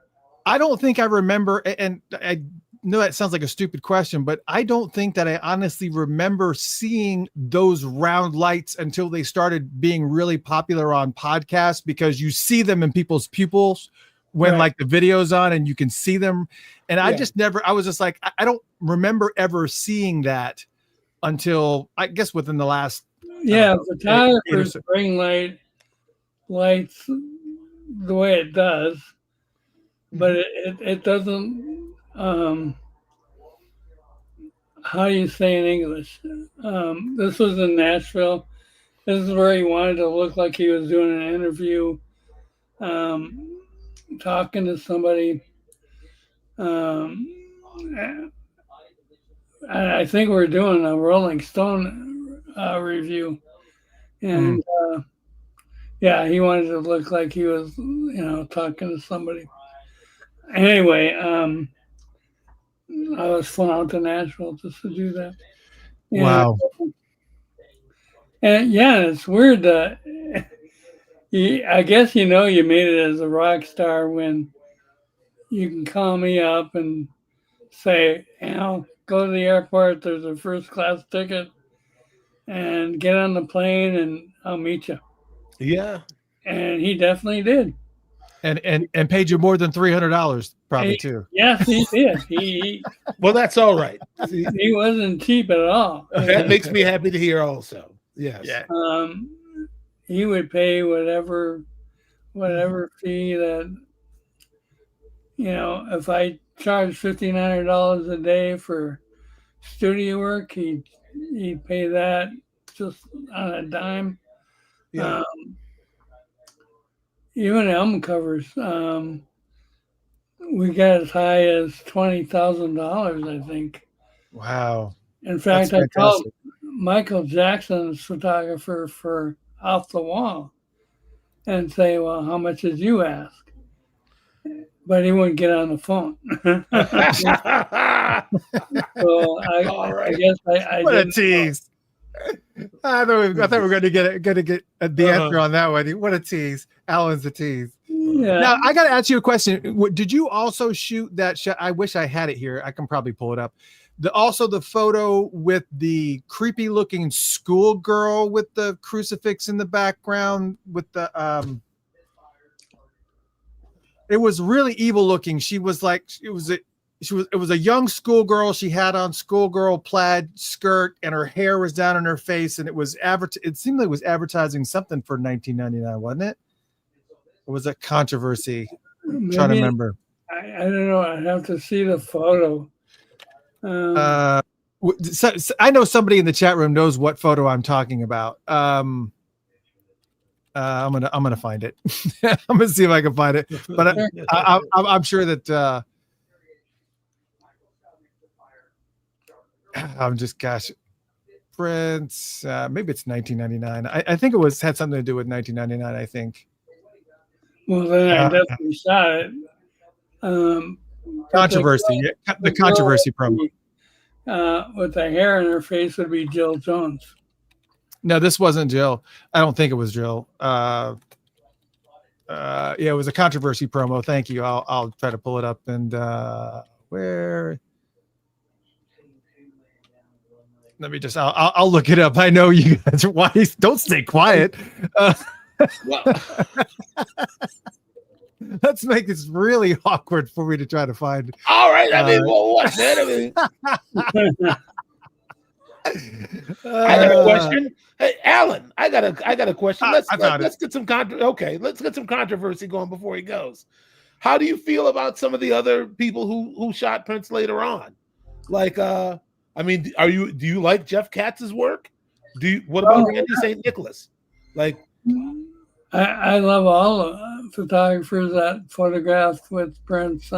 I don't think I remember, and I know that sounds like a stupid question, but I don't think that I honestly remember seeing those round lights until they started being really popular on podcasts, because you see them in people's pupils when like the video's on and you can see them. And I was just like, I don't remember ever seeing that until I guess within the last. Yeah, photographer's ring lights the way it does, but it doesn't. How do you say in English? This was in Nashville. This is where he wanted to look like he was doing an interview, talking to somebody. I think we're doing a Rolling Stone review, and he wanted to look like he was, talking to somebody. Anyway, I was flown out to Nashville just to do that. And, wow. And it's weird. I guess you made it as a rock star when you can call me up and say, go to the airport. There's a first class ticket, and get on the plane, and I'll meet you. Yeah. And he definitely did. And paid you more than $300 probably too. Yes, he did. Well, that's all right. He wasn't cheap at all. That makes me happy to hear also. Yes. Yeah. He would pay whatever fee that, if I charged $1,500 a day for studio work, he'd pay that just on a dime. Yeah. Even album covers, we got as high as $20,000, I think, Wow. In fact, I called Michael Jackson's photographer for Off the Wall and say, well, how much did you ask? But he wouldn't get on the phone. So I guess I what a tease. I thought we were going to get the answer on that one. What a tease. Allen's a tease. Yeah. Now, I got to ask you a question. Did you also shoot that shot? I wish I had it here. I can probably pull it up. Also the photo with the creepy looking schoolgirl with the crucifix in the background with the it was really evil looking. She was like, it was a young schoolgirl. She had on schoolgirl plaid skirt and her hair was down on her face. And it seemed like it was advertising something for 1999, wasn't it? Or was it controversy? I'm trying to remember. I don't know. I'd have to see the photo. So I know somebody in the chat room knows what photo I'm talking about. I'm gonna find it. I'm gonna see if I can find it. But I'm sure that I'm just Prince. Maybe it's 1999. I think it had something to do with 1999. I think. Well, then I definitely saw it. Controversy. The controversy promo. With the hair in her face would be Jill Jones. No, this wasn't Jill. I don't think it was Jill. Yeah, it was a controversy promo. Thank you. I'll try to pull it up and where. Let me just. I'll look it up. I know you guys. Why don't stay quiet? Well, let's make this really awkward for me to try to find. All right. I mean, well, what's that? I mean, I got a question. Hey, Allen, I got a question. Let's get some let's get some controversy going before he goes. How do you feel about some of the other people who shot Prince later on? Like, I mean, do you like Jeff Katz's work? What about Randy St. Nicholas? Like, I love all the photographers that photographed with Prince.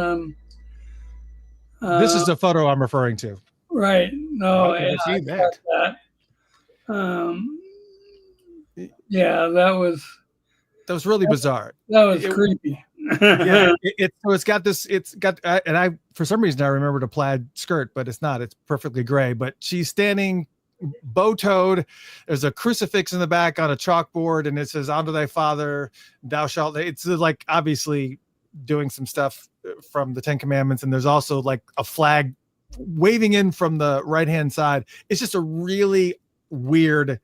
This is the photo I'm referring to. Right. No, I've seen that. Yeah, that was really bizarre. That was creepy. Yeah, it's got and I for some reason I remembered a plaid skirt, but it's not. It's perfectly gray. But she's standing bow-toed. There's a crucifix in the back on a chalkboard, and it says, "Honor thy father, thou shalt." It's like obviously doing some stuff from the Ten Commandments, and there's also like a flag waving in from the right-hand side. It's just a really weird.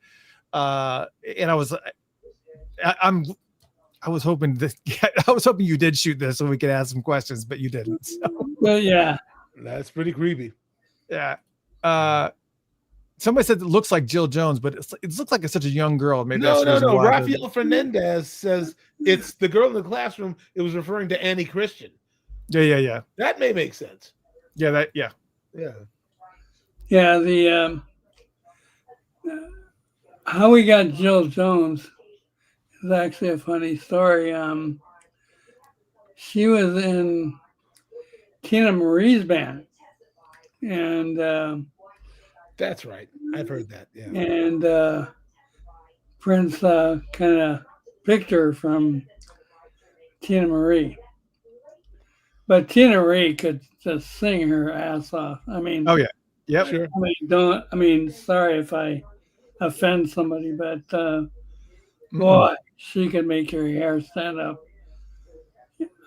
And I was hoping you did shoot this so we could ask some questions, but you didn't. So. But yeah, that's pretty creepy. Yeah. Somebody said it looks like Jill Jones, but it looks like it's such a young girl. Maybe no. Rafael Fernandez says it's the girl in the classroom. It was referring to Annie Christian. Yeah. That may make sense. Yeah. Yeah. The how we got Jill Jones is actually a funny story. She was in Tina Marie's band, and that's right. I've heard that. Yeah. And Prince kind of picked her from Tina Marie, but Tina Marie could just sing her ass off. I mean, oh yeah, yep, sure. I mean, sorry if I offend somebody, but boy, she could make your hair stand up.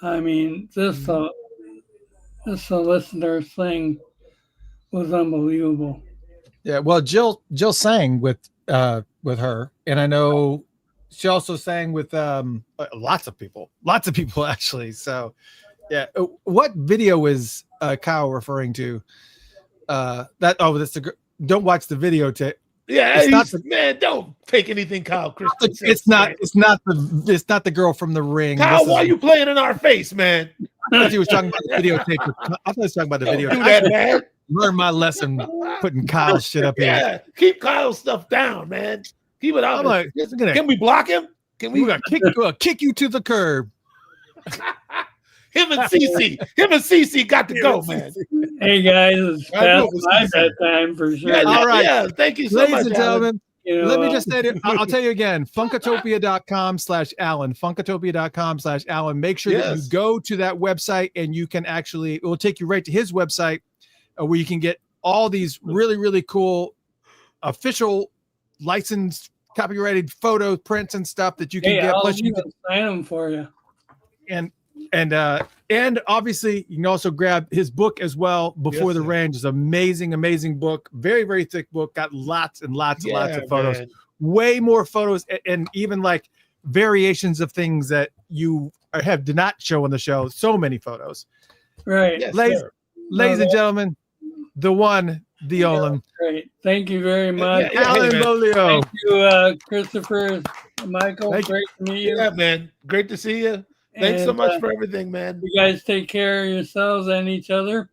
I mean, this listener thing was unbelievable. Yeah, well, Jill sang with her, and I know she also sang with lots of people actually. So, yeah, what video is Kyle referring to? That's the don't watch the videotape. Yeah, man, don't take anything Kyle Christian says. It's not the girl from The Ring. Kyle, why are you playing in our face, man? I thought he was talking about the videotape. I thought he was talking about the video. Do that, man. Learn my lesson putting Kyle's shit up here. Yeah, keep Kyle's stuff down, man. Keep it out. Can we block him? Can we kick you to the curb? Him and CC got to go, man. Hey guys, it's past my bedtime for sure. Yeah, all right. Yeah, thank you so Ladies much, and gentlemen. Let me just say it. I'll tell you again, funkatopia.com/Allen, funkatopia.com/Allen. Make sure that you go to that website and you can actually, it will take you right to his website where you can get all these really, really cool official licensed copyrighted photos, prints and stuff that you can get. Plus you can sign them for you. And obviously you can also grab his book as well. Before the Range is amazing book, very, very thick book, got lots and lots of photos, way more photos, and even like variations of things that you did not show on the show. So many photos, right? Yes, ladies and gentlemen, the one, the only. Great, thank you very much, Allen Beaulieu. Thank you, Christopher, Michael. Great to meet you. Yeah, man, great to see you. Thanks so much for everything, man. You guys take care of yourselves and each other.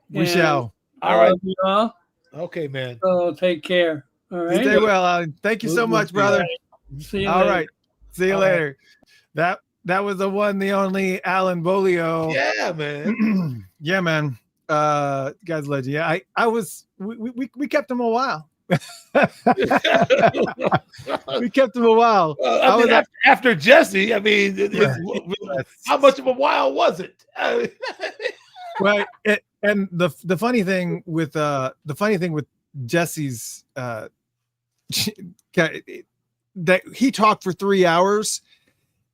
We shall. All right. You all. Okay, man. So take care. All right. Stay well, Allen. Thank you so much, brother. Right. See you all later. Right. See you later. That was the one, the only Allen Beaulieu. Yeah, man. Yeah, man. Guy's legend. Yeah, we kept him a while. We kept him a while. I mean, after Jesse, I mean, how much of a while was it? Right. And the funny thing with Jesse's that he talked for 3 hours,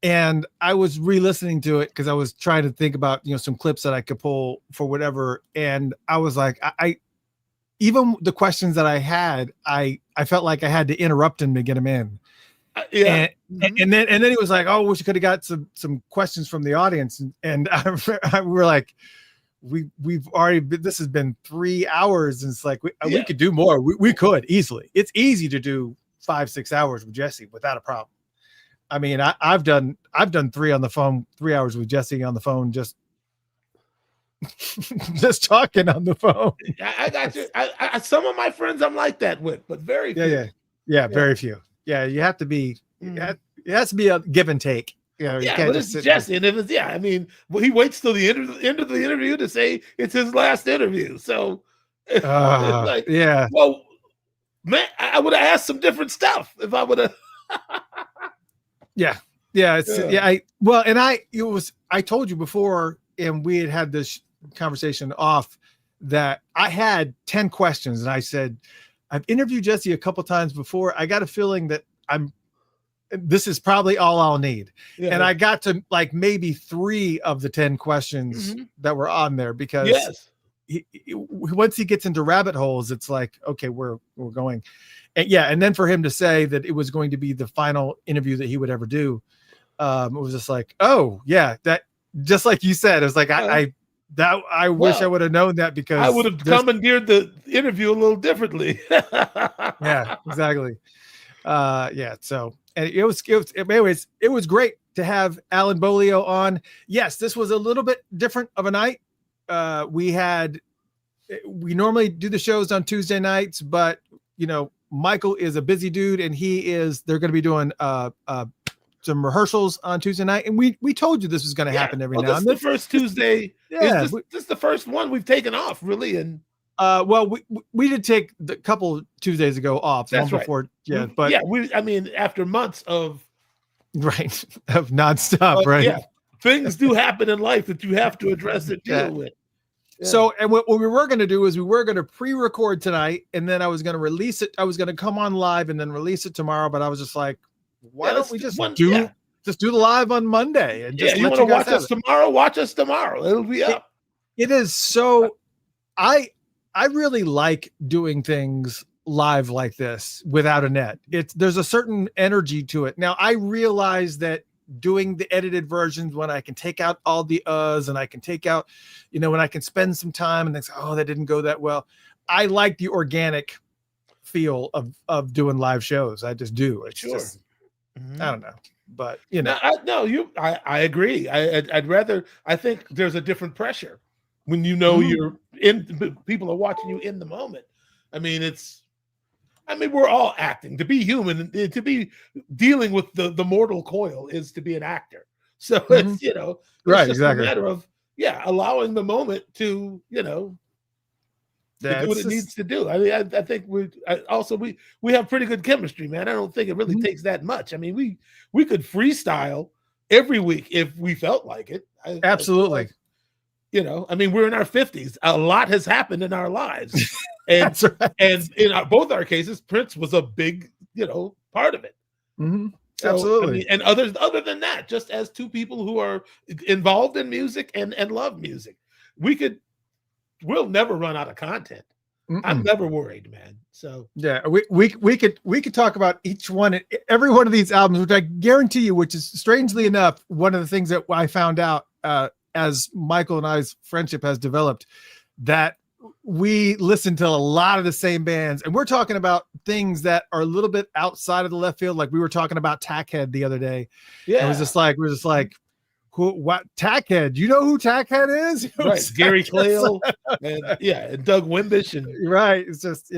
and I was re-listening to it because I was trying to think about some clips that I could pull for whatever, and I was like, I even the questions that I had, I felt like I had to interrupt him to get him in. And then he was like, "Oh, wish you could have got some questions from the audience." And we're like, we've already this has been 3 hours, and it's like we could do more. We could easily. It's easy to do 5-6 hours with Jesse without a problem. I mean, I've done 3 on the phone, 3 hours with Jesse on the phone, just talking on the phone. I got you. I some of my friends I'm like that with, but very few. Yeah, very few. Yeah, you have to be. It has to be a give and take. You can't but it's Jesse, and if it's I mean, he waits till the end of the interview to say it's his last interview. So, it's like, well, man, I would have asked some different stuff if I would have. I told you before, and we had this conversation off, that I had 10 questions, and I said, I've interviewed Jesse a couple times before. I got a feeling that this is probably all I'll need. And I got to like maybe 3 of the 10 questions that were on there, because once he gets into rabbit holes, it's like, okay, we're going. And then for him to say that it was going to be the final interview that he would ever do, it was just like, oh yeah, that just like you said, it was like, I wish I would have known that, because I would have commandeered the interview a little differently. Yeah, exactly. So, and it was great to have Allen Beaulieu on. Yes, this was a little bit different of a night. We normally do the shows on Tuesday nights, but Michael is a busy dude, and they're going to be doing some rehearsals on Tuesday night, and we told you this was going to happen every now and then. The first Tuesday. This is the first one we've taken off, really, and we did take the couple Tuesdays ago off. That's one right. Before, after months of nonstop, right? Yeah, things do happen in life that you have to address and deal with. Yeah. So, and what we were going to do is we were going to pre-record tonight, and then I was going to release it. I was going to come on live and then release it tomorrow, but I was just like, why don't we just do the live on Monday? And just you want to watch us tomorrow? Watch us tomorrow. It'll be up. It is so. I really like doing things live like this without a net. There's a certain energy to it. Now I realize that doing the edited versions, when I can take out all the and I can take out, when I can spend some time and think, oh, that didn't go that well. I like the organic feel of doing live shows. I just do. It's just, I don't know, but I agree. I think there's a different pressure when you're people are watching you in the moment. I mean, we're all acting. To be human, to be dealing with the mortal coil is to be an actor. So it's, you know, it's right, just exactly. a matter of, allowing the moment to, you know, to do what it needs to do. I mean, I think we have pretty good chemistry, man. I don't think it really takes that much. I mean, we could freestyle every week if we felt like it. Absolutely. You know, I mean, we're in our 50s. A lot has happened in our lives. And That's right. and in both our cases, Prince was a big, part of it. Mm-hmm. So, Absolutely. I mean, and other than that, just as two people who are involved in music and love music, we'll never run out of content. I'm never worried, man. So yeah, we could talk about every one of these albums, which I guarantee you, which is strangely enough, one of the things that I found out as Michael and I's friendship has developed, that we listen to a lot of the same bands, and we're talking about things that are a little bit outside of the left field. Like we were talking about Tackhead the other day. Yeah, we're just like, what Tackhead? You know who Tackhead is? Right, Gary Clayle, and Doug Wimbish, and right. It's just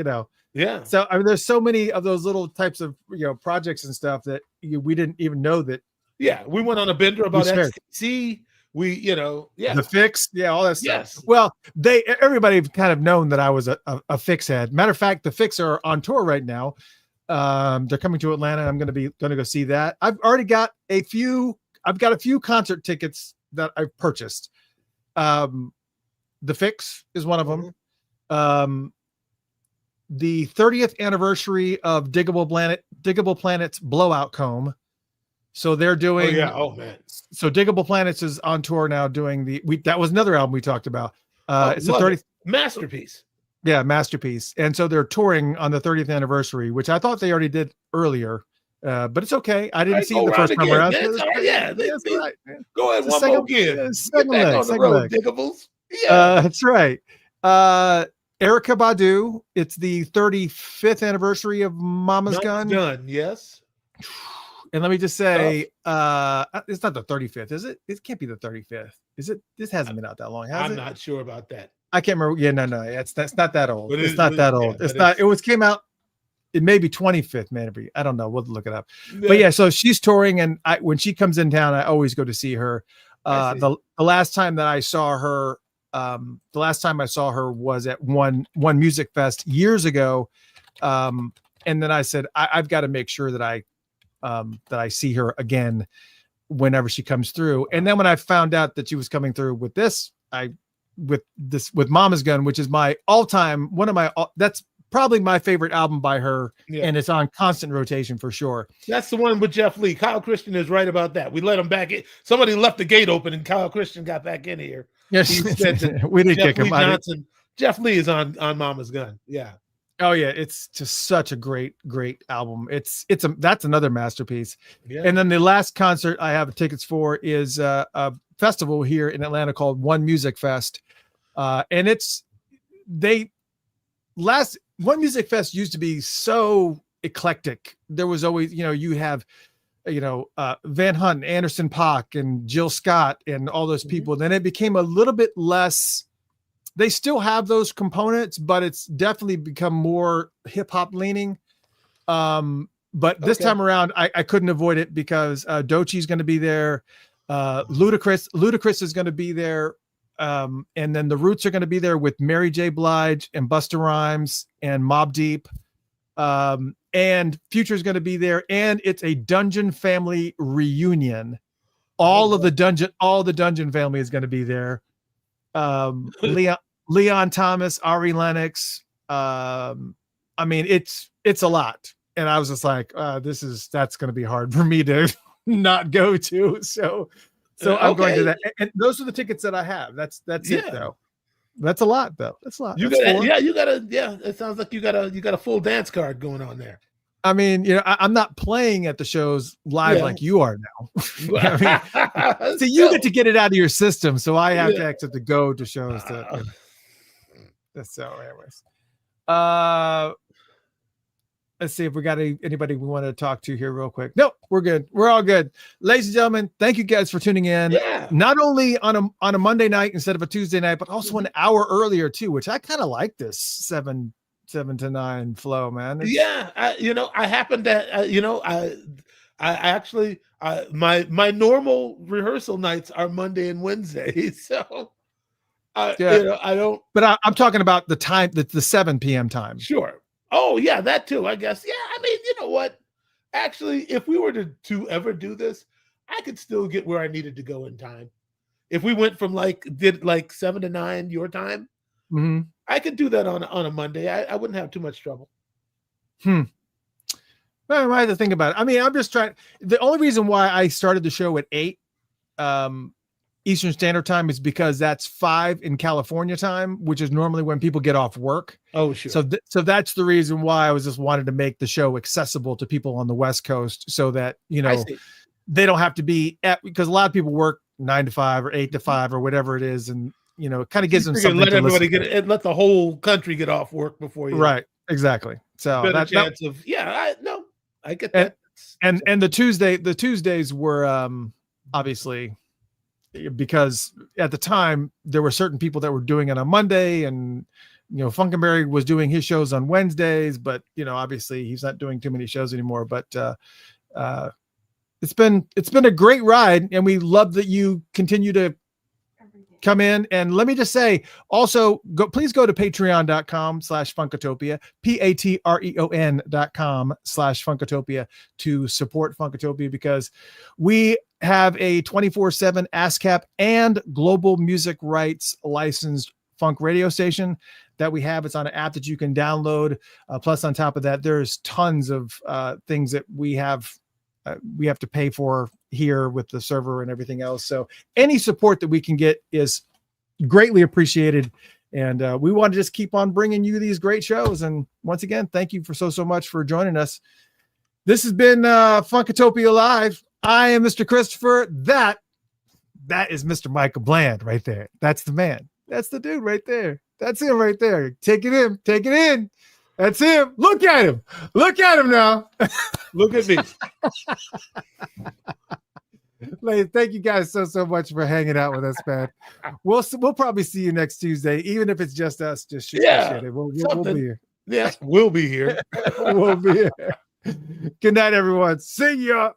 yeah. So I mean, there's so many of those little types of projects and stuff that we didn't even know that. Yeah, we went on a bender about XTC. We, the Fix, all that stuff. Yes. Well, everybody kind of known that I was a Fix head. Matter of fact, the Fix are on tour right now. They're coming to Atlanta. I'm going to go see that. I've already got a few concert tickets that I've purchased. The Fix is one of them. The 30th anniversary of Diggable Planet's Blowout Comb. So they're doing. Oh man. So Diggable Planets is on tour now doing that was another album we talked about. It's a 30th masterpiece. Yeah, masterpiece. And so they're touring on the 30th anniversary, which I thought they already did earlier. But it's okay. I didn't see it the first time around. That's right. Go ahead, one more again. Second leg. Diggables. Yeah. That's right. Erykah Badu. It's the 35th anniversary of Mama's Gun. Yes. And let me just say, it's not the 35th, is it? It can't be the 35th. Is it? This hasn't been out that long, has it? I'm not sure about that. I can't remember. Yeah, no. That's not that old. It's not that old. Yeah, it's not. It came out. It may be 25th, maybe. I don't know. We'll look it up. Yeah. But yeah, so she's touring, and when she comes in town, I always go to see her. The last time that I saw her, was at one music fest years ago, and then I said I've got to make sure that I see her again whenever she comes through. And then when I found out that she was coming through with Mama's Gun, which is my all-time that's probably my favorite album by her, and it's on constant rotation for sure. That's the one with Jeff Lee. Kyle Christian is right about that. We let him back in. Somebody left the gate open, and Kyle Christian got back in here. Yes, we didn't kick him out. Jeff Lee is on Mama's Gun. Yeah. Oh yeah, it's just such a great album. That's another masterpiece. Yeah. And then the last concert I have tickets for is a festival here in Atlanta called One Music Fest. And One Music Fest used to be so eclectic. There was always, you have Van Hunt, Anderson .Paak, and Jill Scott, and all those people. Then it became a little bit less. They still have those components, but it's definitely become more hip hop leaning. But this time around, I couldn't avoid it because Doechie's going to be there. Ludacris is going to be there. And then the Roots are going to be there with Mary J. Blige and Busta Rhymes and Mobb Deep. And Future is going to be there. And it's a Dungeon family reunion. All the Dungeon family is going to be there. Leon Thomas, Ari Lennox. I mean, it's a lot. And I was just like, that's going to be hard for me to not go to. So I'm going to that. And those are the tickets that I have. That's it though. That's a lot though. That's a lot. It sounds like you got a full dance card going on there. I mean, I'm not playing at the shows live like you are now. I mean, so you get it out of your system. So I have to actually go to shows. So, anyways, let's see if we got anybody we want to talk to here real quick. Nope, we're good. We're all good. Ladies and gentlemen, thank you guys for tuning in. Yeah. Not only on a Monday night instead of a Tuesday night, but also an hour earlier too, which I kind of like this 7 to 9 flow, man. I happen to, I actually, my normal rehearsal nights are Monday and Wednesday, so I don't. But I'm talking about the time, the 7 p.m. time. Sure. Oh yeah, that too. I guess. Yeah. I mean, you know what? Actually, if we were to ever do this, I could still get where I needed to go in time. If we went from did 7 to 9 your time, I could do that on a Monday. I wouldn't have too much trouble. Well, I have to think about it. I mean, I'm just trying. The only reason why I started the show at 8 Eastern Standard Time is because that's 5 in California time, which is normally when people get off work. Oh, sure. So that's the reason why I was just wanted to make the show accessible to people on the West Coast, so that they don't have to be because a lot of people work 9 to 5 or 8 to 5 or whatever it is, and it kind of gives them something. Let everybody let the whole country get off work before you. Right. Exactly. So I get that. And the Tuesdays were obviously, because at the time there were certain people that were doing it on Monday, and Funkenberry was doing his shows on Wednesdays, but obviously he's not doing too many shows anymore. But it's been a great ride, and we love that you continue to come in. And let me just say, also, please go to patreon.com/Funkatopia, patreon.com/Funkatopia to support Funkatopia, because we have a 24/7 ASCAP and global music rights licensed funk radio station that we have. It's on an app that you can download. Plus, on top of that, there's tons of things that we have to pay for here with the server and everything else. So any support that we can get is greatly appreciated. And we want to just keep on bringing you these great shows. And once again, thank you for so much for joining us. This has been Funkatopia Live. I am Mr. Christopher. That is Mr. Michael Bland right there. That's the man. That's the dude right there. That's him right there. Take it in. Take it in. That's him. Look at him. Look at him now. Look at me. Thank you guys so much for hanging out with us, man. We'll probably see you next Tuesday, even if it's just us. Just shit. We'll be here. Yeah, we'll be here. We'll be here. Good night, everyone. See ya.